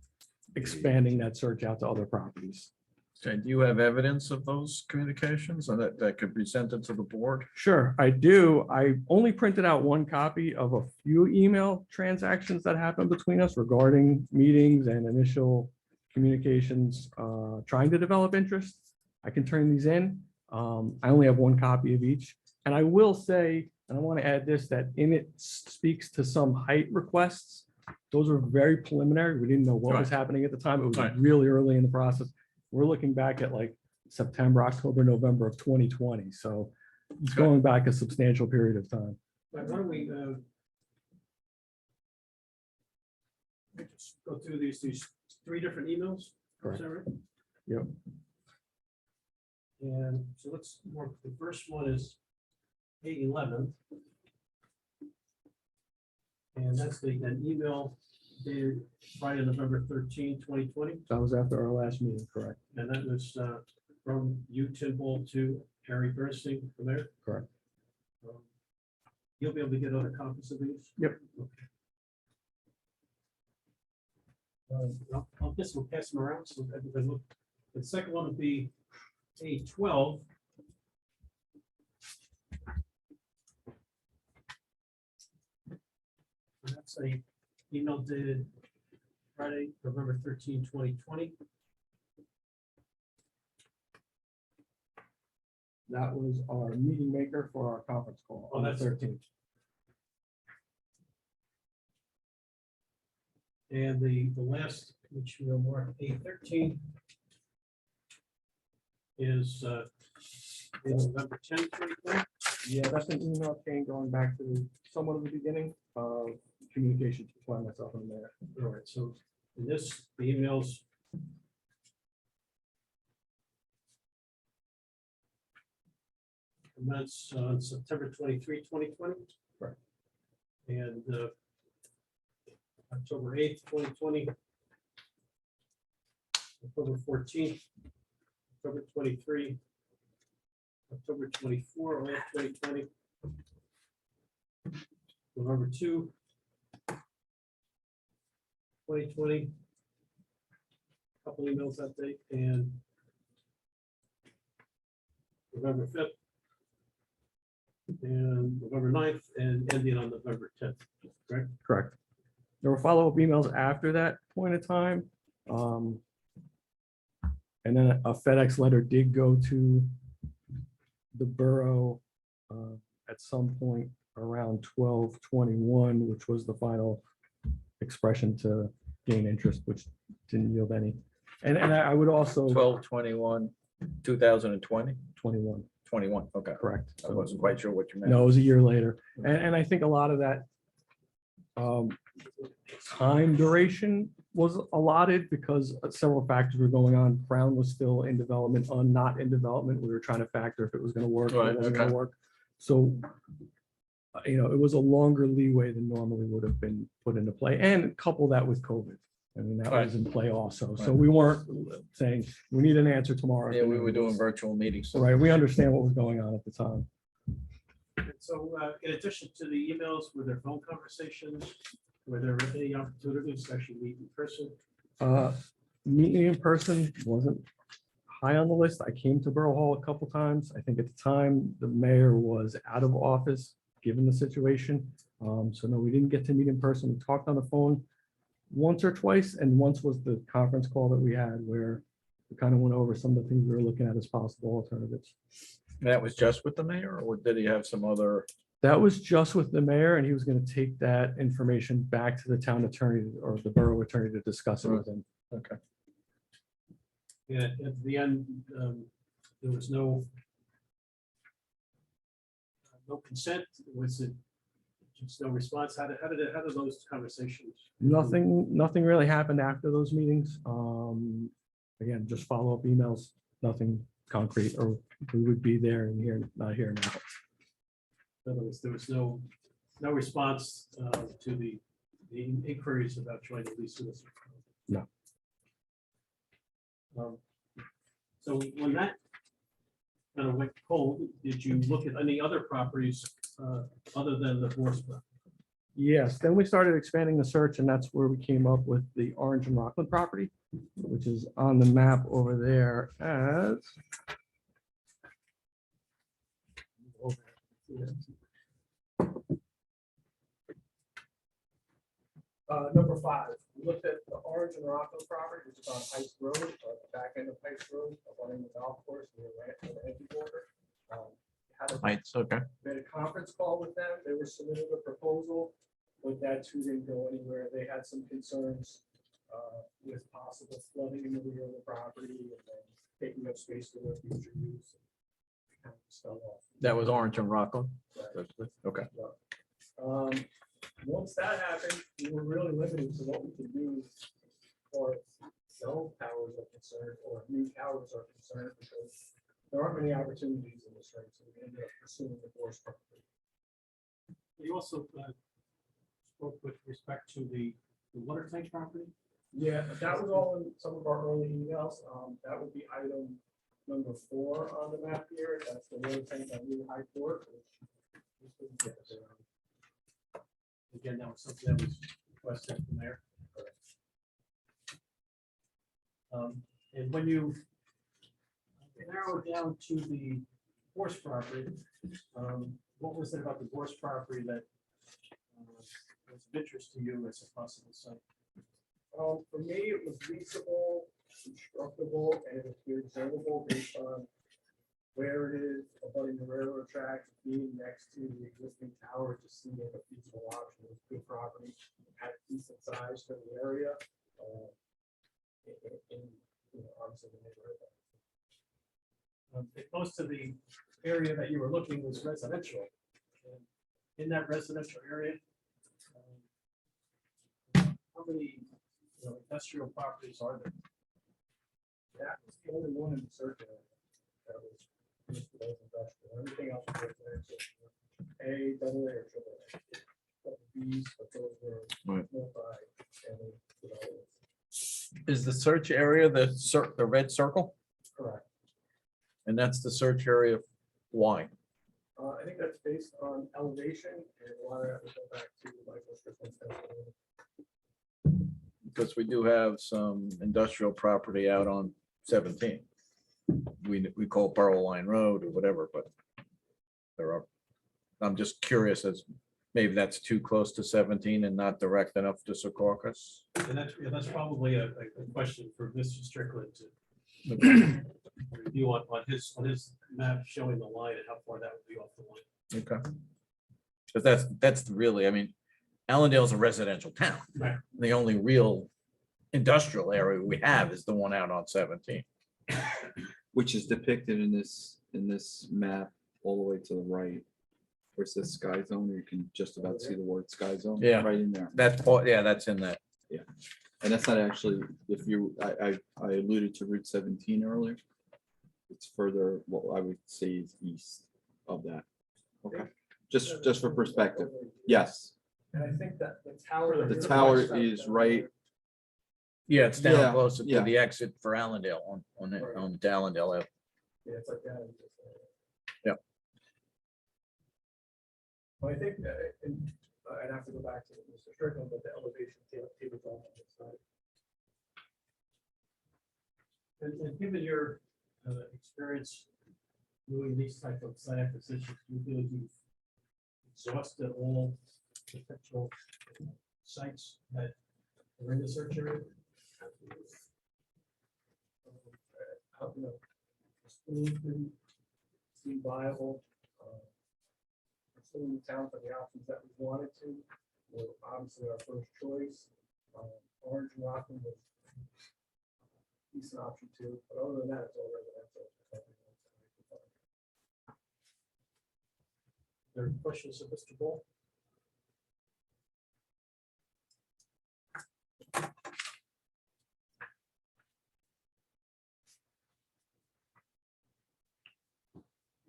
expanding that search out to other properties. Okay, do you have evidence of those communications and that could be sent to the board? Sure, I do. I only printed out one copy of a few email transactions that happened between us regarding meetings and initial communications, trying to develop interest. I can turn these in. I only have one copy of each. And I will say, and I want to add this, that in it speaks to some height requests. Those are very preliminary. We didn't know what was happening at the time. It was Right. really early in the process. we're looking back at like September, October, November of 2020. So it's going back a substantial period of time. Why don't we just go through these 3 different emails? Is Correct. that right? Yep. And so let's work, the first one is 8/11. And that's an email dated Friday, November 13, 2020. That was after our last meeting, correct? And that was from you, Tim Ball, to Harry Bernstein from there. Correct. You'll be able to get other copies of these? Yep. I'll guess we'll pass them around so everybody look. The second one would be A12. And that's a email dated Friday, November 13, 2020. That was our meeting maker for our conference call on the that's 13th. And the last, which we'll mark A13, is November 10, 2020. Yeah, that's an email chain going back to somewhat of the beginning of communications between myself and the mayor. All right, so in this, the emails. Commence on September 23, 2020. Right. And October 8th, 2020. October 14th, October 23, October 24, all of 2020. November 2, 2020. Couple emails that date, and November 5th, and November 9th, and ending on November 10th, correct? Correct. There were follow-up emails after that point in time. And then a FedEx letter did go to the borough at some point around 12/21, which was the final expression to gain interest, which didn't yield any. And I would also 12/21/2020. 21, 21, okay. correct. I wasn't quite sure what you meant. No, it was a year later. And I think a lot of that time duration was allotted because several factors were going on. Brown was still in development, not in development. We were trying to factor if it was going to work, if Right, it wasn't going okay. to work. So, it was a longer leeway than normally would have been put into play, and couple that with COVID. I mean, that Right. was in play also. So Right. we weren't saying, we need an answer tomorrow. Yeah, we were doing virtual meetings. so- Right, we understand what was going on at the time. And so in addition to the emails, were there phone conversations? Were there any opportunities to actually meet in person? Meeting in person wasn't high on the list. I came to Borough Hall a couple times. I think at the time the mayor was out of office, given the situation. So no, we didn't get to meet in person. We talked on the phone once or twice, and once was the conference call that we had where we kind of went over some of the things we were looking at as possible alternatives. That was just with the mayor, or did he have some other? That was just with the mayor, and he was going to take that information back to the town attorney or the borough attorney to discuss it with him. Okay. Yeah, at the end, there was no consent. Was it just no response? How did those conversations? Nothing really happened after those meetings. Again, just follow-up emails, nothing concrete, or we would be there and here, not here now. In other words, there was no response to the inquiries about joining the lease. No. So when that kind of went cold, did you look at any other properties other than the Forest property? Yes, then we started expanding the search, and that's where we came up with the Orange and Rockland property, which is on the map over there as number 5. We looked at the Orange and Rockland property, which is on Heights Road, or the back end of Heights Road, running the golf course near the Yankee border. Had a Heights, okay. We had a conference call with them. They were submitting a proposal, but that too didn't go anywhere. They had some concerns with possible flooding in the rear of the property and then taking up space for their future use. Kind of spell off. That was Orange and Rockland. Right. Okay. Once that happened, we were really limited to what we could do as far as cell towers are concerned or new towers are concerned, because there aren't many opportunities in this range, so we ended up pursuing the forest property. You also spoke with respect to the water tank property? Yeah, that was all in some of our early emails. That would be item number 4 on the map here. That's the water tank on New High Court. Again, that was something that was requested from there. And when you narrow it down to the horse property, what was it about the horse property that was of interest to you as a possible site? For me, it was reasonable, constructible, and it appeared observable based on where it is, abutting the railroad tracks, being next to the existing tower, just seemed like a feasible option. It was good property, had a decent size for the area. Obviously the neighborhood. Most of the area that you were looking was residential. And in that residential area, how many industrial properties are there? That was the only one in the circle that was listed as industrial. Everything else was residential. A, double A, or triple A. Couple Bs, but those were Right. multi-family developments. Is the search area the red circle? Correct. And that's the search area. Why? I think that's based on elevation and why I have to go back to Michael's testimony. Because we do have some industrial property out on 17. We call Borough Line Road or whatever, but there are, I'm just curious as maybe that's too close to 17 and not direct enough to Secaucus. And that's probably a question for Mr. Strickland to review on his map showing the line and how far that would be off the line. Okay. Because that's really, I mean, Allendale is a residential town. Right. The only real industrial area we have is the one out on 17. Which is depicted in this map all the way to the right. Where it says sky zone, you can just about see the word sky zone. Yeah. Right in there. That's part, yeah, that's in that. Yeah. And that's not actually, if you, I alluded to Route 17 earlier. It's further, what I would say is east of that. Okay, just for perspective. Yes, And I think that the the tower is right. Yeah, it's down Yeah, closer to yeah. the exit for Allendale on Allendale. Ave. Yeah, it's like that. Yeah. Well, I think that, and I'd have to go back to Mr. Strickland, but the elevation table on this side. And given your experience doing these type of site acquisitions, you feel you've exhausted all potential sites that are in the search area? School didn't seem viable. Pursuing the town for the options that we wanted to were obviously our first choice. Orange and Rockland was a decent option too, but other than that, it's all residential. There are questions of Mr. Ball?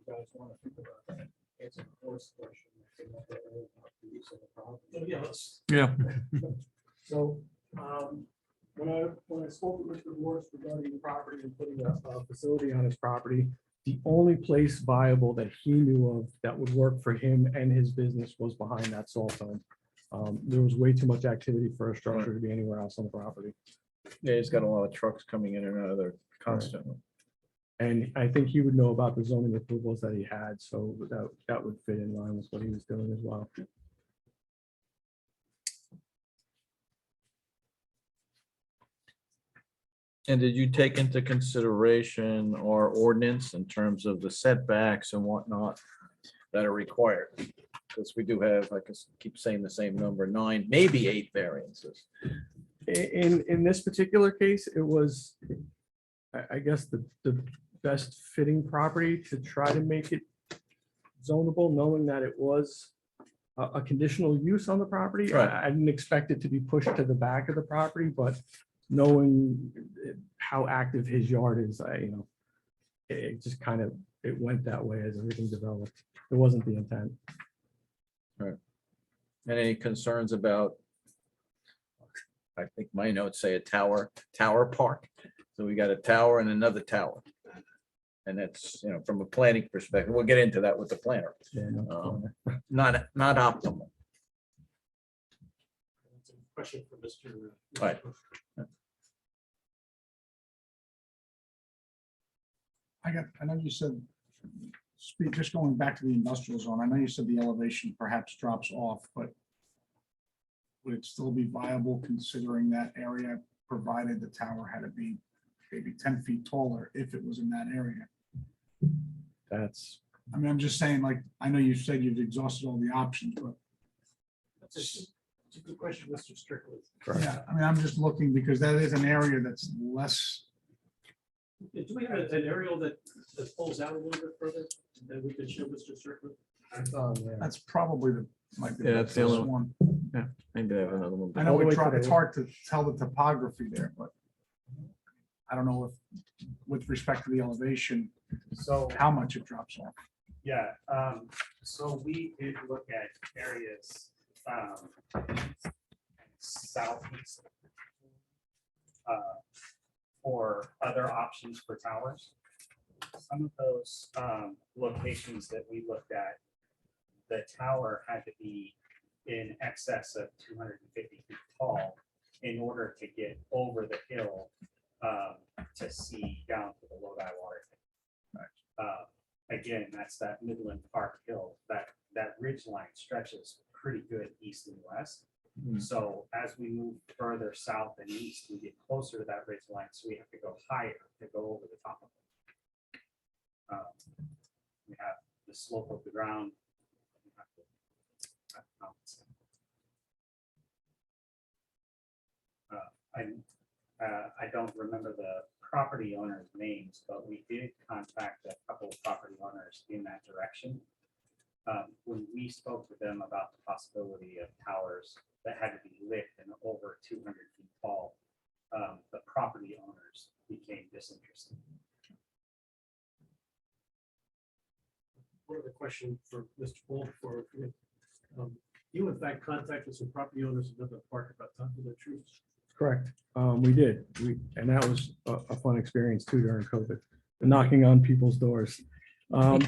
You guys want to think about that? Answer the first question. I think that they're about the use of the property. Yeah, let's. Yeah. So, when I spoke with Mr. Morris regarding the property and putting a facility on his property, the only place viable that he knew of that would work for him and his business was behind that salt dome. There was way too much activity for a structure to be anywhere else on the property. Yeah, he's got a lot of trucks coming in and out of there constantly. And I think he would know about the zoning approvals that he had, so that would fit in line with what he was doing as well. And did you take into consideration our ordinance in terms of the setbacks and whatnot that are required? Because we do have, I keep saying the same number, 9, maybe 8 variances. In this particular case, it was, I guess, the best fitting property to try to make it zonable, knowing that it was a conditional use on the property. Right. I didn't expect it to be pushed to the back of the property, but knowing how active his yard is, it just kind of, it went that way as everything developed. It wasn't the intent. Any concerns about, I think my notes say a tower park. So we got a tower and another tower. And that's, from a planning perspective, we'll get into that with the planner. Yeah, no, Not optimal. That's a question for Mr. Right. I know you said, just going back to the industrial zone, I know you said the elevation perhaps drops off, but would it still be viable considering that area, provided the tower had to be maybe 10 feet taller if it was in that area? That's, I'm just saying, like, I know you said you've exhausted all the options, but That's a good question, Mr. Strickland. yeah, I'm just looking because that is an area that's less. Do we have an aerial that pulls out a little bit further that we could show Mr. Strickland? That's probably might be Yeah, the that's the best only one. Yeah, maybe I have another one. I know All the way to it's the- hard to tell the topography there, but I don't know if, with respect to the elevation, So, how much it drops off. yeah, so we did look at areas southeast for other options for towers. Some of those locations that we looked at, the tower had to be in excess of 250 feet tall in order to get over the hill to see down to the Lodi water. Again, that's that Midland Park Hill. That ridge line stretches pretty good east and west. So as we move further south and east, we get closer to that ridge line, so we have to go higher to go over the top of it. We have the slope of the ground. I don't remember the property owners' names, but we did contact a couple of property owners in that direction. When we spoke with them about the possibility of towers that had to be lit and over 200 feet tall, the property owners became disinterested. One other question for Mr. Paul, you in fact contacted some property owners in another park about talking to the trees. correct. We did. And that was a fun experience too during COVID, knocking on people's doors.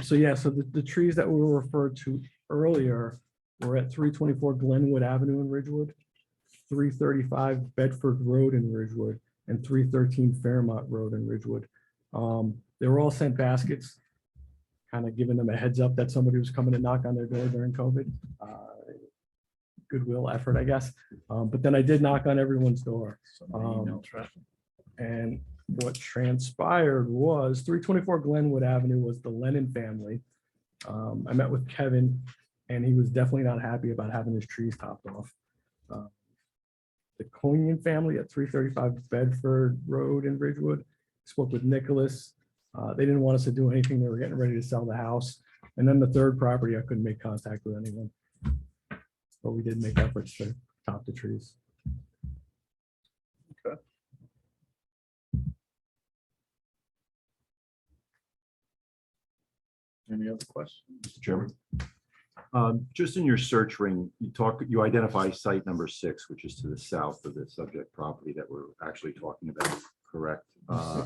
So yeah, so the trees that were referred to earlier were at 324 Glenwood Avenue in Ridgewood, 335 Bedford Road in Ridgewood, and 313 Fairmont Road in Ridgewood. They were all sent baskets, kind of giving them a heads up that somebody was coming to knock on their door during COVID. Goodwill effort, I guess. But then I did knock on everyone's door. And what transpired was 324 Glenwood Avenue was the Lennon family. I met with Kevin and he was definitely not happy about having his trees topped off. The Conian family at 335 Bedford Road in Ridgewood, spoke with Nicholas. They didn't want us to do anything. They were getting ready to sell the house. And then the third property, I couldn't make contact with anyone. But we did make efforts to top the trees. Any other questions? Mr. Chairman. Just in your search ring, you identify site number 6, which is to the south of the subject property that we're actually talking about, correct?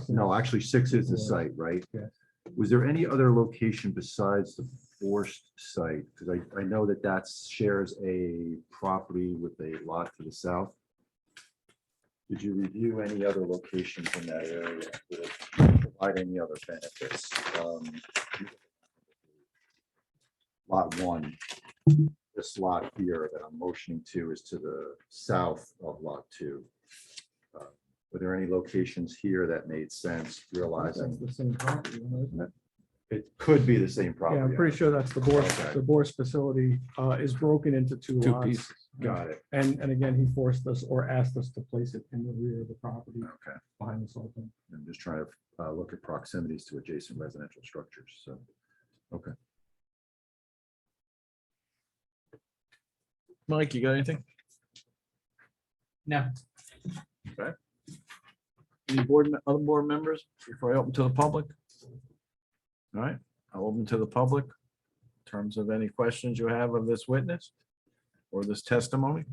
No, actually 6 is the site, right? Yes. Was there any other location besides the Forest site? Because I know that shares a property with a lot to the south. Did you review any other locations in that area that provide any other benefits? Lot 1, this lot here that I'm motioning to is to the south of lot 2. Were there any locations here that made sense, realizing? That's the same property, isn't it? It could be the same Yeah, property. I'm pretty sure that's Okay. the Bourse facility is broken into two Two lots. pieces. Got it. And again, he forced us or asked us to place it in the rear of the property Okay. behind the salt dome. I'm just trying to look at proximities to adjacent residential structures. So, okay. Mike, you got anything? No. Okay. Any other board members before I open to the public? All right, I'll open to the public in terms of any questions you have of this witness or this testimony.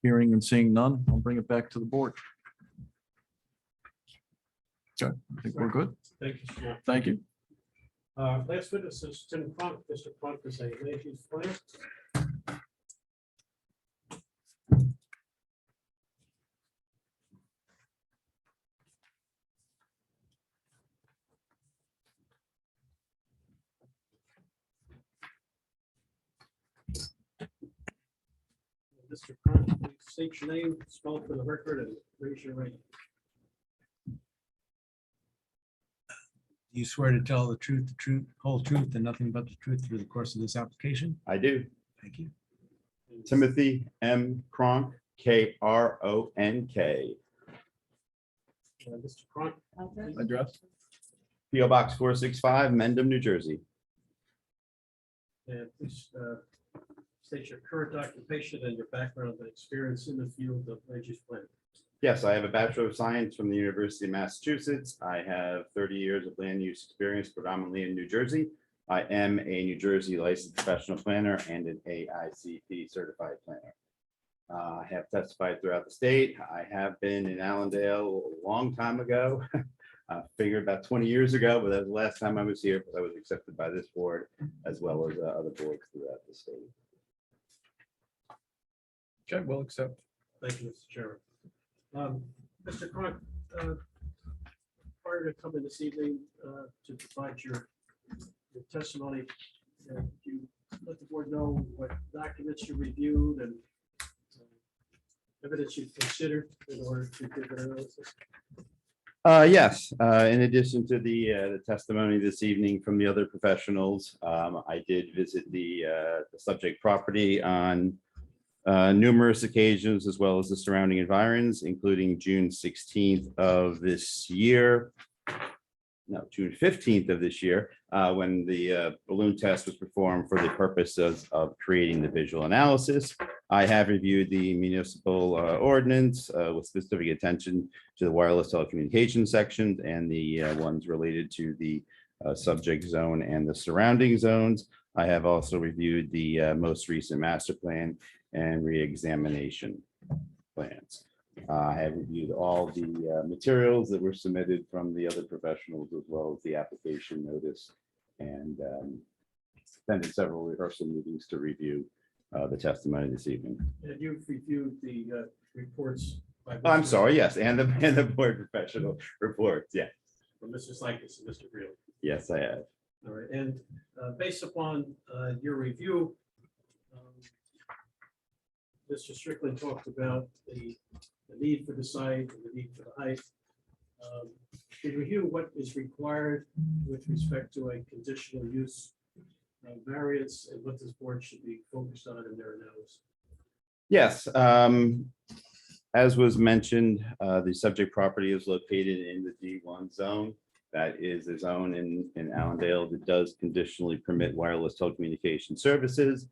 Hearing and seeing none, I'll bring it back to the board. Okay, I think we're good. Thank you, sir. Thank you. Last witness is Tim Crunk. Mr. Crunk is a land use planner. Mr. Crunk, please state your name, spell it for the record, and raise your right. You swear to tell the truth, whole truth, and nothing but the truth through the course of this application? I do. Thank you. Timothy M. Kronk, Kronk. Mr. Crunk. Address? PO Box 465, Mendham, New Jersey. And please state your current occupation and your background and experience in the field of land use planning. Yes, I have a Bachelor of Science from the University of Massachusetts. I have 30 years of land use experience predominantly in New Jersey. I am a New Jersey licensed professional planner and an AICP certified planner. I have testified throughout the state. I have been in Allendale a long time ago. I figured about 20 years ago, but that was the last time I was here, because I was accepted by this board as well as other boards throughout the state. Okay, we'll accept. Thank you, Mr. Chairman. Mr. Crunk, prior to coming this evening to provide your testimony, you let the board know what documents you reviewed and evidence you considered in order to give an analysis. Yes, in addition to the testimony this evening from the other professionals, I did visit the subject property on numerous occasions, as well as the surrounding environs, including June 16th of this year. No, June 15th of this year, when the balloon test was performed for the purpose of creating the visual analysis. I have reviewed the municipal ordinance with specific attention to the wireless telecommunications section and the ones related to the subject zone and the surrounding zones. I have also reviewed the most recent master plan and re-examination plans. I have reviewed all the materials that were submitted from the other professionals, as well as the application notice, and attended several rehearsal meetings to review the testimony this evening. And you've reviewed the reports. By I'm Mr. sorry, yes, and the board professional reports, yes. From Mr. Sykes and Mr. Greeley. Yes, I have. All right, and based upon your review, Mr. Strickland talked about the need for the site and the need for the height. Can you review what is required with respect to a conditional use variance and what this board should be focused on in their analysis? Yes, as was mentioned, the subject property is located in the D1 zone. That is a zone in Allendale that does conditionally permit wireless telecommunication services.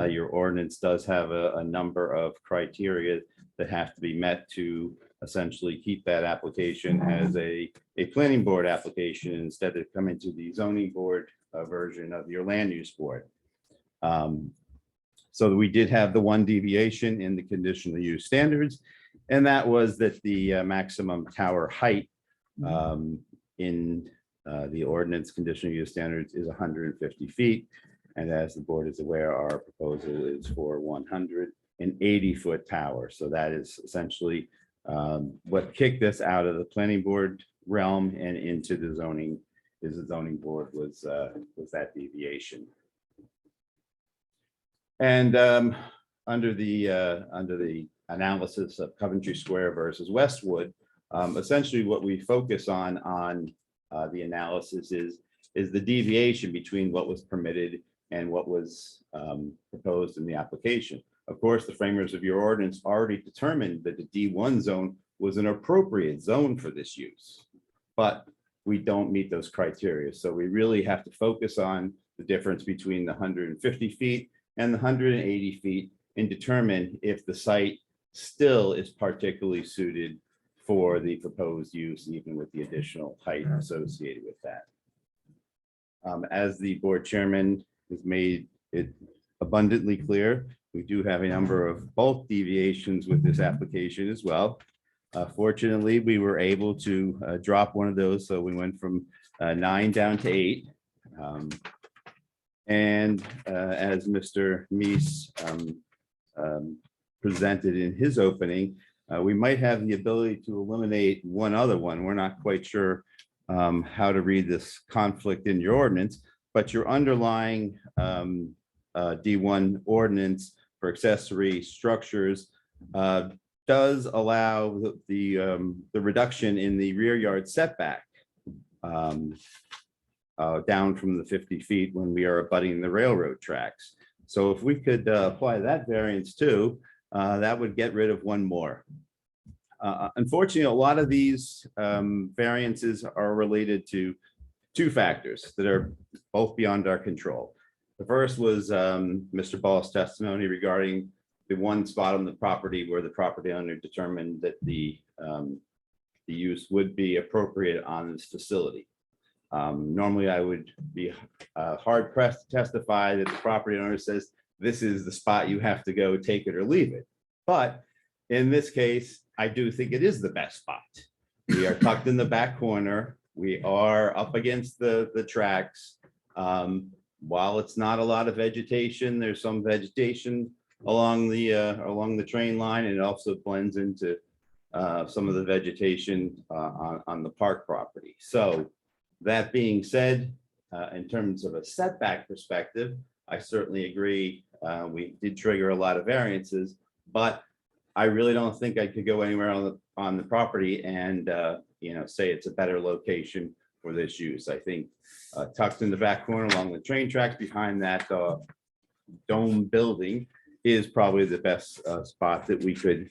Your ordinance does have a number of criteria that have to be met to essentially keep that application as a planning board application instead of coming to the zoning board version of your land use board. So we did have the one deviation in the conditional use standards, and that was that the maximum tower height in the ordinance conditional use standards is 150 feet. And as the board is aware, our proposal is for 180-foot tower. So that is essentially what kicked us out of the planning board realm and into the zoning, is the zoning board was that deviation. And under the analysis of Coventry Square versus Westwood, essentially what we focus on the analysis is the deviation between what was permitted and what was proposed in the application. Of course, the framers of your ordinance already determined that the D1 zone was an appropriate zone for this use, but we don't meet those criteria. So we really have to focus on the difference between the 150 feet and the 180 feet and determine if the site still is particularly suited for the proposed use, even with the additional height associated with that. As the board chairman has made it abundantly clear, we do have a number of bulk deviations with this application as well. Fortunately, we were able to drop one of those, so we went from 9 down to 8. And as Mr. Meese presented in his opening, we might have the ability to eliminate one other one. We're not quite sure how to read this conflict in your ordinance, but your underlying D1 ordinance for accessory structures does allow the reduction in the rear yard setback down from the 50 feet when we are abutting the railroad tracks. So if we could apply that variance too, that would get rid of one more. Unfortunately, a lot of these variances are related to two factors that are both beyond our control. The first was Mr. Ball's testimony regarding the one spot on the property where the property owner determined that the use would be appropriate on this facility. Normally, I would be hard pressed to testify that the property owner says, this is the spot you have to go, take it or leave it. But in this case, I do think it is the best spot. We are tucked in the back corner. We are up against the tracks. While it's not a lot of vegetation, there's some vegetation along the train line, and it also blends into some of the vegetation on the park property. So that being said, in terms of a setback perspective, I certainly agree. We did trigger a lot of variances, but I really don't think I could go anywhere on the property and say it's a better location for this use. I think tucked in the back corner along the train tracks behind that dome building is probably the best spot that we could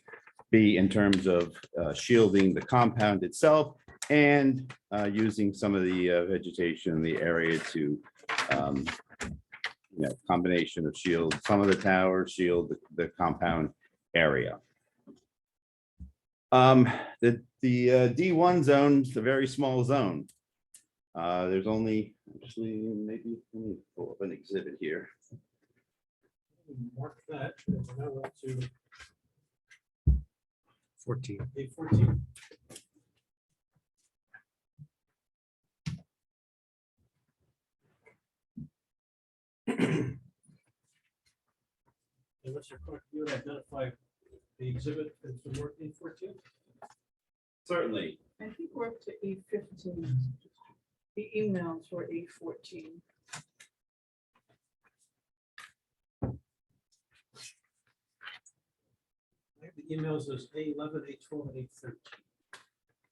be in terms of shielding the compound itself and using some of the vegetation in the area to combination of shield some of the towers, shield the compound area. The D1 zone is a very small zone. There's only actually maybe let me pull up an exhibit here. Mark that. And now we're up to 14. 814. And what's your quick, you would identify the exhibit as the work 814? Certainly. I think we're up to 8:15. The emails were 8:14. I have the emails as A11, A12, and A13.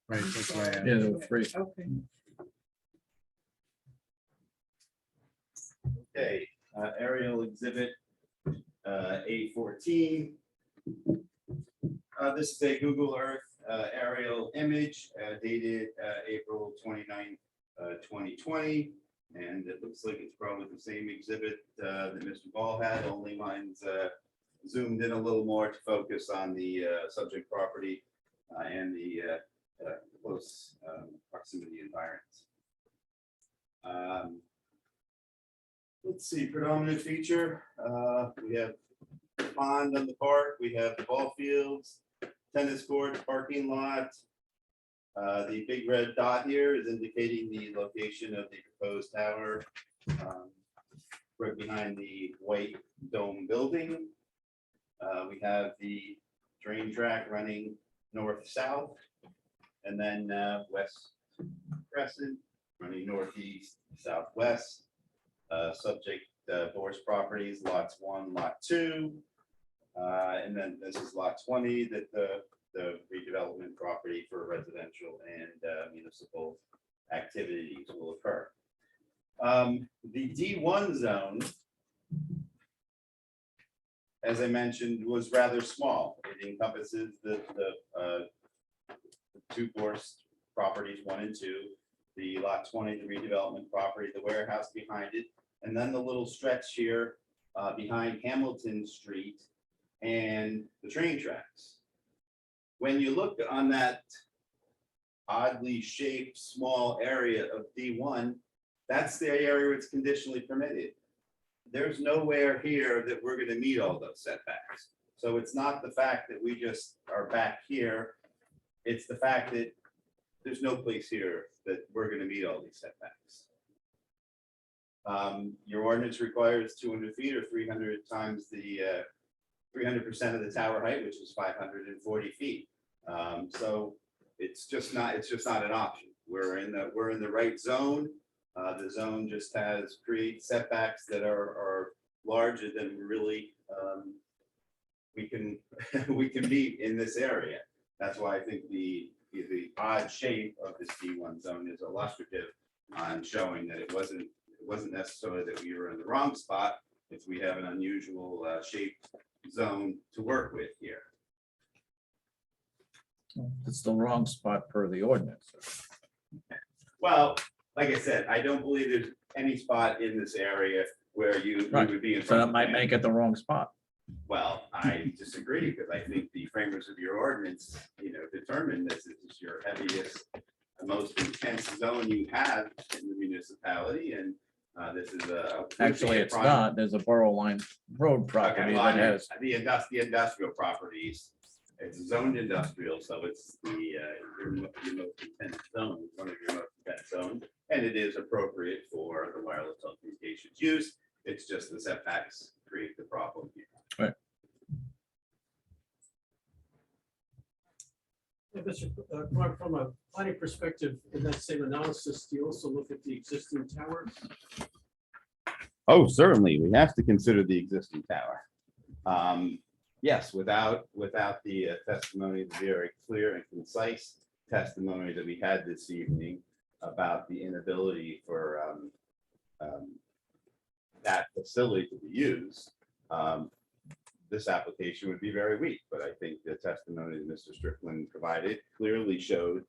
Right, that's why. Yeah, there were 3. Okay. Okay, aerial exhibit A14. This is a Google Earth aerial image dated April 29th, 2020. And it looks like it's probably the same exhibit that Mr. Ball had, only mine's zoomed in a little more to focus on the subject property and the close proximity environs. Let's see, predominant feature. We have the pond on the park. We have the ball fields, tennis courts, parking lot. The big red dot here is indicating the location of the proposed tower right behind the white dome building. We have the train track running north-south, and then West Crescent running northeast, southwest. Subject Boris properties, lots 1, lot 2. And then this is lot 20, that the redevelopment property for residential and municipal activities will occur. The D1 zone, as I mentioned, was rather small. It encompasses the two forest properties, 1 and 2, the lot 20, the redevelopment property, the warehouse behind it, and then the little stretch here behind Hamilton Street and the train tracks. When you look on that oddly shaped small area of D1, that's the area where it's conditionally permitted. There's nowhere here that we're going to meet all those setbacks. So it's not the fact that we just are back here. It's the fact that there's no place here that we're going to meet all these setbacks. Your ordinance requires 200 feet or 300 times the 300% of the tower height, which is 540 feet. So it's just not an option. We're in the right zone. The zone just creates setbacks that are larger than really we can meet in this area. That's why I think the odd shape of this D1 zone is illustrative on showing that it wasn't necessarily that we were in the wrong spot. If we have an unusual shaped zone to work with here. It's the wrong spot per the ordinance. Well, like I said, I don't believe there's any spot in this area where you would be in So front that of might the make it the wrong spot. Well, I disagree because I think the framers of your ordinance, determined this is your heaviest, most intense zone you have in the municipality, and this is a. Actually, it's not. There's a borough line road property Okay, well, that I mean, has. the industrial properties. It's zoned industrial, so it's your most intense zone, one of your most intense zones, and it is appropriate for the wireless telecommunications use. It's just the setbacks create the problem here. Right. Yeah, Mr. Clark, from a planning perspective, in that same analysis, do you also look at the existing tower? Oh, certainly, we have to consider the existing tower. Yes, without the testimony, the very clear and concise testimony that we had this evening about the inability for that facility to be used, this application would be very weak. But I think the testimony that Mr. Strickland provided clearly showed,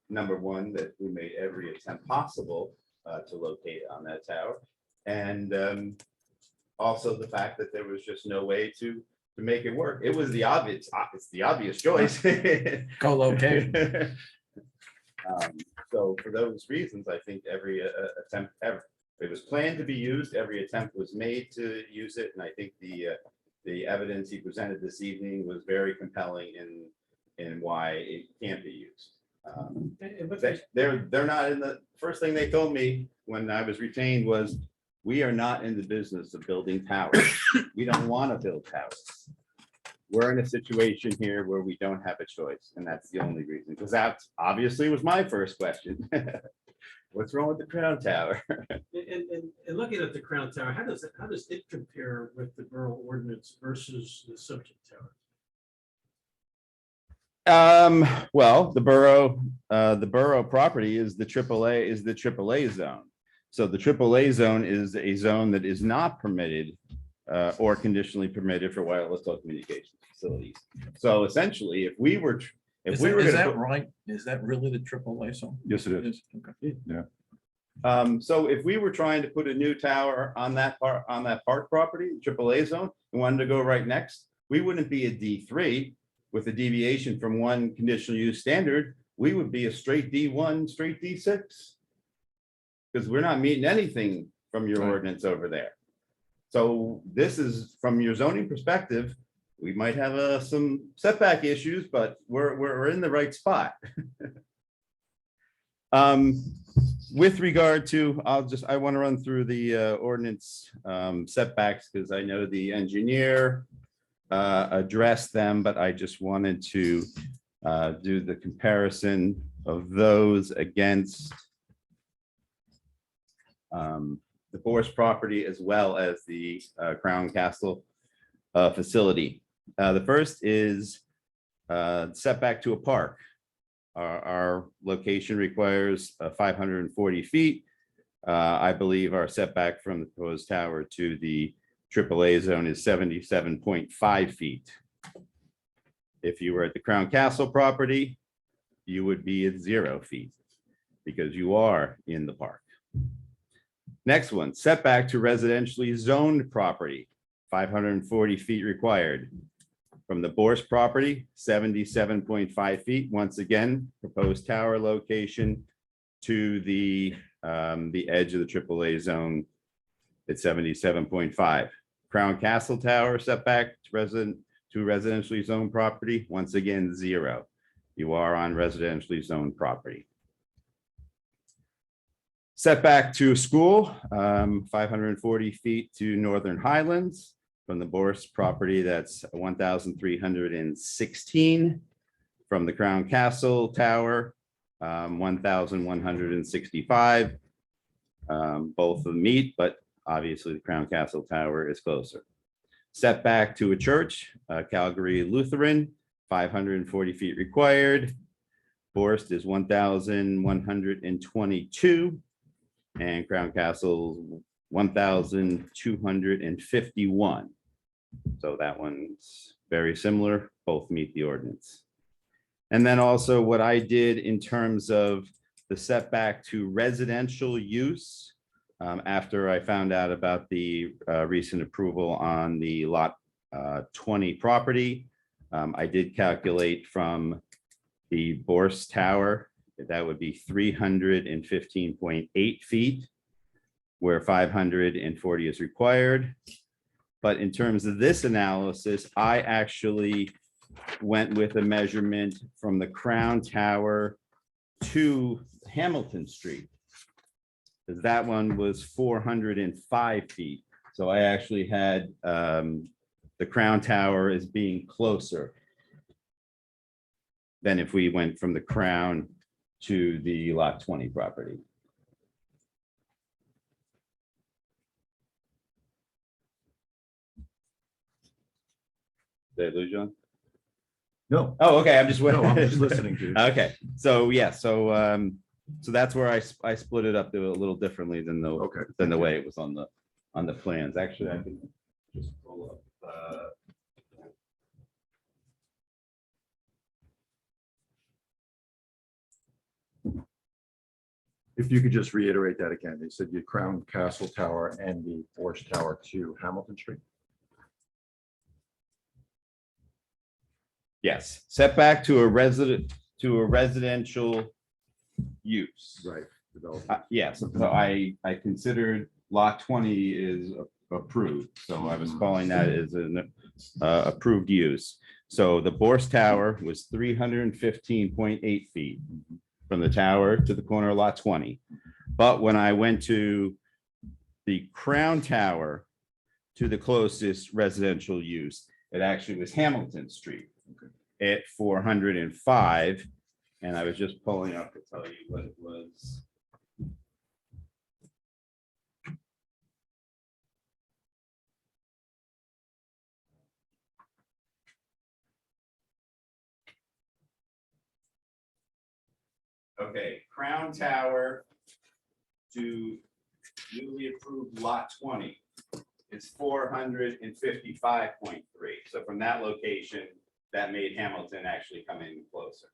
number one, that we made every attempt possible to locate on that tower, and also the fact that there was just no way to make it work. It was the obvious, it's the obvious choice. Co-location. So for those reasons, I think every attempt ever, it was planned to be used, every attempt was made to use it, and I think the evidence he presented this evening was very compelling in why it can't be used. They're not in the first thing they told me when I was retained was, we are not in the business of building towers. We don't want to build towers. We're in a situation here where we don't have a choice, and that's the only reason. Because that obviously was my first question. What's wrong with the Crown Tower? And looking at the Crown Tower, how does it compare with the borough ordinance versus the subject tower? Well, the borough property is the AAA zone. So the AAA zone is a zone that is not permitted or conditionally permitted for wireless telecommunications facilities. So essentially, if we were Is that right? Is that really the AAA zone? Yes, it is. Okay. Yeah. So if we were trying to put a new tower on that park property, AAA zone, and wanted to go right next, we wouldn't be a D3 with a deviation from one conditional use standard. We would be a straight D1, straight D6. Because we're not meeting anything from your ordinance over there. So this is, from your zoning perspective, we might have some setback issues, but we're in the right spot. With regard to, I want to run through the ordinance setbacks because I know the engineer addressed them, but I just wanted to do the comparison of those against the forest property as well as the Crown Castle facility. The first is setback to a park. Our location requires 540 feet. I believe our setback from the proposed tower to the AAA zone is 77.5 feet. If you were at the Crown Castle property, you would be at 0 feet because you are in the park. Next one, setback to residentially zoned property, 540 feet required. From the Bourse property, 77.5 feet. Once again, proposed tower location to the edge of the AAA zone at 77.5. Crown Castle Tower setback to residentially zoned property, once again, 0. You are on residentially zoned property. Setback to school, 540 feet to Northern Highlands. From the Bourse property, that's 1,316. From the Crown Castle Tower, 1,165. Both of them meet, but obviously the Crown Castle Tower is closer. Setback to a church, Calgary Lutheran, 540 feet required. Bourse is 1,122. And Crown Castle 1,251. So that one's very similar, both meet the ordinance. And then also what I did in terms of the setback to residential use, after I found out about the recent approval on the lot 20 property, I did calculate from the Bourse Tower, that would be 315.8 feet, where 540 is required. But in terms of this analysis, I actually went with a measurement from the Crown Tower to Hamilton Street, because that one was 405 feet. So I actually had the Crown Tower as being closer than if we went from the Crown to the lot 20 property. Did I lose you on? No. Oh, okay, I'm just. No, I'm just listening to you. Okay, so yeah, so that's where I split it up to a little differently than the way it was on the plans. Actually, I can just pull up. If you could just reiterate that again, they said the Crown Castle Tower and the Bourse Tower to Hamilton Street. Yes, setback to a residential use. Right. Yes, so I considered lot 20 is approved, so I was calling that as an approved use. So the Bourse Tower was 315.8 feet from the tower to the corner of lot 20. But when I went to the Crown Tower to the closest residential use, it actually was Hamilton Street at 405. And I was just pulling up to tell you what it was. Okay, Crown Tower to newly approved lot 20 is 455.3. So from that location, that made Hamilton actually come in closer.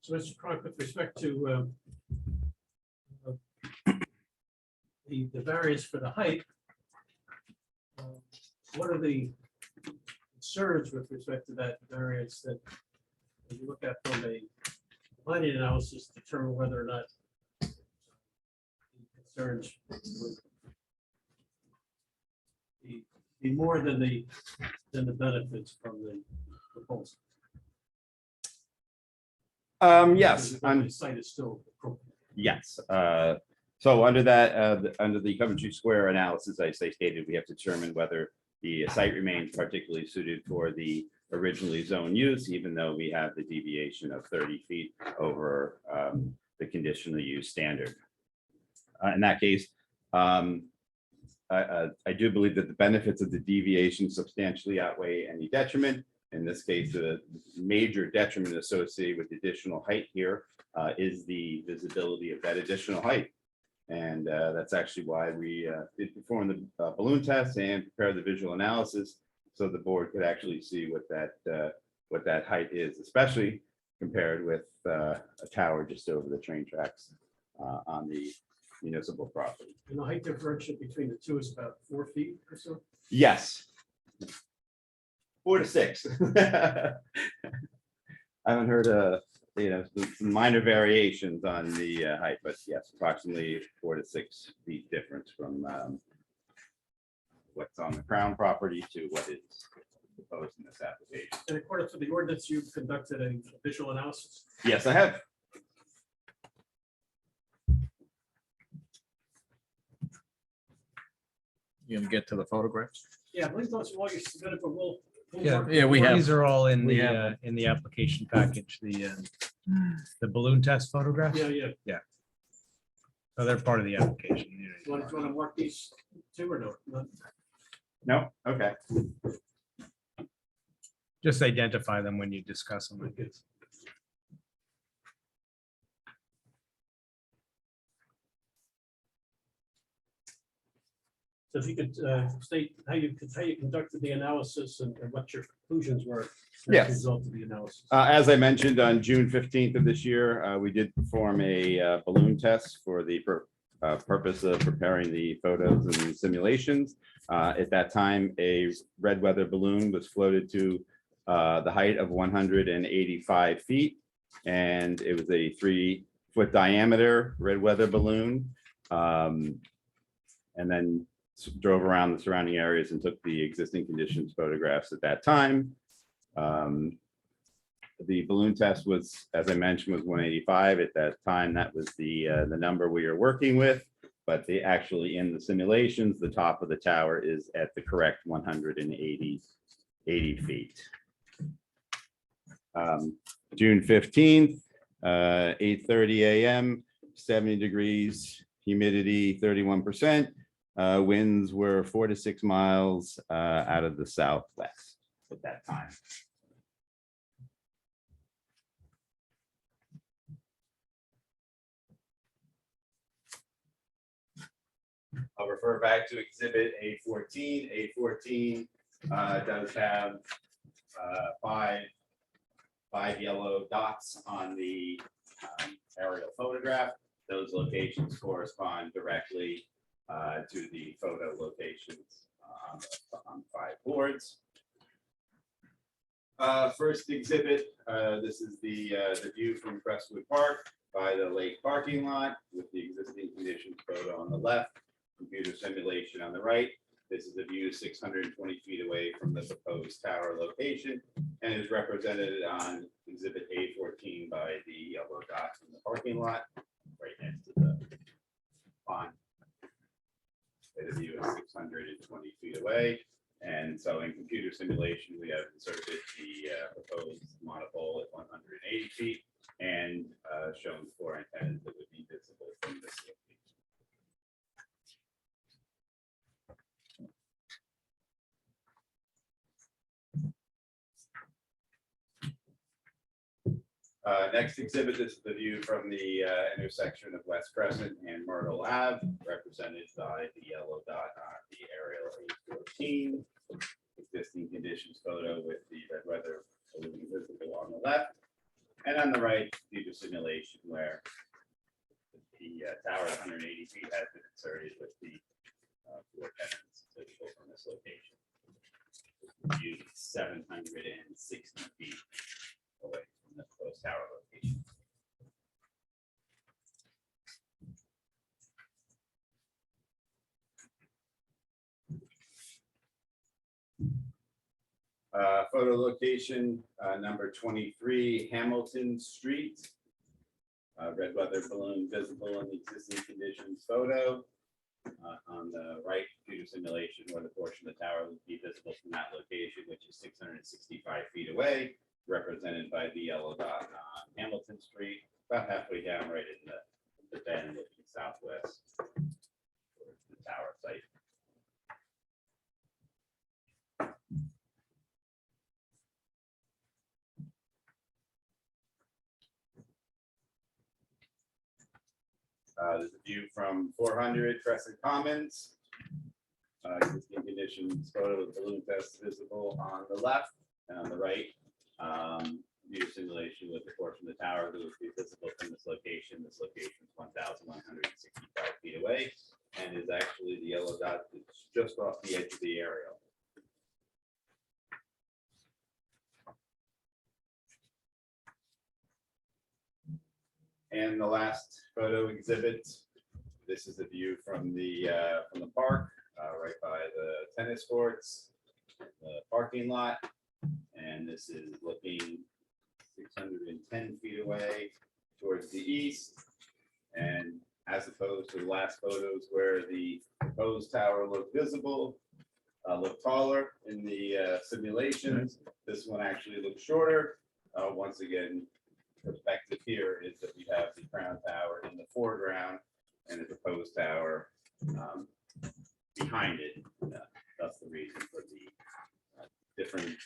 So Mr. Clark, with respect to the variance for the height, what are the concerns with respect to that variance that you look at from a planning analysis to determine whether or not the concerns would be more than the benefits from the proposal? Yes, The site is still appropriate. yes. So under that, under the Coventry Square analysis, I stated we have to determine whether the site remains particularly suited for the originally zoned use, even though we have the deviation of 30 feet over the conditional use standard. In that case, I do believe that the benefits of the deviation substantially outweigh any detriment. In this case, the major detriment associated with the additional height here is the visibility of that additional height. And that's actually why we did perform the balloon test and prepare the visual analysis, so the board could actually see what that height is, especially compared with a tower just over the train tracks on the municipal property. And the height differential between the two is about 4 feet or so? Yes. 4 to 6. I haven't heard some minor variations on the height, but yes, approximately 4 to 6 feet difference from what's on the Crown property to what is proposed in this application. And according to the ordinance, you've conducted a visual analysis? Yes, I have. You gonna get to the photographs? Yeah, I believe those are all you submitted, but we'll. Yeah, we have. These are all in we the, have in the application package, the balloon test photographs. Yeah. Yeah. So they're part of the application. You want to mark these two or no? None? No, okay. Just identify them when you discuss them. I guess. So if you could state how you conducted the analysis and what your conclusions were as a Yes. result of the analysis. As I mentioned, on June 15th of this year, we did perform a balloon test for the purpose of preparing the photos and simulations. At that time, a red weather balloon was floated to the height of 185 feet, and it was a 3-foot diameter red weather balloon. And then drove around the surrounding areas and took the existing conditions photographs at that time. The balloon test was, as I mentioned, was 185 at that time. That was the number we are working with, but actually in the simulations, the top of the tower is at the correct 180 feet. June 15th, 8:30 a.m., 70 degrees, humidity 31%. Winds were 4 to 6 miles out of the southwest at that time. I'll refer back to exhibit A14. A14 does have five yellow dots on the aerial photograph. Those locations correspond directly to the photo locations on 5 boards. First exhibit, this is the view from Crestwood Park by the lake parking lot with the existing conditions photo on the left, computer simulation on the right. This is a view 620 feet away from the proposed tower location and is represented on exhibit A14 by the yellow dots in the parking lot right next to the pond. The view is 620 feet away. And so in computer simulation, we have inserted the proposed monopole at 180 feet and shown 4 antennas that would be visible from this location. Next exhibit, this is the view from the intersection of West Crescent and Myrtle Ave, represented by the yellow dot on the aerial A14. Existing conditions photo with the red weather balloon visible on the left. And on the right, computer simulation where the tower at 180 feet has been inserted with the 4 tenants visible from this location. View 760 feet away from the proposed tower location. Photo location number 23 Hamilton Street. Red weather balloon visible in the existing conditions photo. On the right computer simulation where the portion of the tower would be visible from that location, which is 665 feet away, represented by the yellow dot on Hamilton Street, about halfway down right in the bend looking southwest towards the tower site. There's a view from 400 Crescent Commons. Existing conditions photo of balloon test visible on the left, and on the right, view simulation with the portion of the tower that would be visible from this location. This location is 1,165 feet away and is actually the yellow dot that's just off the edge of the aerial. And the last photo exhibit, this is a view from the park, right by the tennis courts, the parking lot. And this is looking 610 feet away towards the east. And as opposed to the last photos where the proposed tower looked visible, looked taller in the simulations, this one actually looks shorter. Once again, perspective here is that we have the crown tower in the foreground and the proposed tower behind it. That's the reason for the different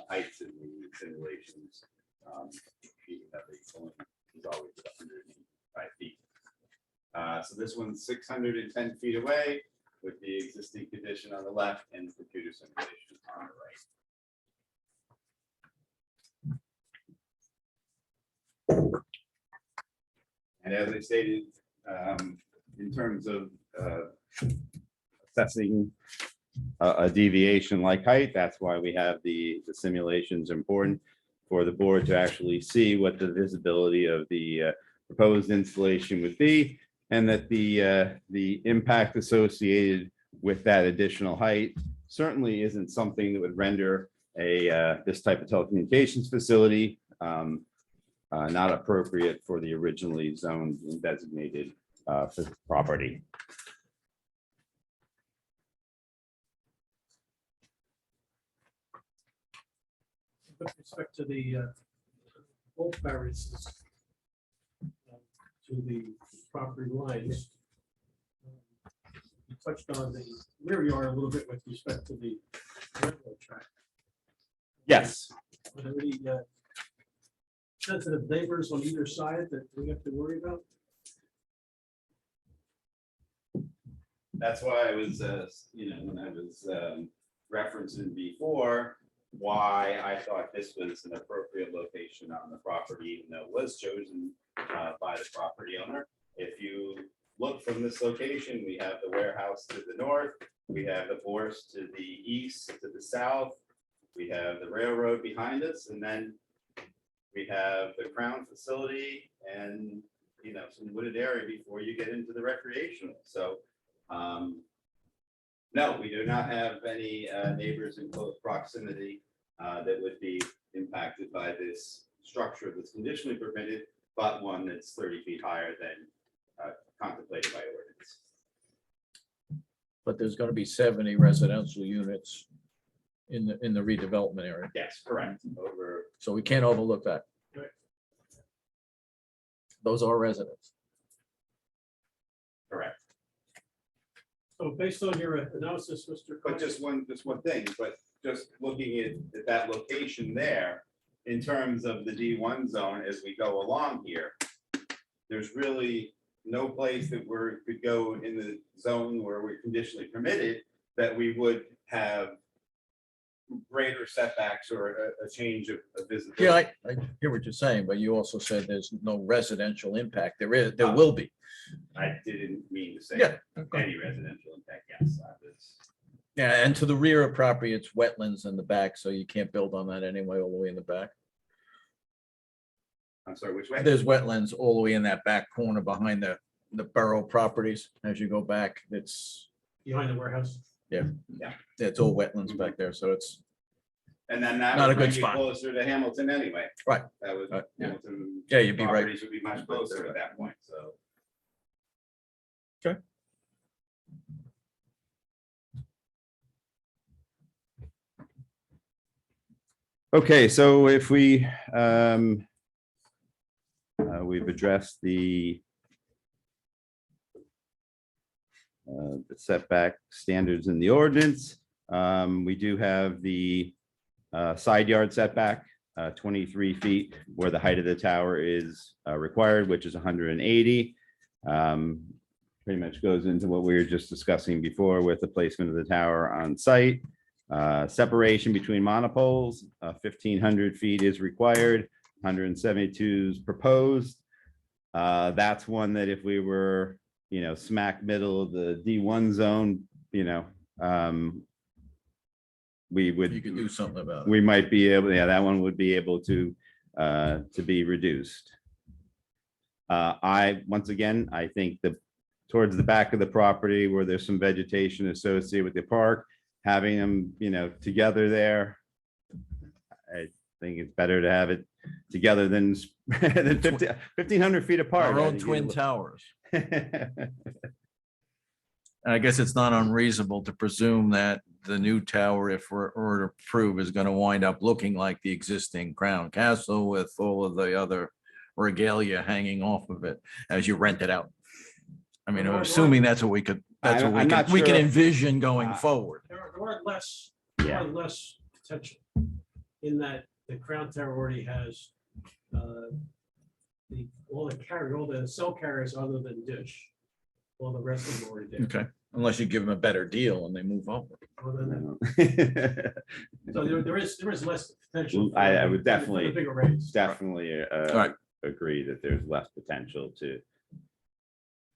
heights in the simulations. Even though the balloon is always at 185 feet. So this one's 610 feet away with the existing condition on the left and the computer simulation on the right. And as I stated, in terms of assessing a deviation like height, that's why we have the simulations important for the board to actually see what the visibility of the proposed installation would be, and that the impact associated with that additional height certainly isn't something that would render this type of telecommunications facility not appropriate for the originally zoned and designated property. With respect to the bulk variances to the property lines, you touched on the rear yard a little bit with respect to the railroad track. Yes. Are there any sensitive neighbors on either side that we have to worry about? That's why I was, when I was referencing before, why I thought this was an appropriate location on the property, even though it was chosen by the property owner. If you look from this location, we have the warehouse to the north, we have the forest to the east, to the south, we have the railroad behind us, and then we have the Crown facility and, some wooded area before you get into the recreational. So, no, we do not have any neighbors in close proximity that would be impacted by this structure that's conditionally permitted, but one that's 30 feet higher than contemplated by ordinance. But there's gonna be 70 residential units in the redevelopment area. Yes, correct. So we can't overlook that. Right. Those are residents. Correct. So based on your analysis, Mr. But just one thing, but just looking at that location there, in terms of the D1 zone as we go along here, there's really no place that could go in the zone where we're conditionally permitted that we would have greater setbacks or a change of visibility. Yeah, I hear what you're saying, but you also said there's no residential impact. There will be. I didn't mean to say Yeah. any residential impact, yes. Yeah, and to the rear of property, it's wetlands in the back, so you can't build on that anyway, all the way in the back. I'm sorry, which way? There's wetlands all the way in that back corner behind the borough properties. As you go back, it's, Behind the warehouse? yeah, Yeah. it's all wetlands back there, so it's And then that not a would bring good you spot. closer to Hamilton anyway. Right. That would, Yeah. Hamilton. Yeah, you'd be right. properties would be much closer at that point, so. Okay. Okay, so if we've addressed the setback standards in the ordinance. We do have the side yard setback, 23 feet where the height of the tower is required, which is 180. Pretty much goes into what we were just discussing before with the placement of the tower on site. Separation between monopoles, 1,500 feet is required, 172 is proposed. That's one that if we were, smack middle of the D1 zone, we would. You could do something about it. We might be able, that one would be able to be reduced. Once again, I think towards the back of the property where there's some vegetation associated with the park, having them, together there. I think it's better to have it together than 1,500 feet apart. Our own twin towers. And I guess it's not unreasonable to presume that the new tower, if we're approved, is going to wind up looking like the existing Crown Castle with all of the other regalia hanging off of it as you rent it out. I mean, I'm assuming that's what we could, we can envision going forward. There are less, potential in that the Crown Tower already has all the cell carriers other than Dish. All the rest of them already did. Okay, unless you give them a better deal and they move over. So there is less potential. I would for the definitely bigger rates. agree that there's less potential to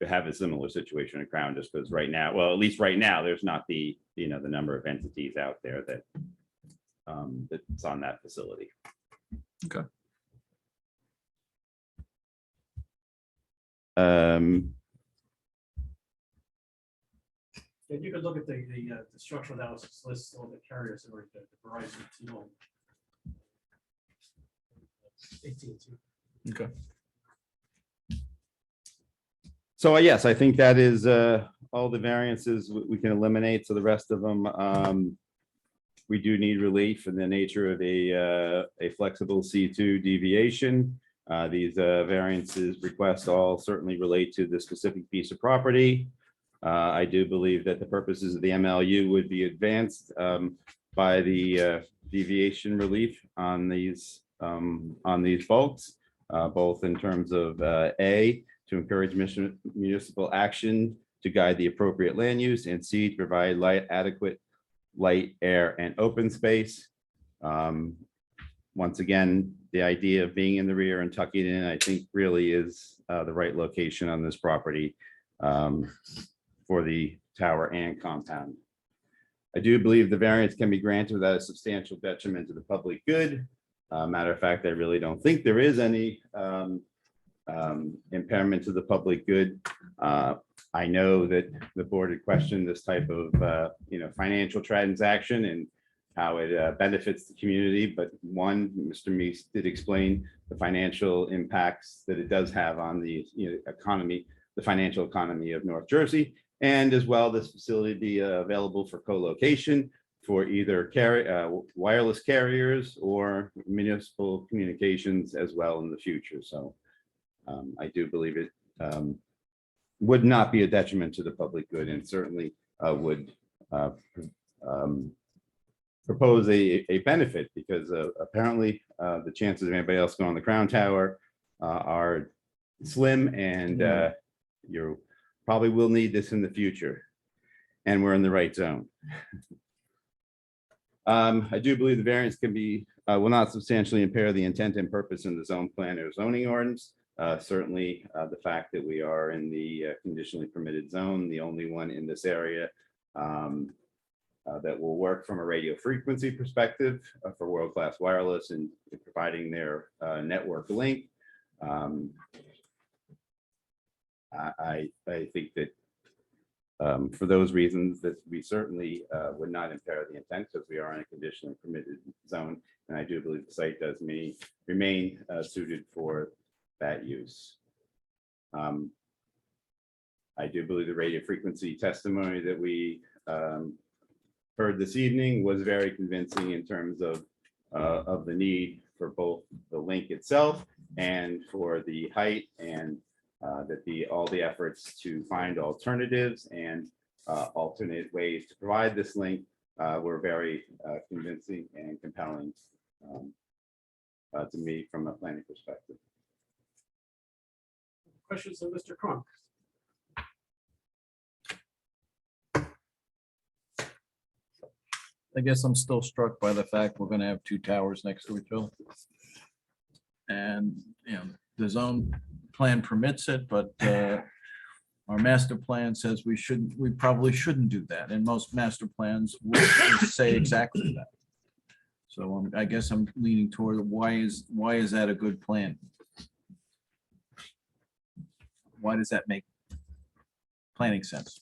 have a similar situation in Crown, just because right now, well, at least right now, there's not the number of entities out there that that's on that facility. Okay. And you could look at the structural analysis list on the carriers or the Verizon, AT&T. Okay. So yes, I think that is all the variances we can eliminate. So the rest of them, we do need relief in the nature of a flexible C2 deviation. These variances requests all certainly relate to the specific piece of property. I do believe that the purposes of the MLU would be advanced by the deviation relief on these folks, both in terms of A, to encourage municipal action to guide the appropriate land use, and C, to provide adequate light, air, and open space. Once again, the idea of being in the rear and tucking in, I think really is the right location on this property for the tower and compound. I do believe the variance can be granted without a substantial detriment to the public good. Matter of fact, I really don't think there is any impairment to the public good. I know that the board had questioned this type of financial transaction and how it benefits the community, but one, Mr. Meese did explain the financial impacts that it does have on the economy, the financial economy of North Jersey, and as well, this facility be available for co-location for either wireless carriers or municipal communications as well in the future. So I do believe it would not be a detriment to the public good, and certainly would propose a benefit, because apparently the chances of anybody else going on the Crown Tower are slim, and you probably will need this in the future, and we're in the right zone. I do believe the variance can be will not substantially impair the intent and purpose in the zone plan or zoning ordinance. Certainly the fact that we are in the conditionally permitted zone, the only one in this area that will work from a radio frequency perspective for world-class wireless and providing their network link. I think that for those reasons, that we certainly would not impair the intent, because we are in a conditionally permitted zone, and I do believe the site does remain suited for that use. I do believe the radio frequency testimony that we heard this evening was very convincing in terms of of the need for both the link itself and for the height, and that all the efforts to find alternatives and alternate ways to provide this link were very convincing and compelling to me from a planning perspective. Questions of Mr. Cronk? I guess I'm still struck by the fact we're gonna have two towers next to each other. And, you know, the zone plan permits it, but our master plan says we probably shouldn't do that. And most master plans would say exactly that. So I guess I'm leaning toward why is that a good plan? Why does that make planning sense?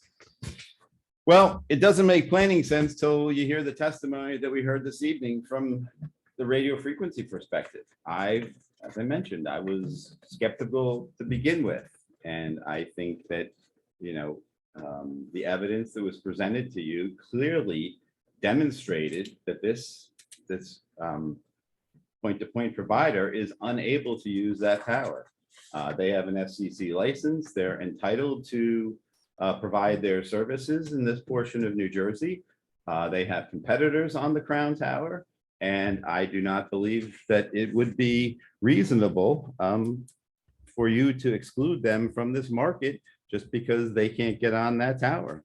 Well, it doesn't make planning sense till you hear the testimony that we heard this evening from the radio frequency perspective. As I mentioned, I was skeptical to begin with. And I think that, you know, the evidence that was presented to you clearly demonstrated that this point-to-point provider is unable to use that tower. They have an FCC license. They're entitled to provide their services in this portion of New Jersey. They have competitors on the Crown Tower, and I do not believe that it would be reasonable for you to exclude them from this market just because they can't get on that tower,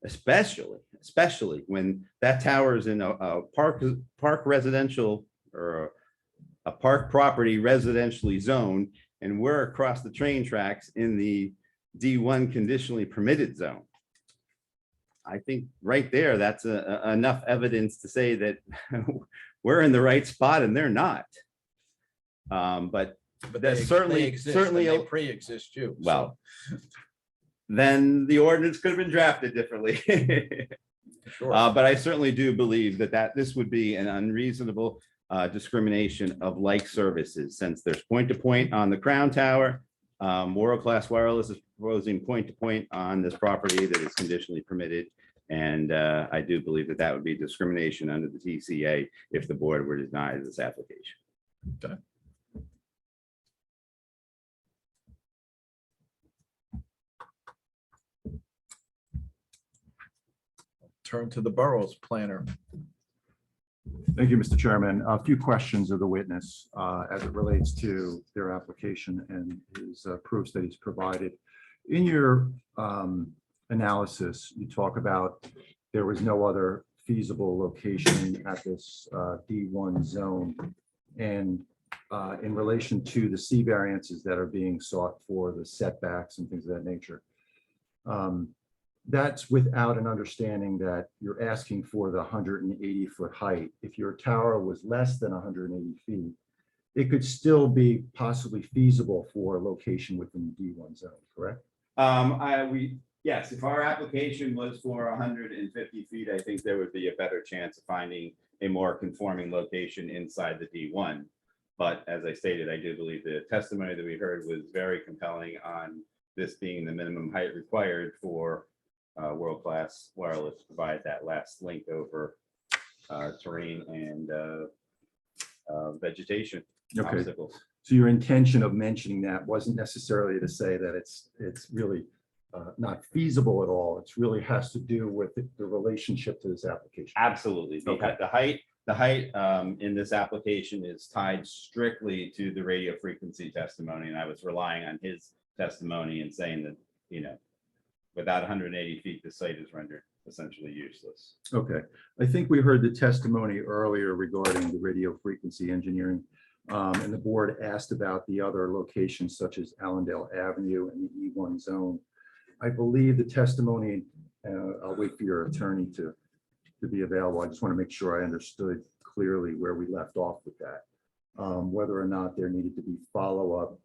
especially when that tower is in a park residential or a park property residentially zoned, and we're across the train tracks in the D1 conditionally permitted zone. I think right there, that's enough evidence to say that we're in the right spot and they're not. But that's certainly they pre-exist you. Well, then the ordinance could have been drafted differently. Sure. But I certainly do believe that this would be an unreasonable discrimination of like services, since there's point-to-point on the Crown Tower. World Class Wireless is proposing point-to-point on this property that is conditionally permitted. And I do believe that that would be discrimination under the TCA if the board were to deny this application. Okay. Turn to the borough's planner. Thank you, Mr. Chairman. A few questions of the witness as it relates to their application and his proofs that he's provided. In your analysis, you talk about there was no other feasible location at this D1 zone. And in relation to the C variances that are being sought for the setbacks and things of that nature, that's without an understanding that you're asking for the 180-foot height. If your tower was less than 180 feet, it could still be possibly feasible for a location within the D1 zone, correct? Yes, if our application was for 150 feet, I think there would be a better chance of finding a more conforming location inside the D1. But as I stated, I do believe the testimony that we heard was very compelling on this being the minimum height required for World Class Wireless to provide that last link over terrain and vegetation obstacles. So your intention of mentioning that wasn't necessarily to say that it's really not feasible at all. It's really has to do with the relationship to this application. Absolutely. Okay. The height in this application is tied strictly to the radio frequency testimony, and I was relying on his testimony and saying that, you know, without 180 feet, the site is rendered essentially useless. Okay, I think we heard the testimony earlier regarding the radio frequency engineering. And the board asked about the other locations such as Allendale Avenue and the E1 zone. I believe the testimony, I'll wait for your attorney to be available. I just want to make sure I understood clearly where we left off with that. Whether or not there needed to be follow-up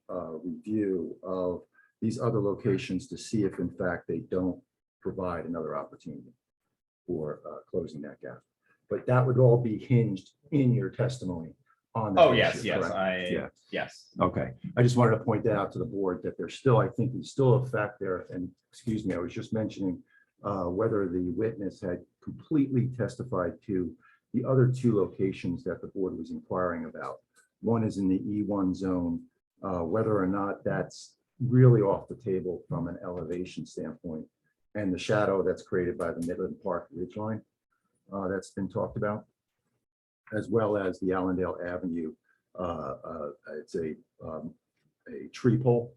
review of these other locations to see if in fact they don't provide another opportunity for closing that gap. But that would all be hinged in your testimony on that. Oh, yes, issue, yes, correct? yes. Okay, I just wanted to point that out to the board that there's still, I think there's still a fact there, and excuse me, I was just mentioning whether the witness had completely testified to the other two locations that the board was inquiring about. One is in the E1 zone, whether or not that's really off the table from an elevation standpoint, and the shadow that's created by the Midland Park ridgeline that's been talked about, as well as the Allendale Avenue. It's a tree pole,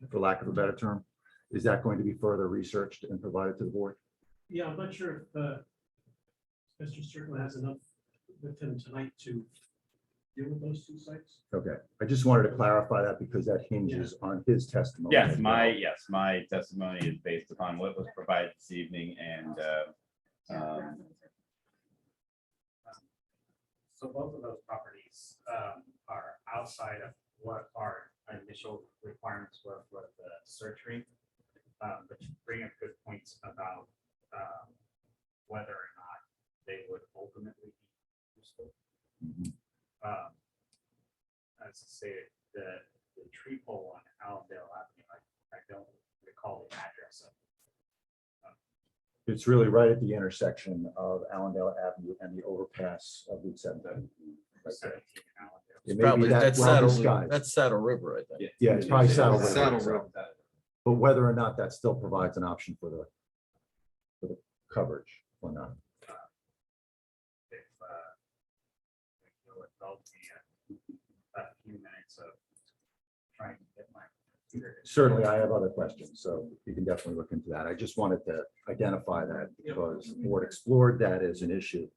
for lack of a better term. Is that going to be further researched and provided to the board? Yeah, I'm not sure if Mr. Strickland has enough with him tonight to deal with those two sites. Okay, I just wanted to clarify that because that hinges on his testimony. Yes, as my well. testimony is based upon what was provided this evening and So both of those properties are outside of what our initial requirements were for the search ring. But you bring up good points about whether or not they would ultimately be useful. As I stated, the tree pole on Allendale Avenue, I don't recall the address of. It's really right at the intersection of Allendale Avenue and the overpass of Route 7. Right there. It may be Probably, that that's well Saddle, disguised. that's Saddle River, I think. Yeah, it's probably Saddle River. Saddle itself. River. But whether or not that still provides an option for the coverage or not. If you'll indulge me a few minutes of trying to get my computer. Certainly, I have other questions, so you can definitely look into that. I just wanted to identify that because the board explored that as an issue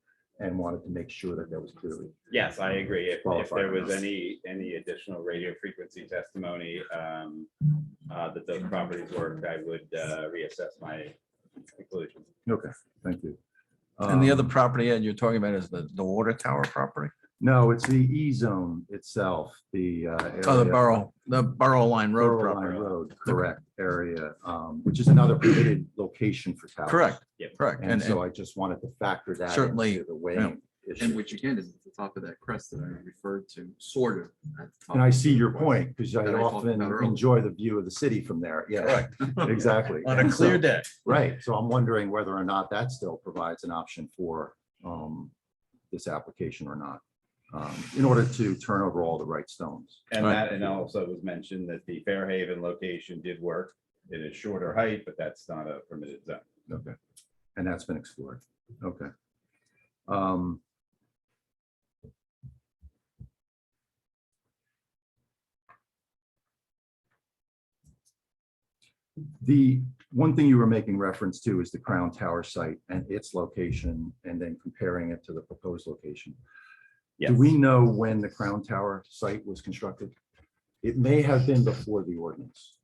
and wanted to make sure that that was clearly. yes, I agree. If Qualified there was enough. any additional radio frequency testimony that those properties worked, I would reassess my conclusion. Okay, thank you. And the other property, Ed, you're talking about is the water tower property? No, it's the E zone itself, the. Oh, the area- Borough Line Road Borough Line property. Road, correct area, which is another permitted location for towers. Correct, Yep. correct. And so I just wanted to factor that Certainly, into the weighing issue. And which again is at the top of that crest that I referred to, sort of. at the top And I of see the your request point, because I that I talked often about earlier. enjoy the view of the city from there. Yeah, Correct. exactly. On a And clear so- day. Right, so I'm wondering whether or not that still provides an option for this application or not, in order to turn over all the right stones. And Right. that, and also was mentioned that the Fairhaven location did work. It is shorter height, but that's not a permitted zone. Okay, and that's been explored. Okay. The one thing you were making reference to is the Crown Tower site and its location, and then comparing it to the proposed location. Yes. Do we know when the Crown Tower site was constructed? It may have been before the ordinance.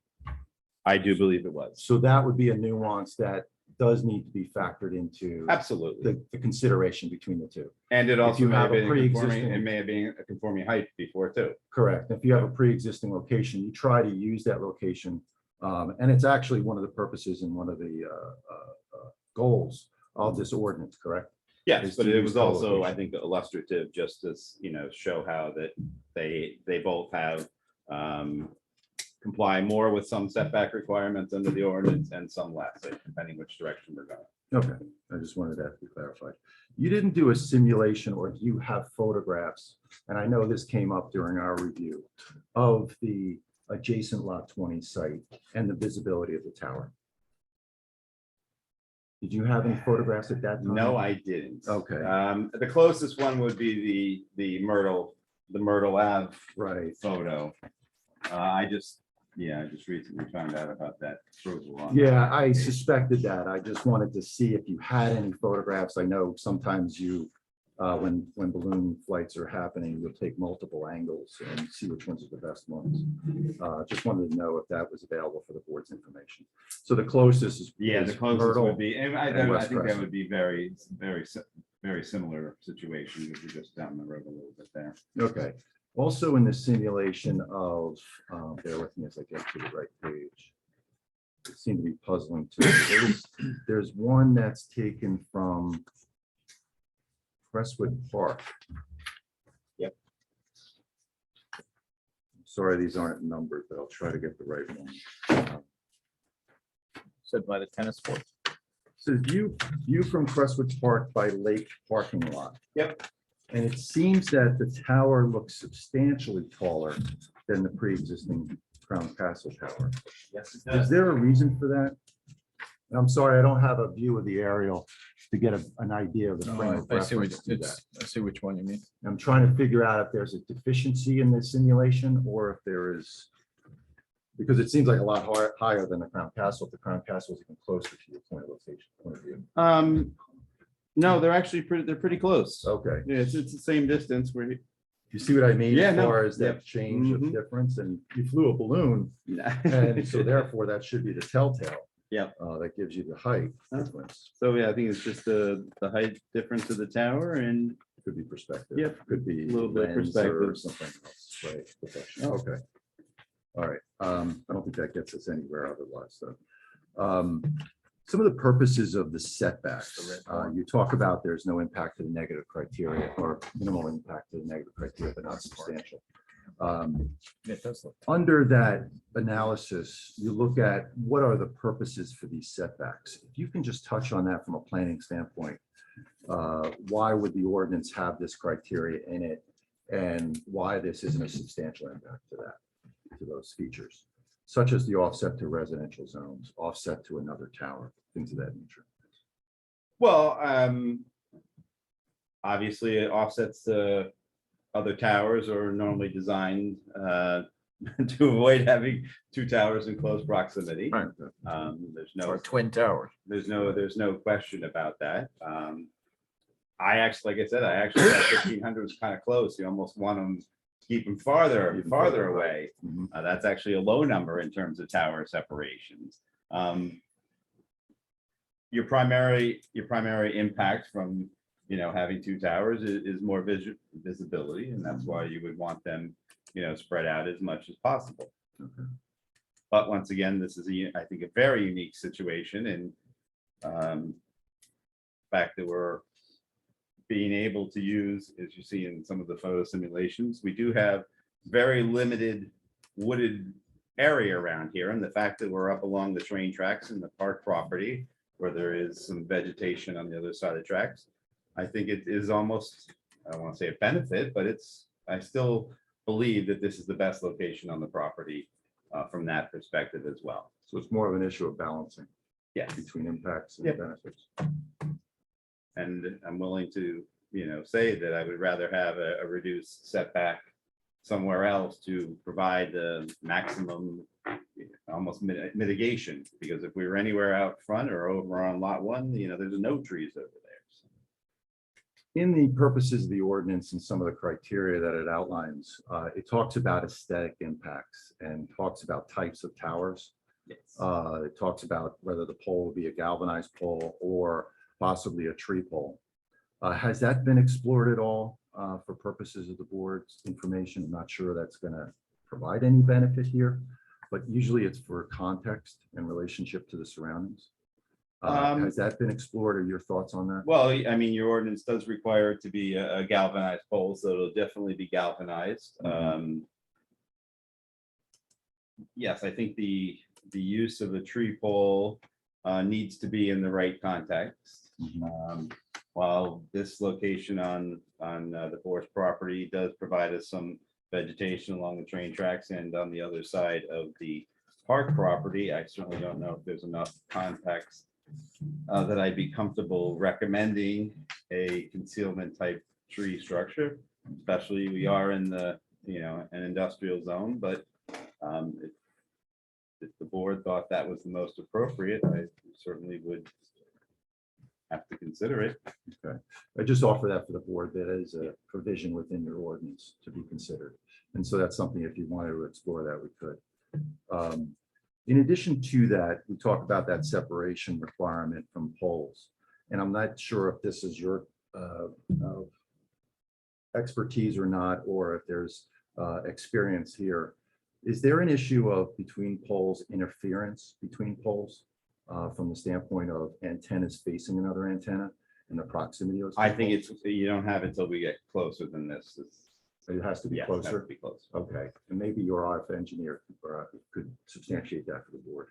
I do believe it was. So that would be a nuance that does need to be factored into Absolutely. the consideration between the two. And it If also you may have have a been a conforming, pre-existing- it may have been a conforming height before too. Correct. If you have a pre-existing location, you try to use that location. And it's actually one of the purposes and one of the goals of this ordinance, correct? Yes, Is but to it use was also, I co-location. think, illustrative, just as, show how that they both have comply more with some setback requirements under the ordinance and some less, depending which direction we're going. Okay, I just wanted that to be clarified. You didn't do a simulation, or do you have photographs? And I know this came up during our review of the adjacent Lot 20 site and the visibility of the tower. Did you have any photographs at that time? No, I didn't. Okay. The closest one would be the Myrtle Ave Right. photo. I just recently found out about that approval. on- Yeah, I suspected that. I just wanted to see if you had any photographs. I know sometimes you, when balloon flights are happening, you'll take multiple angles and see which ones are the best ones. Just wanted to know if that was available for the board's information. So the closest is. Yeah, the is closest Myrtle would be, and I and West think that Crescent. would be very similar situation, because we're just down the road a little bit there. Okay. Also in the simulation of, bear with me as I get to the right page. It seemed to be puzzling to me. There's one that's taken from Crestwood Park. Yep. Sorry, these aren't numbered, but I'll try to get the right one. Said by the tennis court. So view from Crestwood Park by Lake parking lot. Yep. And it seems that the tower looks substantially taller than the pre-existing Crown Castle tower. Yes, it Is does. there a reason for that? And I'm sorry, I don't have a view of the aerial to get an idea of the frame of I see reference to that. I see which one you mean. I'm trying to figure out if there's a deficiency in the simulation or if there is, because it seems like a lot higher than the Crown Castle. If the Crown Castle is even closer to your point of view. No, they're actually they're pretty close. Okay. Yeah, it's the same distance where. You see what I mean? Yeah, As no, far as that yep. change of Mhm. difference, and you flew a balloon, and so therefore that should be the telltale. Yeah. That gives you the height difference. So yeah, I think it's just the height difference of the tower and. Could be perspective. Yep. Could be A little bit of lens or perspective. something else, right? Perfection. Okay. All right. I don't think that gets us anywhere otherwise, so. Some of the purposes of the setbacks, you talk about there's no impact to the negative criteria or minimal impact to the negative criteria, but not substantial. Under that analysis, you look at what are the purposes for these setbacks. If you can just touch on that from a planning standpoint, why would the ordinance have this criteria in it? And why this isn't a substantial impact to that, to those features, such as the offset to residential zones, offset to another tower, things of that nature. Well, obviously it offsets to other towers are normally designed to avoid having two towers in close proximity. Right. There's no Or twin towers. There's no question about that. I actually, like I said, I actually thought 1,500 was kind of close. You almost want them to keep them farther away. That's actually a low number in terms of tower separations. Your primary impact from having two towers is more visibility, and that's why you would want them spread out as much as possible. Okay. But once again, this is I think a very unique situation, and fact that we're being able to use, as you see in some of the photo simulations, we do have very limited wooded area around here, and the fact that we're up along the train tracks in the park property where there is some vegetation on the other side of the tracks, I think it is almost, I don't want to say a benefit, but I still believe that this is the best location on the property from that perspective as well. So it's more of an issue of balancing. Yes. Between impacts and Yep. benefits. And I'm willing to, say that I would rather have a reduced setback somewhere else to provide the maximum, almost mitigation. Because if we were anywhere out front or over on lot one, there's no trees over there. So. In the purposes of the ordinance and some of the criteria that it outlines, it talks about aesthetic impacts and talks about types of towers. Yes. It talks about whether the pole will be a galvanized pole or possibly a tree pole. Has that been explored at all for purposes of the board's information? I'm not sure that's going to provide any benefit here, but usually it's for context and relationship to the surroundings. Has that been explored, or your thoughts on that? Well, I mean, your ordinance does require it to be a galvanized pole, so it'll definitely be galvanized. Yes, I think the use of a tree pole needs to be in the right context. While this location on the forest property does provide us some vegetation along the train tracks and on the other side of the park property, I certainly don't know if there's enough context that I'd be comfortable recommending a concealment type tree structure, especially we are in the, an industrial zone, but if the board thought that was the most appropriate, I certainly would have to consider it. Okay, I just offer that for the board. That is a provision within your ordinance to be considered. And so that's something, if you wanted to explore that, we could. In addition to that, we talk about that separation requirement from poles. And I'm not sure if this is your expertise or not, or if there's experience here. Is there an issue of between poles interference between poles from the standpoint of antennas facing another antenna and the proximity of those? I think it's, you don't have it till we get closer than this. It has to be Yes, it has closer. to be close. Okay, and maybe your RF engineer could substantiate that for the board.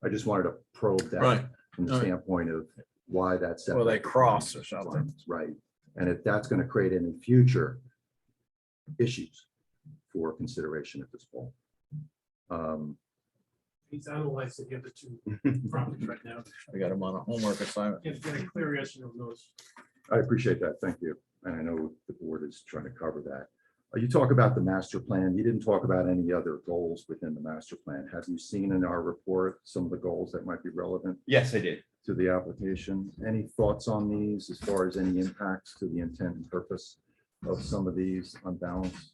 I just wanted to probe Right. that from the All right. standpoint of why that's. Well, they cross or something. Right. And if that's going to create any future issues for consideration at this point. He's analyzing the other two properties right now. I got him on a homework assignment. Get a clear answer on those. I appreciate that. Thank you. And I know the board is trying to cover that. You talk about the master plan. You didn't talk about any other goals within the master plan. Have you seen in our report some of the goals that might be relevant Yes, I did. to the application? Any thoughts on these as far as any impacts to the intent and purpose of some of these on balance?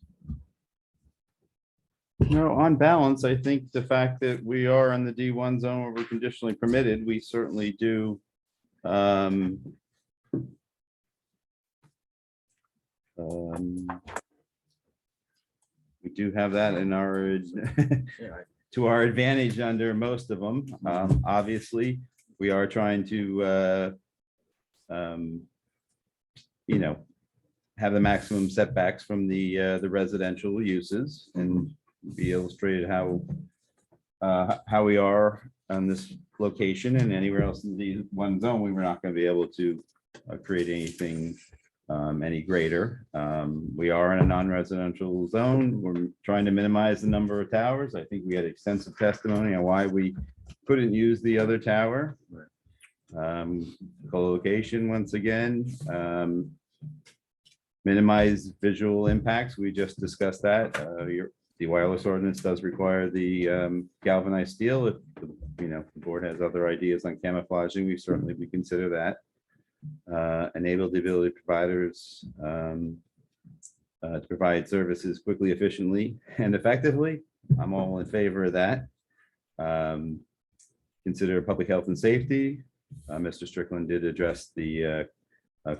No, on balance, I think the fact that we are in the D1 zone where we're conditionally permitted, we certainly do. We do have that in our, to our advantage under most of them. Obviously, we are trying to, have the maximum setbacks from the residential uses, and be illustrated how we are on this location, and anywhere else in the one zone, we were not going to be able to create anything any greater. We are in a non-residential zone. We're trying to minimize the number of towers. I think we had extensive testimony on why we couldn't use the other tower. Co-location, once again. Minimize visual impacts. We just discussed that. The wireless ordinance does require the galvanized steel. If the board has other ideas on camouflaging, we certainly would consider that. Enable the ability of providers to provide services quickly, efficiently, and effectively. I'm all in favor of that. Consider public health and safety. Mr. Strickland did address the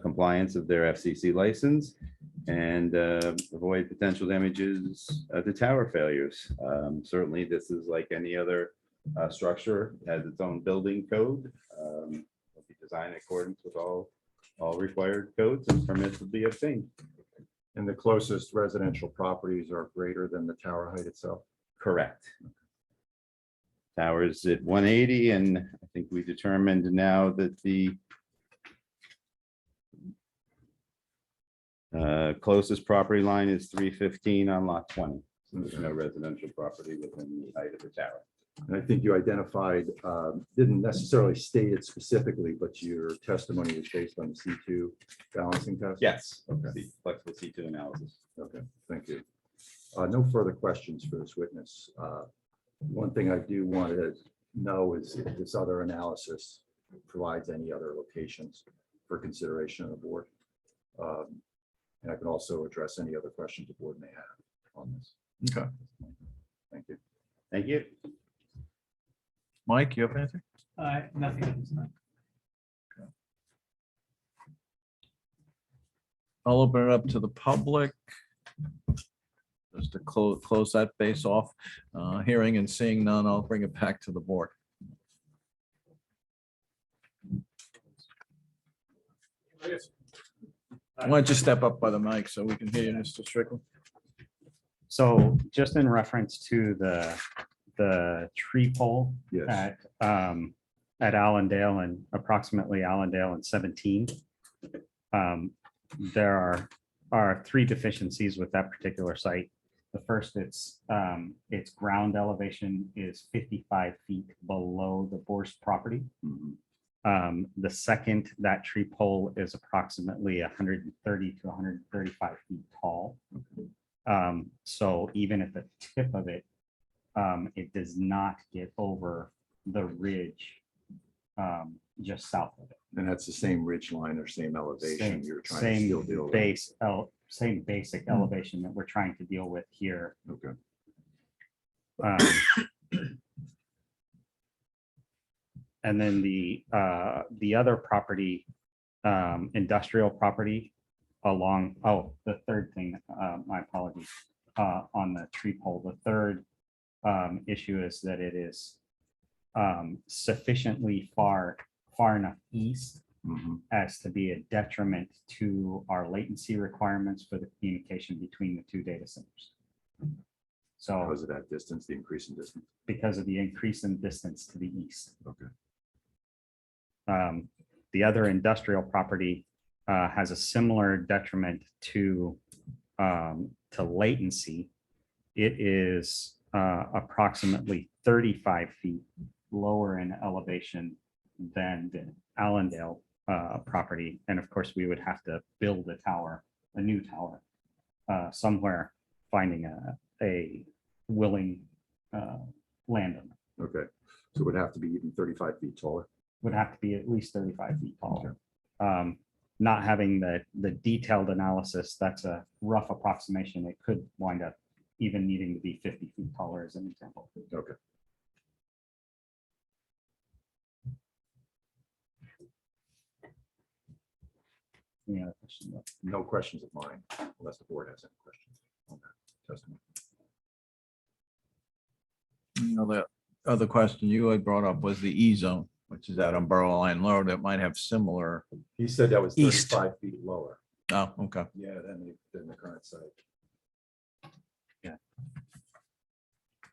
compliance of their FCC license, and avoid potential damages to tower failures. Certainly, this is like any other structure, has its own building code. Will be designed in accordance with all required codes, and permits will be obtained. And the closest residential properties are greater than the tower height itself? Correct. Towers at 180, and I think we determined now that the closest property line is 315 on lot 20. So there's no residential property within the height of the tower. And I think you identified, didn't necessarily state it specifically, but your testimony was based on the C2 balancing test? Yes. Okay. Flexible C2 analysis. Okay, thank you. No further questions for this witness. One thing I do want to know is if this other analysis provides any other locations for consideration of the board. And I can also address any other questions the board may have on this. Okay. Thank you. Thank you. Mike, you have anything? Nothing at this time. I'll open it up to the public. Just to close that base off, hearing and seeing none, I'll bring it back to the board. Why don't you step up by the mic so we can hear you, Mr. Strickland? So just in reference to the tree pole Yes. at Allendale and approximately Allendale and 17. There are three deficiencies with that particular site. The first, its ground elevation is 55 feet below the Bourse property. The second, that tree pole is approximately 130 to 135 feet tall. So even at the tip of it, it does not get over the ridge just south of it. And that's the same ridge line or same elevation you're trying to still deal with? Same basic elevation that we're trying to deal with here. Okay. And then the other property, industrial property along, the third thing, my apologies, on the tree pole. The third issue is that it is sufficiently far enough east as to be a detriment to our latency requirements for the communication between the two data centers. So Because of that distance, the increase in distance. because of the increase in distance to the east. Okay. The other industrial property has a similar detriment to latency. It is approximately 35 feet lower in elevation than the Allendale property. And of course, we would have to build a new tower somewhere, finding a willing landowner. Okay, so it would have to be even 35 feet taller. Would have to be at least 35 feet tall. Not having the detailed analysis, that's a rough approximation. It could wind up even needing to be 50 feet taller as an example. Okay. Any other questions? No questions of mine, unless the board has any questions on that testimony. The other question you had brought up was the E zone, which is out on Borough Line Road, that might have similar. He said that was East. 35 feet lower. Oh, okay. Yeah, than the current site.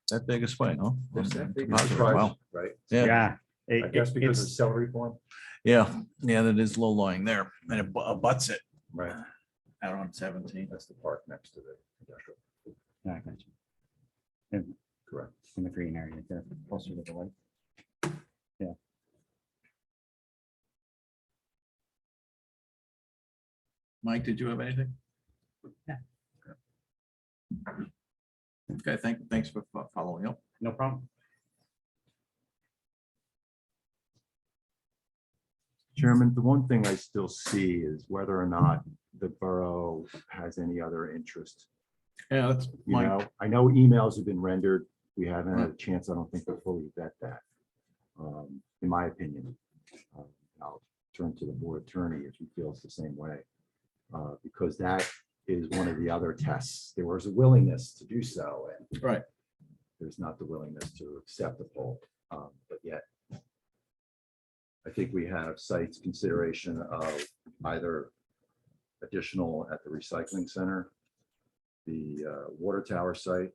That big a swing, huh? It's that big. Positive, Surprise, wow. right? Yeah. I guess because of celery form. Yeah, that is low lying there and it abuts it Right. out on 17. That's the park next to the industrial. Yeah, I got you. In- Correct. In the green area there, closer to the lake. Yeah. Mike, did you have anything? Yeah. Okay, thanks for following up. No problem. Chairman, the one thing I still see is whether or not the borough has any other interest. Yeah, that's You Mike. know, I know emails have been rendered. We haven't had a chance, I don't think, to fully vet that, in my opinion. I'll turn to the board attorney if he feels the same way. Because that is one of the other tests. There was a willingness to do so, and Right. there's not the willingness to accept the poll, but yet I think we have sites consideration of either additional at the recycling center, the water tower site.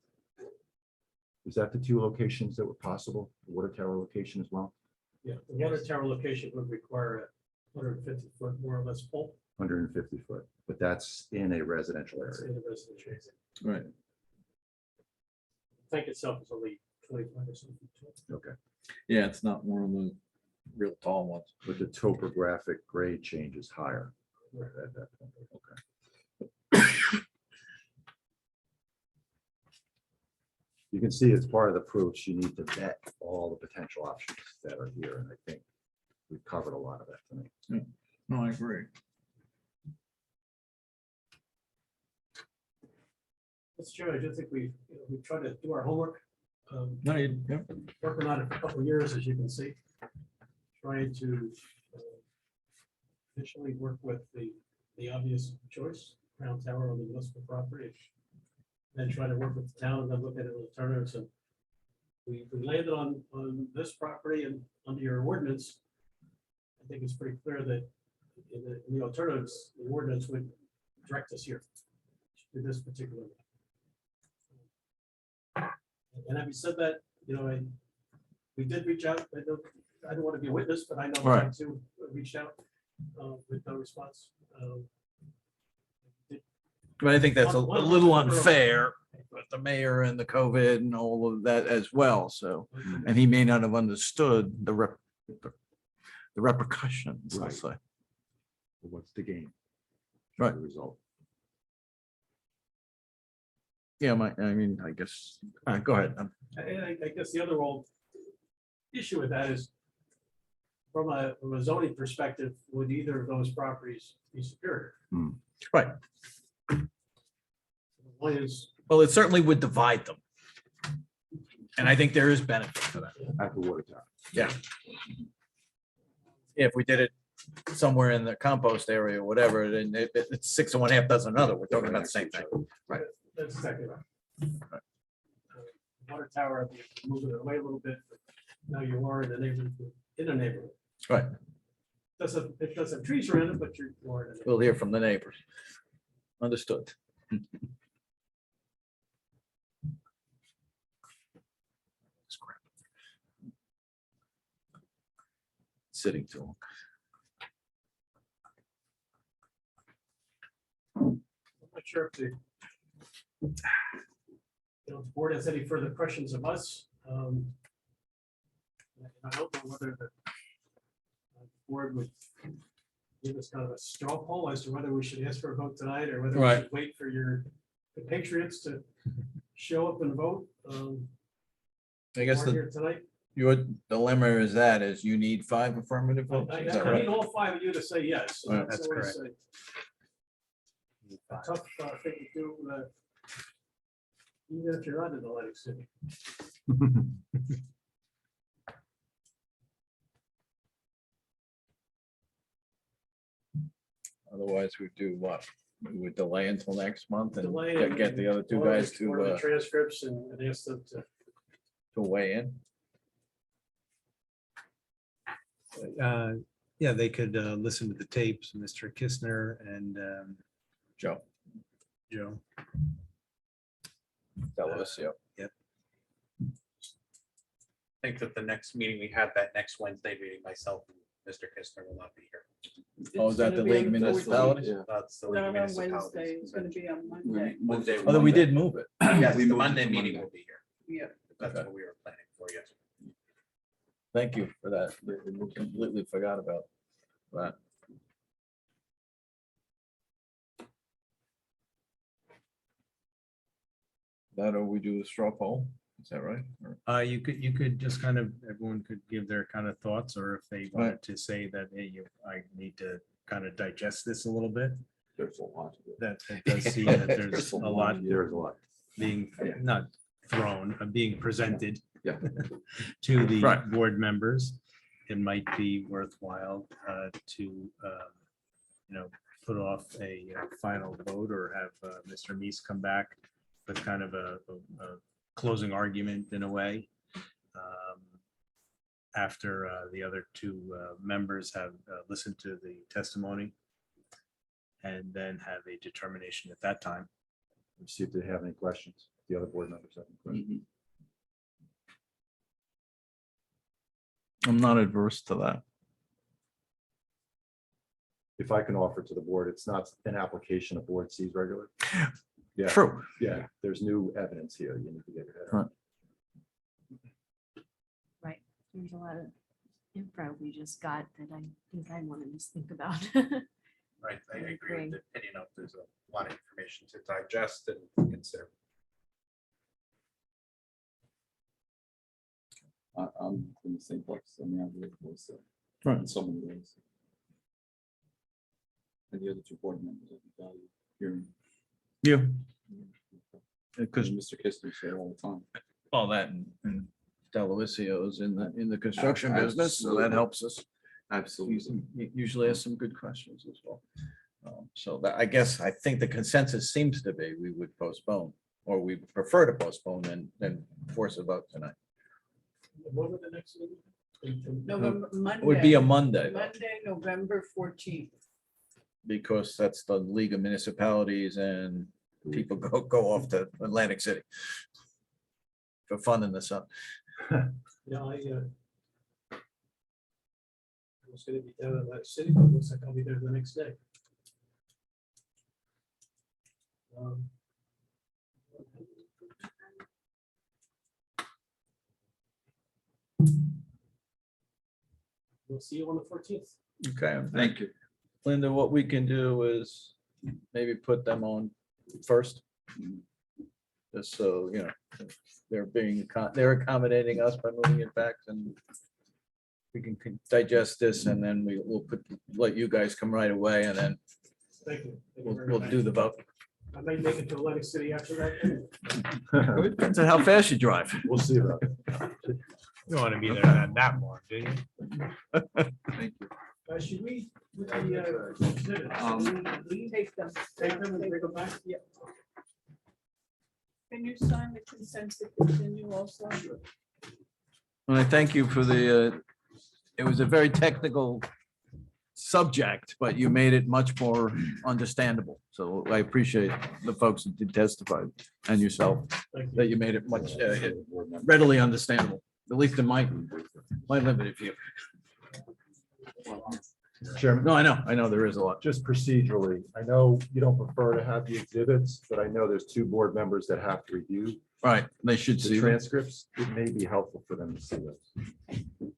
Is that the two locations that were possible? The water tower location as well? Yeah, the water tower location would require a 150-foot more or less pole. 150 foot, but that's in a residential That's area. in the residential area. Right. The tank itself is only 25 or something. Okay, Yeah, it's not one of the real tall ones. but the topographic grade change is higher Right. at that point. Okay. You can see as part of the proofs, you need to vet all the potential options that are here, and I think we've covered a lot of that tonight. No, I agree. Mr. Chairman, I do think we tried to do our homework. No, yeah. Working on it for a couple of years, as you can see. Trying to initially work with the obvious choice, Crown Tower on the municipal property. Then try to work with the town and then look at alternatives. And we landed on this property and under your ordinance. I think it's pretty clear that in the alternatives, the ordinance would direct us here to this particular. And having said that, we did reach out. I don't want to be a witness, but I know Right. I too reached out with no response. But I think that's a One- little unfair with the mayor and the COVID and all of that as well. So, and he may not have understood the repercussions, let's say. What's the game? Right. The result. Yeah, I guess, go ahead. And I guess the other old issue with that is from a zoning perspective, would either of those properties be superior? Right. One is, Well, it certainly would divide them. And I think there is benefit for that. At the water tower. Yeah. If we did it somewhere in the compost area or whatever, then it's 6 of one, half dozen another. We're talking about the same thing. Right. that's exactly right. Water tower, moving it away a little bit, but now you are in a neighborhood. Right. It does have trees around it, but you're more in a neighborhood. We'll hear from the neighbors. Understood. sitting too long. I'm not sure if the board has any further questions of us. I don't know whether the board would give us kind of a straw poll as to whether we should ask for a vote tonight or whether we Right. should wait for the Patriots to show up and vote. I guess We're here tonight. your dilemma is you need 5 affirmative votes. I Is that I need right? all 5 of you to say yes. So Right. that's That's always a tough thing to do, even if you're not in Atlantic City. Otherwise, we do what? We would delay until next month and Delay get the other two order guys order the to transcripts and ask them to. weigh in. Yeah, they could listen to the tapes, Mr. Kistner and Joe. Joe. Delavatio. Yep. I think that the next meeting we have, that next Wednesday meeting, myself and Mr. Kistner will not be here. Oh, is that the League of Municipalities? That's the League Not of on Municipalities. Wednesday, it's gonna be on Monday. Monday. Although we did move it. Yes, We the moved it Monday to meeting Monday. will be here. Yeah. That's Okay. what we were planning for, yes. Thank you for that. We completely forgot about that. That or we do a straw poll, is that right? Or- You could just kind of, everyone could give their kind of thoughts, or if they wanted to say that, hey, I need to kind of digest this a little bit. There's a lot. of it. That it does seem that there's a lot There's a lot. being, not thrown, being presented Yeah. to the Right. board members. It might be worthwhile to, put off a final vote or have Mr. Meese come back with kind of a closing argument in a way. After the other two members have listened to the testimony. And then have a determination at that time. Let's see if they have any questions. The other board members have any questions. I'm not adverse to that. If I can offer to the board, it's not an application a board sees regularly. Yeah. True. Yeah, there's new evidence here. You need to get your head around. Right, there's a lot of info we just got that I think I want to just think about. Right, I I agree agree. with the opinion of there's a lot of information to digest and consider. I'm in the same place. I mean, I live with, Right. in so many ways. And the other 2 board members, I think, value hearing. You. Because Mr. Kistner said all the time. All that and Delavicio's in the construction business, so that Absolutely. helps us. Absolutely. Usually has some good questions as well. So that, I think the consensus seems to be we would postpone, or we prefer to postpone than force a vote tonight. What were the next meeting? November, Monday. It would be a Monday, though, Monday, November 14th. because that's the League of Municipalities and people go off to Atlantic City for fun in the sun. Yeah, I was gonna be down in that city, but it looks like I'll be there the next day. We'll see you on the 14th. Okay, Thank you. Linda, what we can do is maybe put them on first. Just so, they're accommodating us by moving it back, and we can digest this, and then we'll let you guys come right away, and then Thank you. Thank you we'll very we'll much. do the vote. I may make it to Atlantic City after that. Depends on how fast you drive. We'll see about it. You don't want to be there that long, do you? Should we, with the, exhibits, We take them. take them and bring them back? Yeah. Can you sign the consent to continue also? And I thank you for it was a very technical subject, but you made it much more understandable. So I appreciate the folks that did testify and yourself, Thank you. that you made it much readily understandable, at least in my limited view. Chairman. No, I know there is a lot. Just procedurally, I know you don't prefer to have the exhibits, but I know there's two board members that have to review Right, they should the see them. transcripts. It may be helpful for them to see those.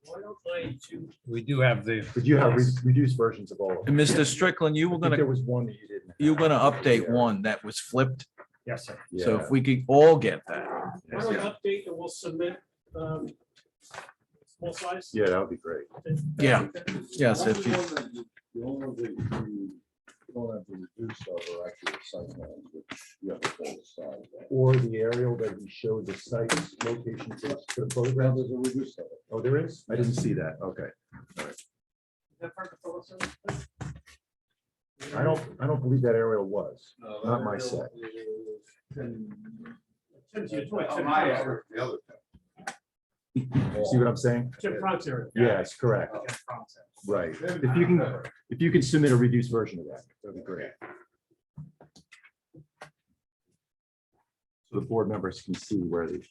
Why don't I to We do have the. But you have reduced versions of all of them. And Mr. Strickland, you were I think there gonna, was one that you didn't. you were gonna update one that was flipped. Yes, sir. So if we could all get that. why don't we update and we'll submit small size? Yeah, that would be great. Yeah, yes, if you, The only ones that you don't have to reduce are actually the site plans, which you have to pull aside. Or the aerial that we showed the sites, locations, to the photograph. There's a reduced. Oh, there is? I didn't see that. Okay. That part of the photo set? I don't believe that aerial was, not my set. See what I'm saying? Jim Cronk's area. Yes, correct. Right. If you can submit a reduced version of that, that'd be great. So the board members can see where the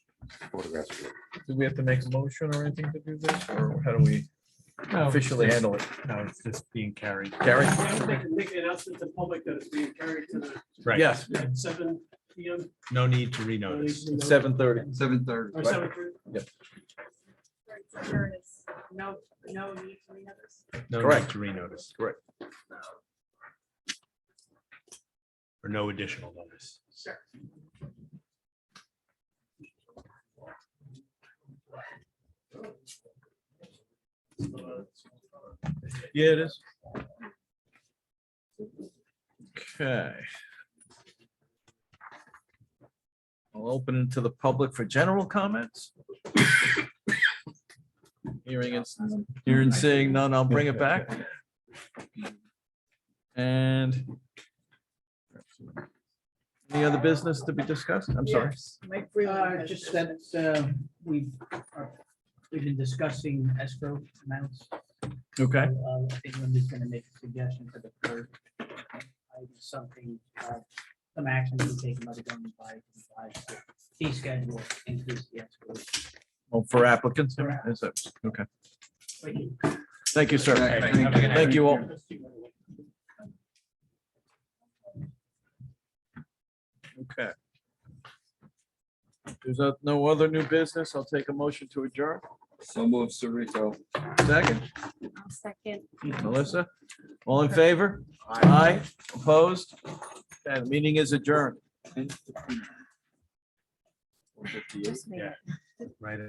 photographs were. Do we have to make a motion or anything to do this, or how do we officially handle it? No, it's just being carried. Gary? Make an announcement to the public that it's being carried to the. Right. yes, At 7 PM. No need to renotice. 7:30. 7:30. Or 7:30. No, no need to renotice. No need Correct. to renotice. Correct. Or no additional notice. Yeah, it is. Okay. I'll open it to the public for general comments. Hearing and seeing none, I'll bring it back. And any other business to be discussed? I'm sorry. Mike Freeland has Just business. that we've been discussing escrow amounts. Okay. I think Linda's gonna make a suggestion for the clerk. Something, some action to be taken by the government by fee schedule, increase the escrow. Well, for applicants? Is that- Okay. Thank you, sir. Thank you all. Okay. There's no other new business. I'll take a motion to adjourn. So move, Cerrito. Second, I'll second. Melissa, all in favor? Aye. Opposed? And the meeting is adjourned. Just make it. Right.